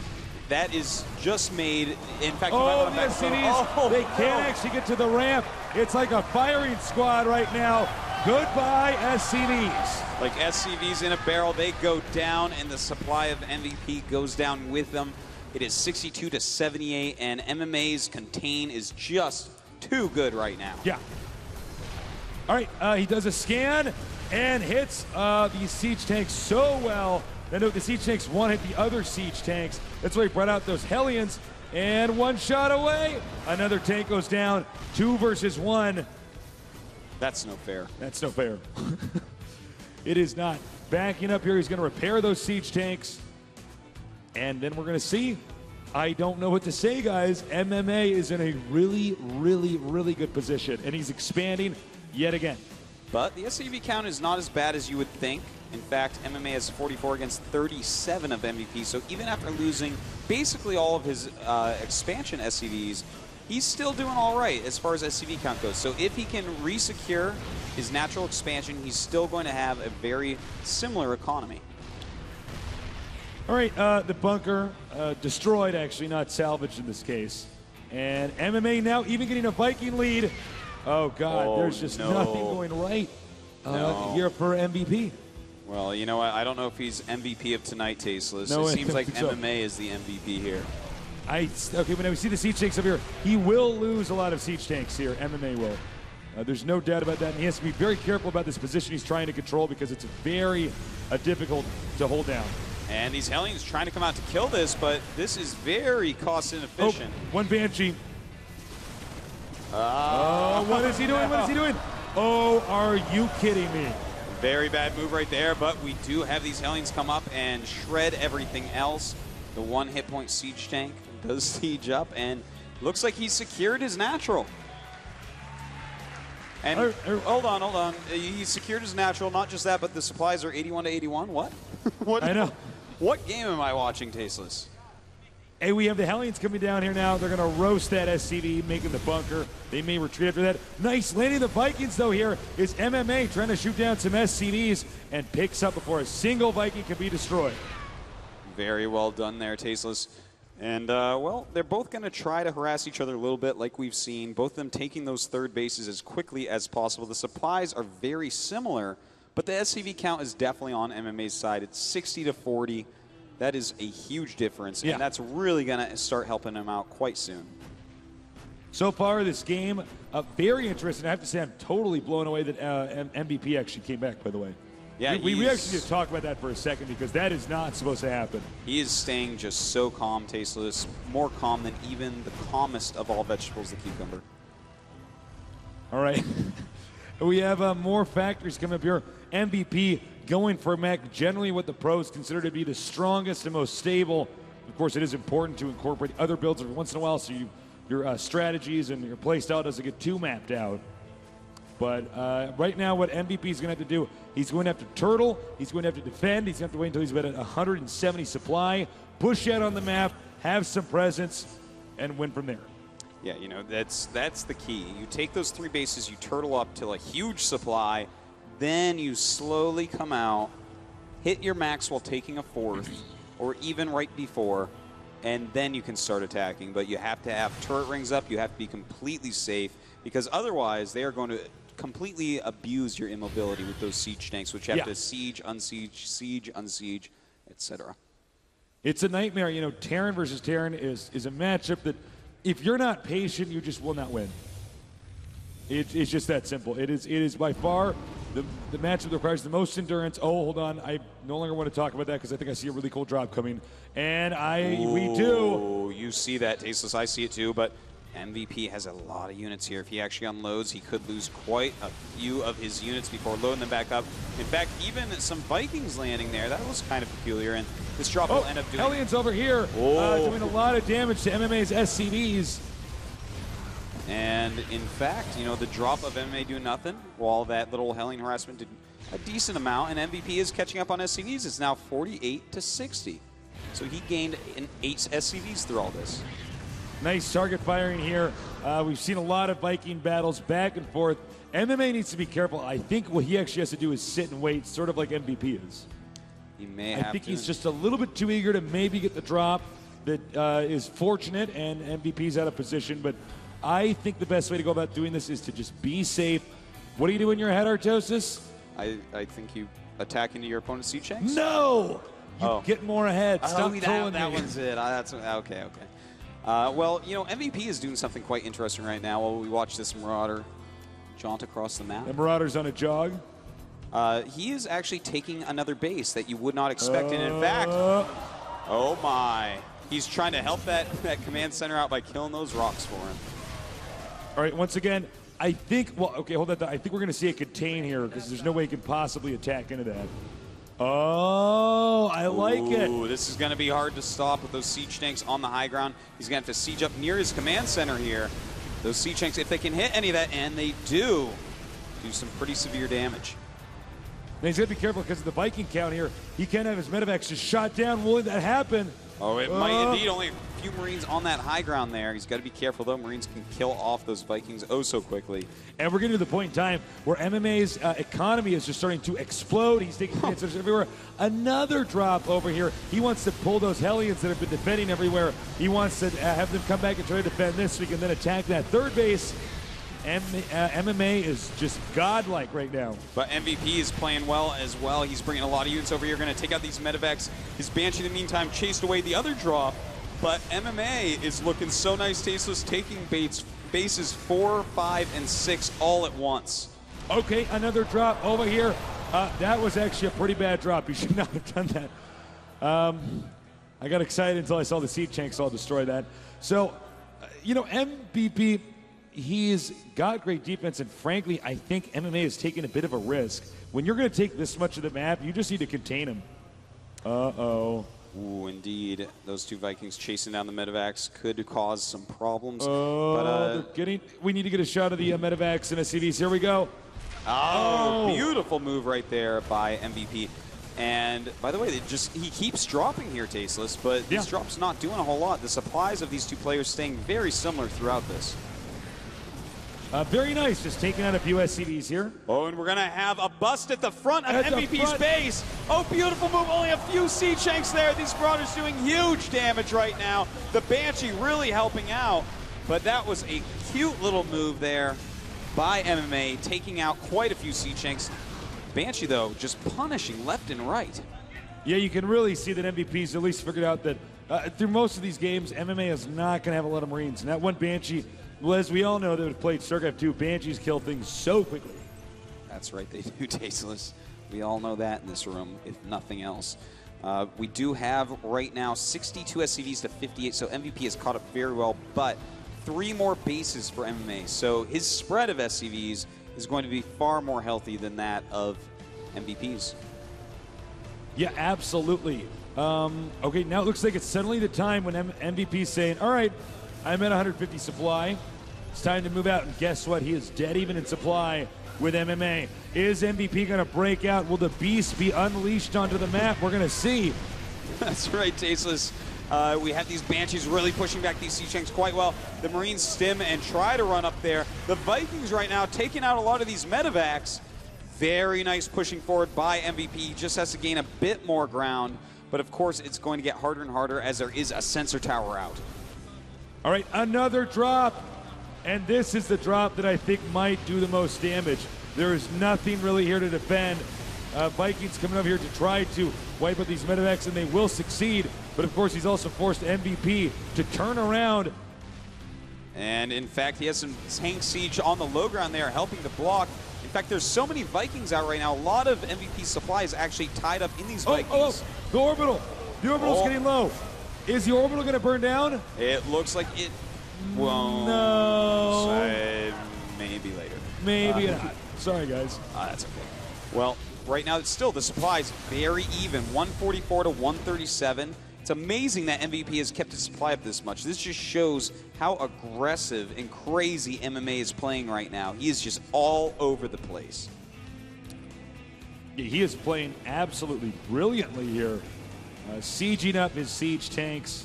That is just made, in fact, the SCVs, they can't actually get to the ramp. It's like a firing squad right now. Goodbye, SCVs. Like SCVs in a barrel, they go down, and the supply of MVP goes down with them. It is 62 to 78, and MMA's contain is just too good right now. Yeah. All right, he does a scan and hits these siege tanks so well. Now note the siege tanks one-hit the other siege tanks. That's why he brought out those Hellions. And one shot away. Another tank goes down. 2 versus 1. That's no fair. That's no fair. It is not. Backing up here, he's going to repair those siege tanks. And then we're going to see I don't know what to say, guys. MMA is in a really, really, really good position, and he's expanding yet again. But the SCV count is not as bad as you would think. In fact, MMA has 44 against 37 of MVP, so even after losing basically all of his expansion SCVs, he's still doing all right as far as SCV count goes. So if he can re-secure his natural expansion, he's still going to have a very similar economy. All right, the bunker destroyed, actually, not salvaged in this case. And MMA now even getting a Viking lead. Oh, God, there's just nothing going right here for MVP. Well, you know what? I don't know if he's MVP of tonight, Tasteless. No, it seems like so. MMA is the MVP here. Okay, when we see the siege tanks up here, he will lose a lot of siege tanks here. MMA will. There's no doubt about that. And he has to be very careful about this position he's trying to control because it's very difficult to hold down. And these Hellions trying to come out to kill this, but this is very cost inefficient. Oh, one Banshee. What is he doing? What is he doing? Oh, are you kidding me? Very bad move right there, but we do have these Hellions come up and shred everything else. The one hit point siege tank does siege up, and looks like he's secured his natural. And hold on. He secured his natural. Not just that, but the supplies are 81 to 81. What? What? I know. What game am I watching, Tasteless? Hey, we have the Hellions coming down here now. They're going to roast that SCV, making the bunker. They may retreat after that. Nice landing the Vikings, though, here is MMA trying to shoot down some SCVs and picks up before a single Viking can be destroyed. Very well done there, Tasteless. And, well, they're both going to try to harass each other a little bit, like we've seen. Both of them taking those third bases as quickly as possible. The supplies are very similar, but the SCV count is definitely on MMA's side. It's 60 to 40. That is a huge difference, and that's really going to start helping him out quite soon. So far, this game, very interesting. I have to say, I'm totally blown away that MVP actually came back, by the way. Yeah, we actually need to talk about that for a second because that is not supposed to happen. He is staying just so calm, Tasteless. More calm than even the calmest of all vegetables, the cucumber. All right. We have more factories coming up here. MVP going for mech, generally what the pros consider to be the strongest and most stable. Of course, it is important to incorporate other builds every once in a while so your strategies and your play style doesn't get too mapped out. But right now, what MVP is going to have to do, he's going to have to turtle, he's going to have to defend, he's going to have to wait until he's at 170 supply, push out on the map, have some presence, and win from there. Yeah, you know, that's the key. You take those three bases, you turtle up till a huge supply, then you slowly come out, hit your max while taking a fourth, or even right before, and then you can start attacking. But you have to have turret rings up, you have to be completely safe, because otherwise they are going to completely abuse your immobility with those siege tanks, which have to siege, unsiege, etc. It's a nightmare. You know, Terran versus Terran is a matchup that if you're not patient, you just will not win. It's just that simple. It is by far the matchup that requires the most endurance. Oh, hold on. I no longer want to talk about that because I think I see a really cool drop coming. And we do. You see that, Tasteless. I see it too, but MVP has a lot of units here. If he actually unloads, he could lose quite a few of his units before loading them back up. In fact, even some Vikings landing there, that was kind of peculiar, and this drop will end up doing... Hellions over here doing a lot of damage to MMA's SCVs. And in fact, you know, the drop of MMA doing nothing, while that little Hellion harassment did a decent amount, and MVP is catching up on SCVs. It's now 48 to 60. So he gained 8 SCVs through all this. Nice target firing here. We've seen a lot of Viking battles back and forth. MMA needs to be careful. I think what he actually has to do is sit and wait, sort of like MVP is. He may have to. I think he's just a little bit too eager to maybe get the drop that is fortunate, and MVP's out of position. But I think the best way to go about doing this is to just be safe. What do you do in your head, Artosis? I think you attack into your opponent's siege tanks? No! You get more ahead. Stop trolling that me. one's it. That's okay. Well, you know, MVP is doing something quite interesting right now while we watch this Marauder jaunt across the map. The Marauder's on a jog? He is actually taking another base that you would not expect. And in fact, oh my, he's trying to help that command center out by killing those rocks for him. All right, once again, I think, well, okay, hold that. I think we're going to see a contain here because there's no way he can possibly attack into that. Oh, I like it. Ooh, this is going to be hard to stop with those siege tanks on the high ground. He's going to have to siege up near his command center here. Those siege tanks, if they can hit any of that, and they do some pretty severe damage. Now he's got to be careful because of the Viking count here. He can't have his medevacs just shot down. Will that happen? Oh, it might indeed. Only a few Marines on that high ground there. He's got to be careful, though. Marines can kill off those Vikings oh so quickly. And we're getting to the point in time where MMA's economy is just starting to explode. He's taking chances everywhere. Another drop over here. He wants to pull those Hellions that have been defending everywhere. He wants to have them come back and try to defend this so he can then attack that third base. MMA is just godlike right now. But MVP is playing well as well. He's bringing a lot of units over here. Going to take out these medevacs. His Banshee, in the meantime, chased away the other drop. But MMA is looking so nice, tasteless, taking bases 4, 5, and 6 all at once. Okay, another drop over here. That was actually a pretty bad drop. You should not have done that. I got excited until I saw the siege tanks all destroy that. So, you know, MVP, he's got great defense, and frankly, I think MMA is taking a bit of a risk. When you're going to take this much of the map, you just need to contain him. Uh-oh. Ooh, indeed. Those two Vikings chasing down the medevacs could cause some problems. Oh, we need to get a shot of the medevacs and SCVs. Here we go. Oh, beautiful move right there by MVP. And by the way, he keeps dropping here, Tasteless, but this drop's not doing a whole lot. The supplies of these two players staying very similar throughout this. Very nice, just taking out a few SCVs here. Oh, and we're going to have a bust at the front of MVP's base. Oh, beautiful move. Only a few siege tanks there. These Marauders doing huge damage right now. The Banshee really helping out. But that was a cute little move there by MMA, taking out quite a few siege tanks. Banshee, though, just punishing left and right. Yeah, you can really see that MVP's at least figured out that through most of these games, MMA is not going to have a lot of Marines. And that one Banshee, well, as we all know that have played StarCraft 2, Banshees kill things so quickly. That's right, they do, Tasteless. We all know that in this room, if nothing else. We do have right now 62 SCVs to 58, so MVP has caught up very well, but 3 more bases for MMA. So his spread of SCVs is going to be far more healthy than that of MVP's. Yeah, absolutely. Okay, now it looks like it's suddenly the time when MVP's saying, all right, I'm at 150 supply. It's time to move out, and guess what? He is dead even in supply with MMA. Is MVP going to break out? Will the beast be unleashed onto the map? We're going to see. That's right, Tasteless. We have these Banshees really pushing back these siege tanks quite well. The Marines stim and try to run up there. The Vikings right now taking out a lot of these medevacs. Very nice pushing forward by MVP. He just has to gain a bit more ground. But of course, it's going to get harder and harder as there is a sensor tower out. All right, another drop. And this is the drop that I think might do the most damage. There is nothing really here to defend. Vikings coming over here to try to wipe out these medevacs, and they will succeed. But of course, he's also forced MVP to turn around. And in fact, he has some tank siege on the low ground there, helping to block. In fact, there's so many Vikings out right now. A lot of MVP supplies actually tied up in these Vikings. The orbital. The orbital's getting low. Is the orbital going to burn down? It looks like it won't. No. Maybe later. Maybe not. Sorry, guys. That's okay. Well, right now, it's still the supply's very even, 144 to 137. It's amazing that MVP has kept his supply up this much. This just shows how aggressive and crazy MMA is playing right now. He is just all over the place. Yeah, he is playing absolutely brilliantly here, sieging up his siege tanks.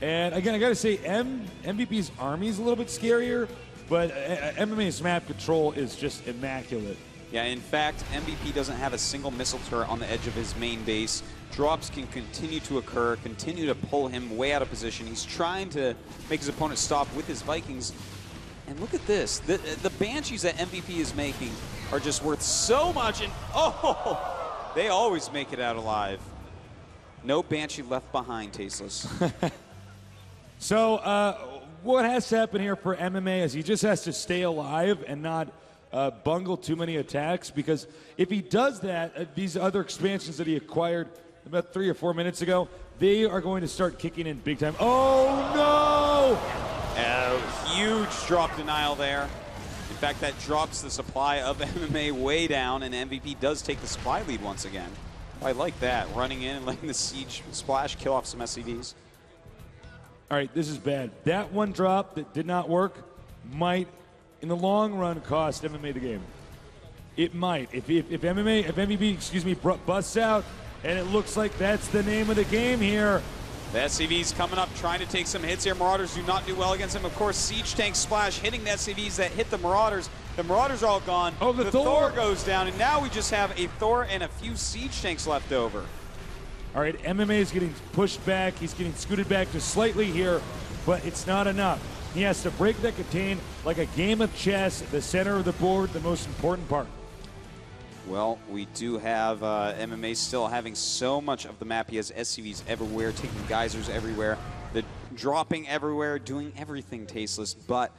And again, I got to say, MVP's army is a little bit scarier, but MMA's map control is just immaculate. Yeah, in fact, MVP doesn't have a single missile turret on the edge of his main base. Drops can continue to occur, continue to pull him way out of position. He's trying to make his opponent stop with his Vikings. And look at this. The Banshees that MVP is making are just worth so much. And oh, they always make it out alive. No Banshee left behind, Tasteless. So what has to happen here for MMA is he just has to stay alive and not bungle too many attacks, because if he does that, these other expansions that he acquired about 3 or 4 minutes ago, they are going to start kicking in big time. Oh, no! Huge drop denial there. In fact, that drops the supply of MMA way down, and MVP does take the supply lead once again. I like that. Running in and letting the siege splash kill off some SCVs. All right, this is bad. That one drop that did not work might, in the long run, cost MMA the game. It might. If MVP, busts out, and it looks like that's the name of the game here. The SCV's coming up, trying to take some hits here. Marauders do not do well against him. Of course, Siege Tank Splash hitting the SCVs that hit the Marauders. The Marauders are all gone. Oh, the Thor goes down, and now we just have a Thor and a few Siege Tanks left over. All right, MMA is getting pushed back. He's getting scooted back just slightly here, but it's not enough. He has to break that contain like a game of chess, the center of the board, the most important part. Well, we do have MMA still having so much of the map. He has SCVs everywhere, taking geysers everywhere, the dropping everywhere, doing everything tasteless, but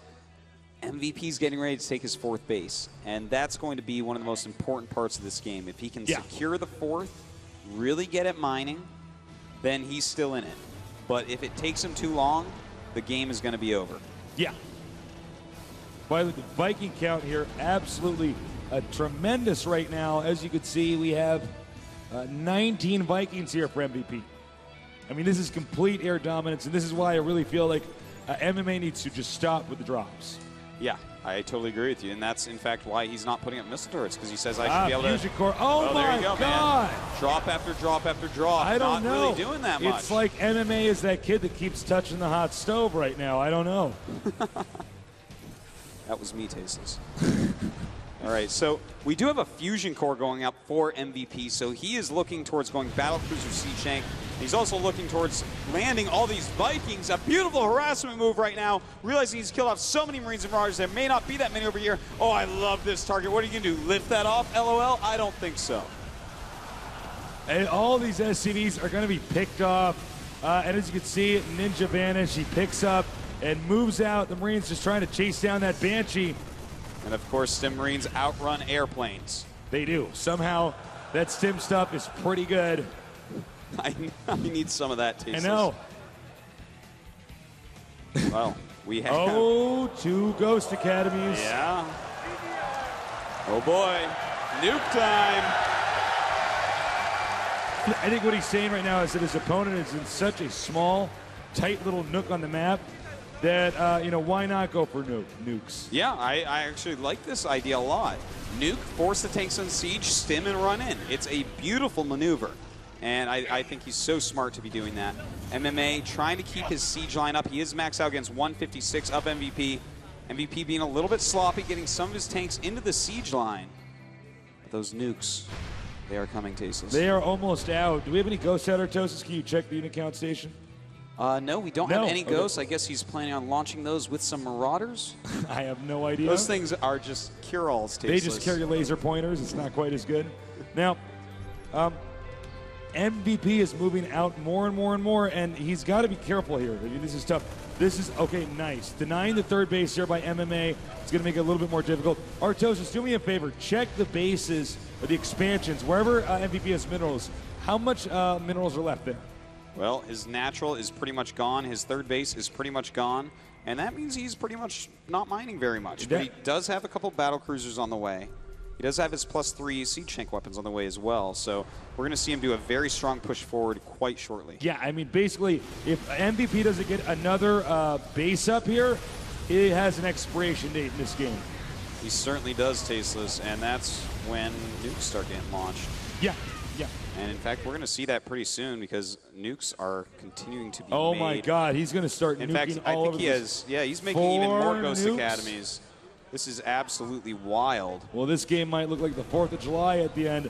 MVP's getting ready to take his 4th base, and that's going to be one of the most important parts of this game. If he can secure the 4th, really get it mining, then he's still in it. But if it takes him too long, the game is going to be over. Yeah. By the Viking count here, absolutely tremendous right now. As you can see, we have 19 Vikings here for MVP. I mean, this is complete air dominance, and this is why I really feel like MMA needs to just stop with the drops. Yeah, I totally agree with you, and that's in fact why he's not putting up missile turrets, because he says I should be able to. Fusion core. Oh my there you go, God! Man. Drop after drop after drop. I don't not know. really doing that much. It's like MMA is that kid that keeps touching the hot stove right now. I don't know. That was me, Tasteless. All right, so we do have a fusion core going up for MVP, so he is looking towards going Battlecruiser Siege Tank. He's also looking towards landing all these Vikings. A beautiful harassment move right now, realizing he's killed off so many Marines and Marauders. There may not be that many over here. Oh, I love this target. What are you going to do, lift that off, LOL? I don't think so. And all these SCVs are going to be picked off. And as you can see, Ninja Vanish, he picks up and moves out. The Marines just trying to chase down that Banshee. And of course, Stim Marines outrun airplanes. They do. Somehow, that Stim stuff is pretty good. I need some of that, Tasteless. I know. Well, we have... Oh, 2 Ghost Academies. Yeah. Oh boy, nuke time. I think what he's saying right now is that his opponent is in such a small, tight little nook on the map that, why not go for nukes? Yeah, I actually like this idea a lot. Nuke, force the tanks on siege, stim and run in. It's a beautiful maneuver. And I think he's so smart to be doing that. MMA trying to keep his siege line up. He is maxed out against 156 up MVP. MVP being a little bit sloppy, getting some of his tanks into the siege line. But those nukes, they are coming, Tasteless. They are almost out. Do we have any ghosts out, Artosis? Can you check the unit count station? No, we don't have any ghosts. I guess he's planning on launching those with some Marauders. I have no idea. Those things are just cure-alls, Tasteless. They just carry laser pointers. It's not quite as good. Now, MVP is moving out more and more and more, and he's got to be careful here. I mean, this is tough. This is, okay, nice. Denying the 3rd base here by MMA. It's going to make it a little bit more difficult. Artosis, do me a favor. Check the bases, the expansions, wherever MVP has minerals. How much minerals are left there? Well, his natural is pretty much gone. His 3rd base is pretty much gone. And that means he's pretty much not mining very much. But he does have a couple battle cruisers on the way. He does have his +3 siege tank weapons on the way as well. So we're going to see him do a very strong push forward quite shortly. Yeah, I mean, basically, if MVP doesn't get another base up here, it has an expiration date in this game. He certainly does, Tasteless, and that's when nukes start getting launched. Yeah, yeah. And in fact, we're going to see that pretty soon because nukes are continuing to be Oh made. my God, he's going to start in nuking fact, all I think over he has, yeah, he's making even more Ghost nukes. Academies. This is absolutely wild. Well, this game might look like the 4th of July at the end.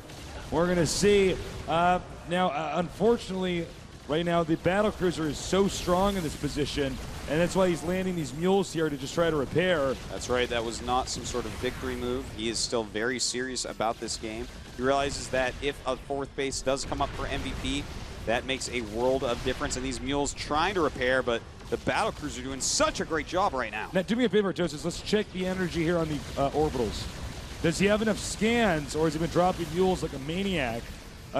We're going to see. Now, unfortunately, right now, the battlecruiser is so strong in this position, and that's why he's landing these mules here to just try to repair. That's right. That was not some sort of victory move. He is still very serious about this game. He realizes that if a 4th base does come up for MVP, that makes a world of difference. And these mules trying to repair, but the battlecruiser doing such a great job right now. Now, do me a favor, Joseph. Let's check the energy here on the orbitals. Does he have enough scans, or has he been dropping mules like a maniac?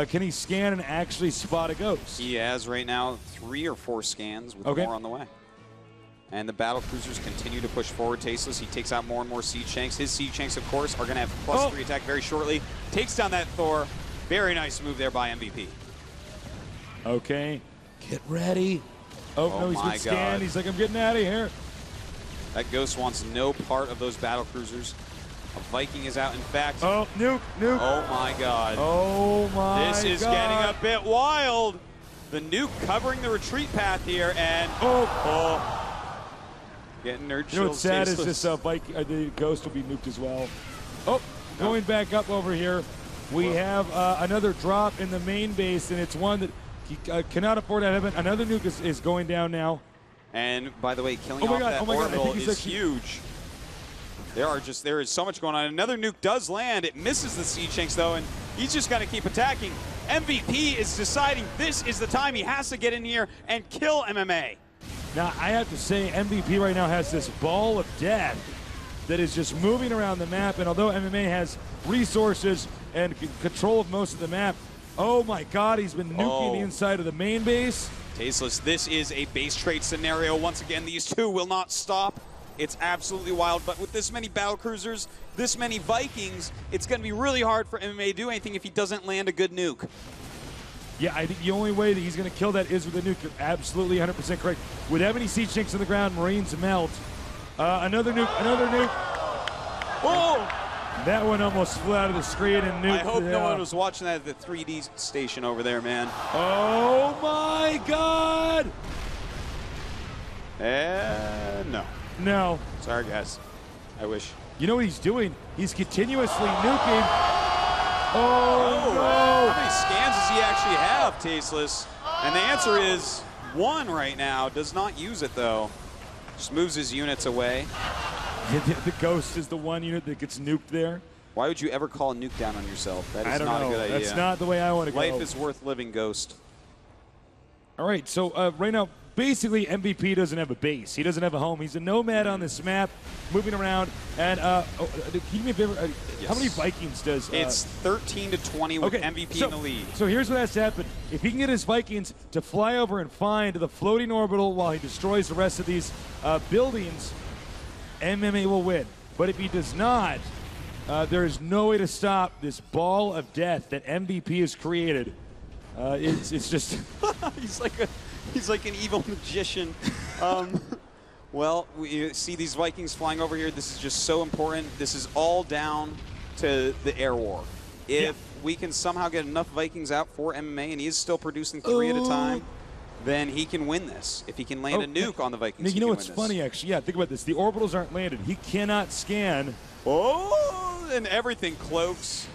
Can he scan and actually spot a ghost? He has right now 3 or 4 scans with more on the way. And the battlecruisers continue to push forward. Tasteless, he takes out more and more siege tanks. His siege tanks, of course, are going to have +3 attack very shortly. Takes down that Thor. Very nice move there by MVP. Okay, get ready. Oh no, he's my been scanned. God. He's like, I'm getting out of here. That Ghost wants no part of those battle cruisers. A Viking is out. In fact, nuke. Oh my God. Oh my God. This is getting a bit wild. The nuke covering the retreat path here, and getting nerd chills. You know what's sad is tasteless. this Viking, the Ghost will be nuked as well. Oh, going back up over here. We have another drop in the main base, and it's one that he cannot afford to have. Another nuke is going down now. And by the way, killing Oh my off God, that oh my God, I orbital think he's is actually- huge. There is so much going on. Another nuke does land. It misses the siege tanks though, and he's just got to keep attacking. MVP is deciding this is the time he has to get in here and kill MMA. Now, I have to say, MVP right now has this ball of death that is just moving around the map, and although MMA has resources and control of most of the map, oh my God, he's been nuking the inside of the main base. Tasteless, this is a base trade scenario. Once again, these two will not stop. It's absolutely wild, but with this many battle cruisers, this many Vikings, it's going to be really hard for MMA to do anything if he doesn't land a good nuke. Yeah, I think the only way that he's going to kill that is with a nuke. You're absolutely 100% correct. With how many siege tanks on the ground, Marines melt. Another nuke, Oh! That one almost flew out of the screen and nuked. I hope no one was watching that at the 3D station over there, man. Oh my God! No. No. Sorry, guys. I wish. You know what he's doing? He's continuously nuking. Oh, no! How many scans does he actually have, Tasteless? And the answer is 1 right now. Does not use it, though. Just moves his units away. The Ghost is the one unit that gets nuked there. Why would you ever call a nuke down on yourself? That is I don't not know. a good idea. That's not the way I want to go. Life is worth living, Ghost. All right, so right now, basically, MVP doesn't have a base. He doesn't have a home. He's a nomad on this map, moving around. And can you do me a favor? How many Vikings does... It's 13 to 20 with MVP in the lead. So here's what has to happen. If he can get his Vikings to fly over and find the floating orbital while he destroys the rest of these buildings, MMA will win. But if he does not, there is no way to stop this ball of death that MVP has created. It's just... He's like an evil magician. Well, we see these Vikings flying over here. This is just so important. This is all down to the air war. If we can somehow get enough Vikings out for MMA, and he is still producing 3 at a time, then he can win this. If he can land a nuke on the Vikings, you know what's funny, actually? Yeah, think about this. The orbitals aren't landed. He cannot scan. Oh, and everything cloaks.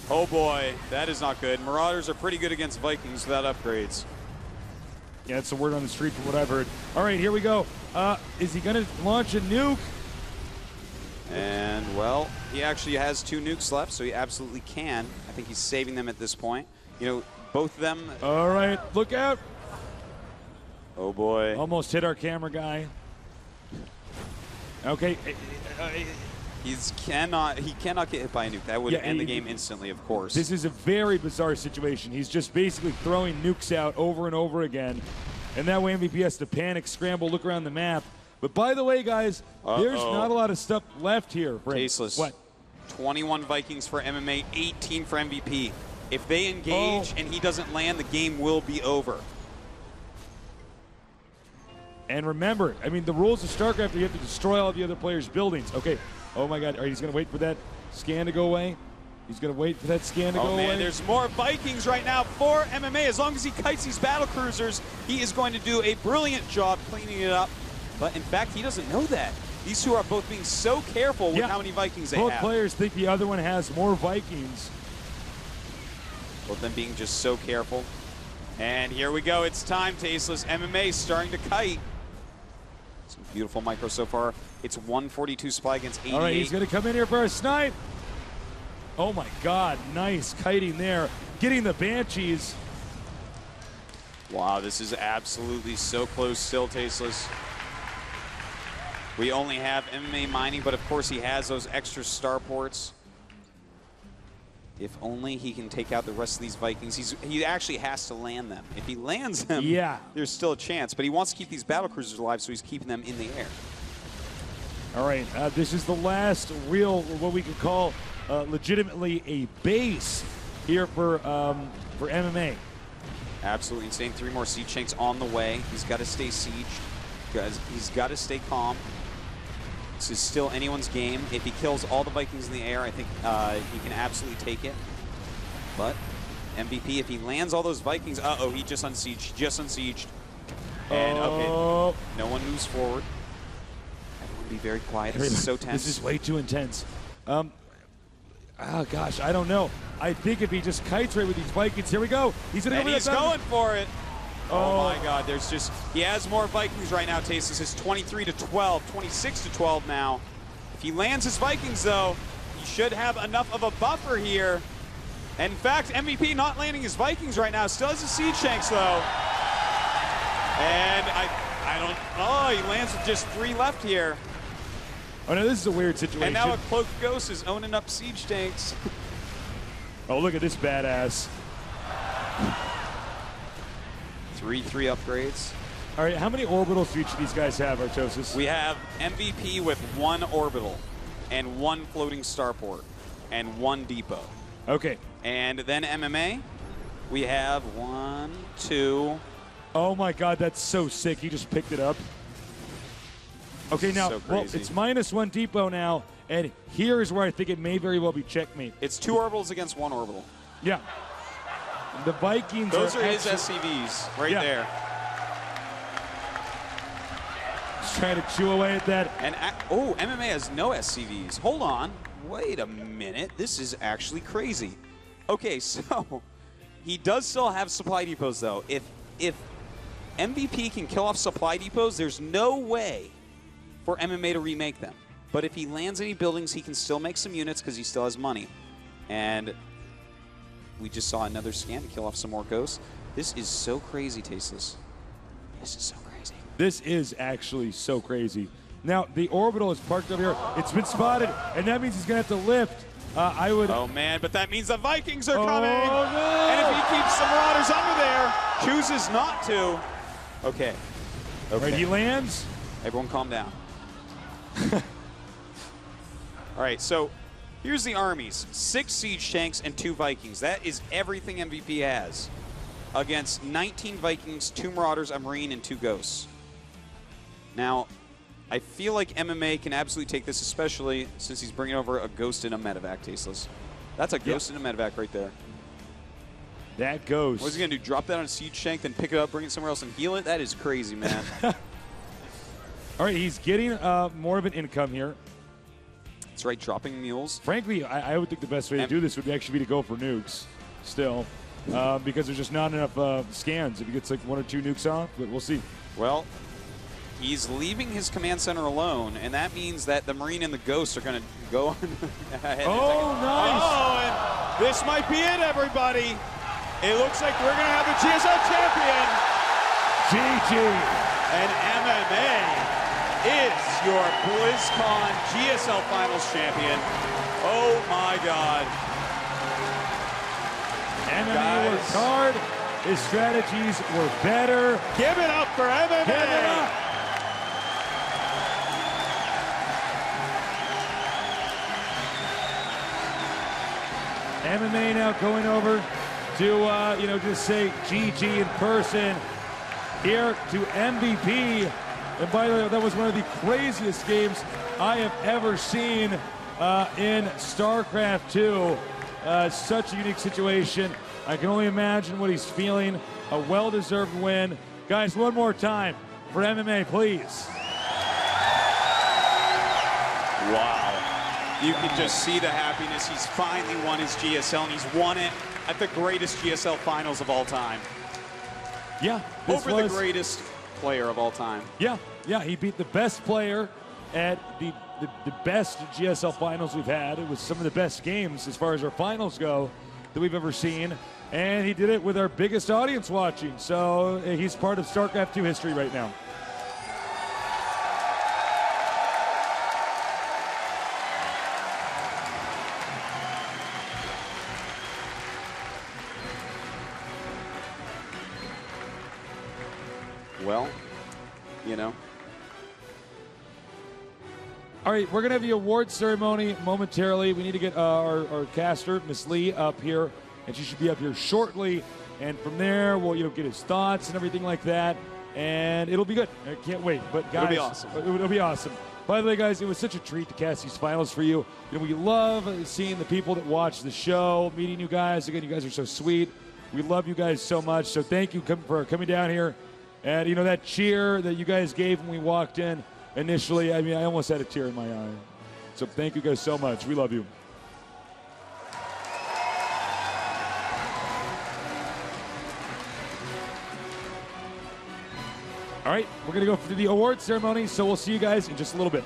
Oh boy, that is not good. Marauders are pretty good against Vikings without upgrades. Yeah, it's the word on the street from what I've heard. All right, here we go. Is he going to launch a nuke? And, well, he actually has 2 nukes left, so he absolutely can. I think he's saving them at this point. You know, both of them... All right, look out. Oh, boy. Almost hit our camera guy. Okay. He cannot get hit by a nuke. That would end the game instantly, of course. This is a very bizarre situation. He's just basically throwing nukes out over and over again. And that way MVP has to panic, scramble, look around the map. But by the way, guys, there's not a lot of stuff left here. Tasteless. What? 21 Vikings for MMA, 18 for MVP. If they engage and he doesn't land, the game will be over. And remember, I mean, the rules of StarCraft, you have to destroy all the other players' buildings. Okay. Oh, my God. All right, he's going to wait for that scan to go away. He's going to wait for that scan to go away. There's more Vikings right now for MMA. As long as he kites these battle cruisers, he is going to do a brilliant job cleaning it up. But, in fact, he doesn't know that. These two are both being so careful with how many Vikings they have. Both players think the other one has more Vikings. Both of them being just so careful. And here we go. It's time, Tasteless. MMA starting to kite. Some beautiful micro so far. It's 142 supply against 88. All right, he's going to come in here for a snipe. Oh, my God. Nice kiting there. Getting the Banshees. Wow, this is absolutely so close still, Tasteless. We only have MMA mining, but of course he has those extra starports. If only he can take out the rest of these Vikings. He actually has to land them. If he lands them, there's still a chance. But he wants to keep these battle cruisers alive, so he's keeping them in the air. All right, this is the last real, what we could call legitimately a base here for MMA. Absolutely insane. 3 more siege tanks on the way. He's got to stay sieged. Guys, he's got to stay calm. This is still anyone's game. If he kills all the Vikings in the air, I think he can absolutely take it. But MVP, if he lands all those Vikings, uh-oh, he just unsieged. Just unsieged. And okay, no one moves forward. Everyone be very quiet. This is so tense. This is way too intense. Oh gosh, I don't know. I think if he just kites right with these Vikings, here we go. He's gonna and go he's going for it. Oh my God, there's just, he has more Vikings right now, Tastes. It's 23-12, 26-12 now. If he lands his Vikings though, he should have enough of a buffer here. In fact, MVP not landing his Vikings right now, still has his siege tanks though. And I don't, oh, he lands with just 3 left here. Oh no, this is a weird situation. And now a Cloaked Ghost is owning up siege tanks. Oh, look at this badass. 3 upgrades. All right, how many orbitals do each of these guys have, Artosis? We have MVP with 1 orbital and 1 floating starport and 1 depot. Okay. And then MMA, we have 1, 2. Oh my God, that's so sick. He just picked it up. Okay, now, so well, crazy. it's -1 depot now, and here is where I think it may very well be checkmate. It's 2 orbitals against 1 orbital. Yeah. The Vikings Those are his actually, SCVs right yeah. there. Just trying to chew away at that. And oh, MMA has no SCVs. Hold on. Wait a minute. This is actually crazy. Okay, so he does still have supply depots though. If MVP can kill off supply depots, there's no way for MMA to remake them. But if he lands any buildings, he can still make some units because he still has money. And we just saw another scan to kill off some more ghosts. This is so crazy, Tasteless. This is so crazy. This is actually so crazy. Now, the orbital is parked over here. It's been spotted, and that means he's going to have to lift. I would. Oh, man, but that means the Vikings are coming. No. And if he keeps the Marauders under there, chooses not to. Okay. All right, he lands. Everyone calm down. All right, so here's the armies. 6 siege tanks and 2 Vikings. That is everything MVP has. Against 19 Vikings, 2 Marauders, a Marine, and 2 Ghosts. Now, I feel like MMA can absolutely take this, especially since he's bringing over a Ghost and a Medevac, Tasteless. That's a Ghost and a Medevac right there. That Ghost. What's he going to do? Drop that on a siege tank, then pick it up, bring it somewhere else, and heal it? That is crazy, man. All right, he's getting more of an income here. That's right, dropping mules. Frankly, I would think the best way to do this would actually be to go for nukes still, because there's just not enough scans. If he gets like 1 or 2 nukes off, but we'll see. Well, he's leaving his command center alone, and that means that the Marine and the Ghost are going to go ahead. Oh, nice. Oh, and this might be it, everybody. It looks like we're going to have the GSL champion. GG. And MMA is your BlizzCon GSL Finals champion. Oh, my God. MMA worked hard. His strategies were better. Give it up for MMA. Give it up. MMA now going over to, just say GG in person here to MVP. And by the way, that was one of the craziest games I have ever seen in StarCraft 2. Such a unique situation. I can only imagine what he's feeling. A well-deserved win. Guys, one more time for MMA, please. Wow. You can just see the happiness. He's finally won his GSL, and he's won it at the greatest GSL finals of all time. Yeah. Over the greatest player of all time. Yeah, he beat the best player at the best GSL finals we've had. It was some of the best games as far as our finals go that we've ever seen. And he did it with our biggest audience watching. So he's part of StarCraft 2 history right now. Well, All right, we're going to have the award ceremony momentarily. We need to get our caster, Miss Lee, up here. and she should be up here shortly. And from there, we'll get his thoughts and everything like that, and it'll be good. I can't wait. But guys, It'll be awesome. It'll be awesome. By the way, guys, it was such a treat to cast these finals for you. We love seeing the people that watch the show, meeting you guys. Again, you guys are so sweet. We love you guys so much. So thank you for coming down here. And, that cheer that you guys gave when we walked in initially, I mean, I almost had a tear in my eye. So thank you guys so much. We love you. All right, we're going to go through the award ceremony, so we'll see you guys in just a little bit.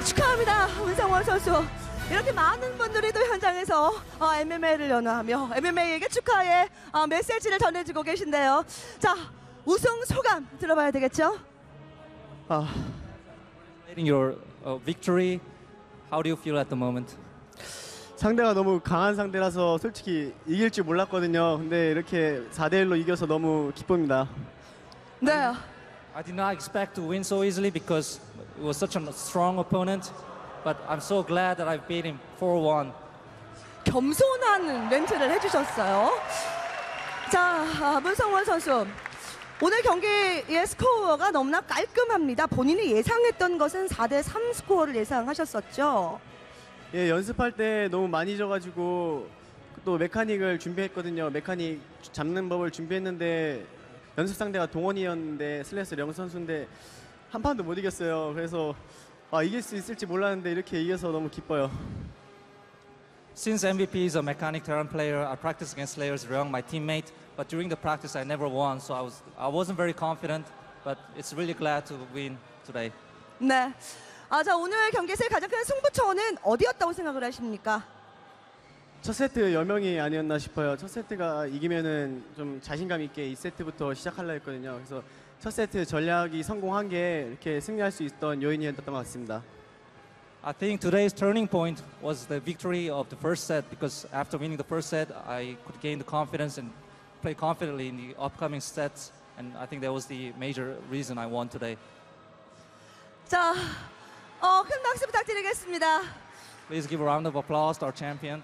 축하합니다, 문성원 선수. 이렇게 많은 분들이 또 현장에서 MMA를 연호하며 MMA에게 축하의 메시지를 전해주고 계신데요. 자, 우승 소감 들어봐야 되겠죠? Your victory, how do you feel at the moment? 상대가 너무 강한 상대라서 솔직히 이길 줄 몰랐거든요. 근데 이렇게 4대1로 이겨서 너무 기쁩니다. 네. I did not expect to win so easily because it was such a strong opponent, but I'm so glad that I beat him 4-1. 겸손한 멘트를 해주셨어요. 자, 문성원 선수. 오늘 경기의 스코어가 너무나 깔끔합니다. 본인이 예상했던 것은 4대3 스코어를 예상하셨었죠? 예, 연습할 때 너무 많이 져가지고 또 메카닉을 준비했거든요. 메카닉 잡는 법을 준비했는데 연습 상대가 동원이었는데 슬래스 령 선수인데 한 판도 못 이겼어요. 그래서 이길 수 있을지 몰랐는데 이렇게 이겨서 너무 기뻐요. Since MVP is a mechanic Terran player, I practiced against Slayer's Ryong, my teammate. But during the practice, I never won, so I wasn't very confident. But it's really glad to win today. 네. 자, 오늘 경기에서의 가장 큰 승부처는 어디였다고 생각을 하십니까? 첫 세트 여명이 아니었나 싶어요. 첫 세트가 이기면은 좀 자신감 있게 2세트부터 시작하려 했거든요. 그래서 첫 세트 전략이 성공한 게 이렇게 승리할 수 있던 요인이었던 것 같습니다. I think today's turning point was the victory of the first set because after winning the first set, I could gain the confidence and play confidently in the upcoming sets, and I think that was the major reason I won today. 자, 큰 박수 부탁드리겠습니다. Please give a round of applause to our champion.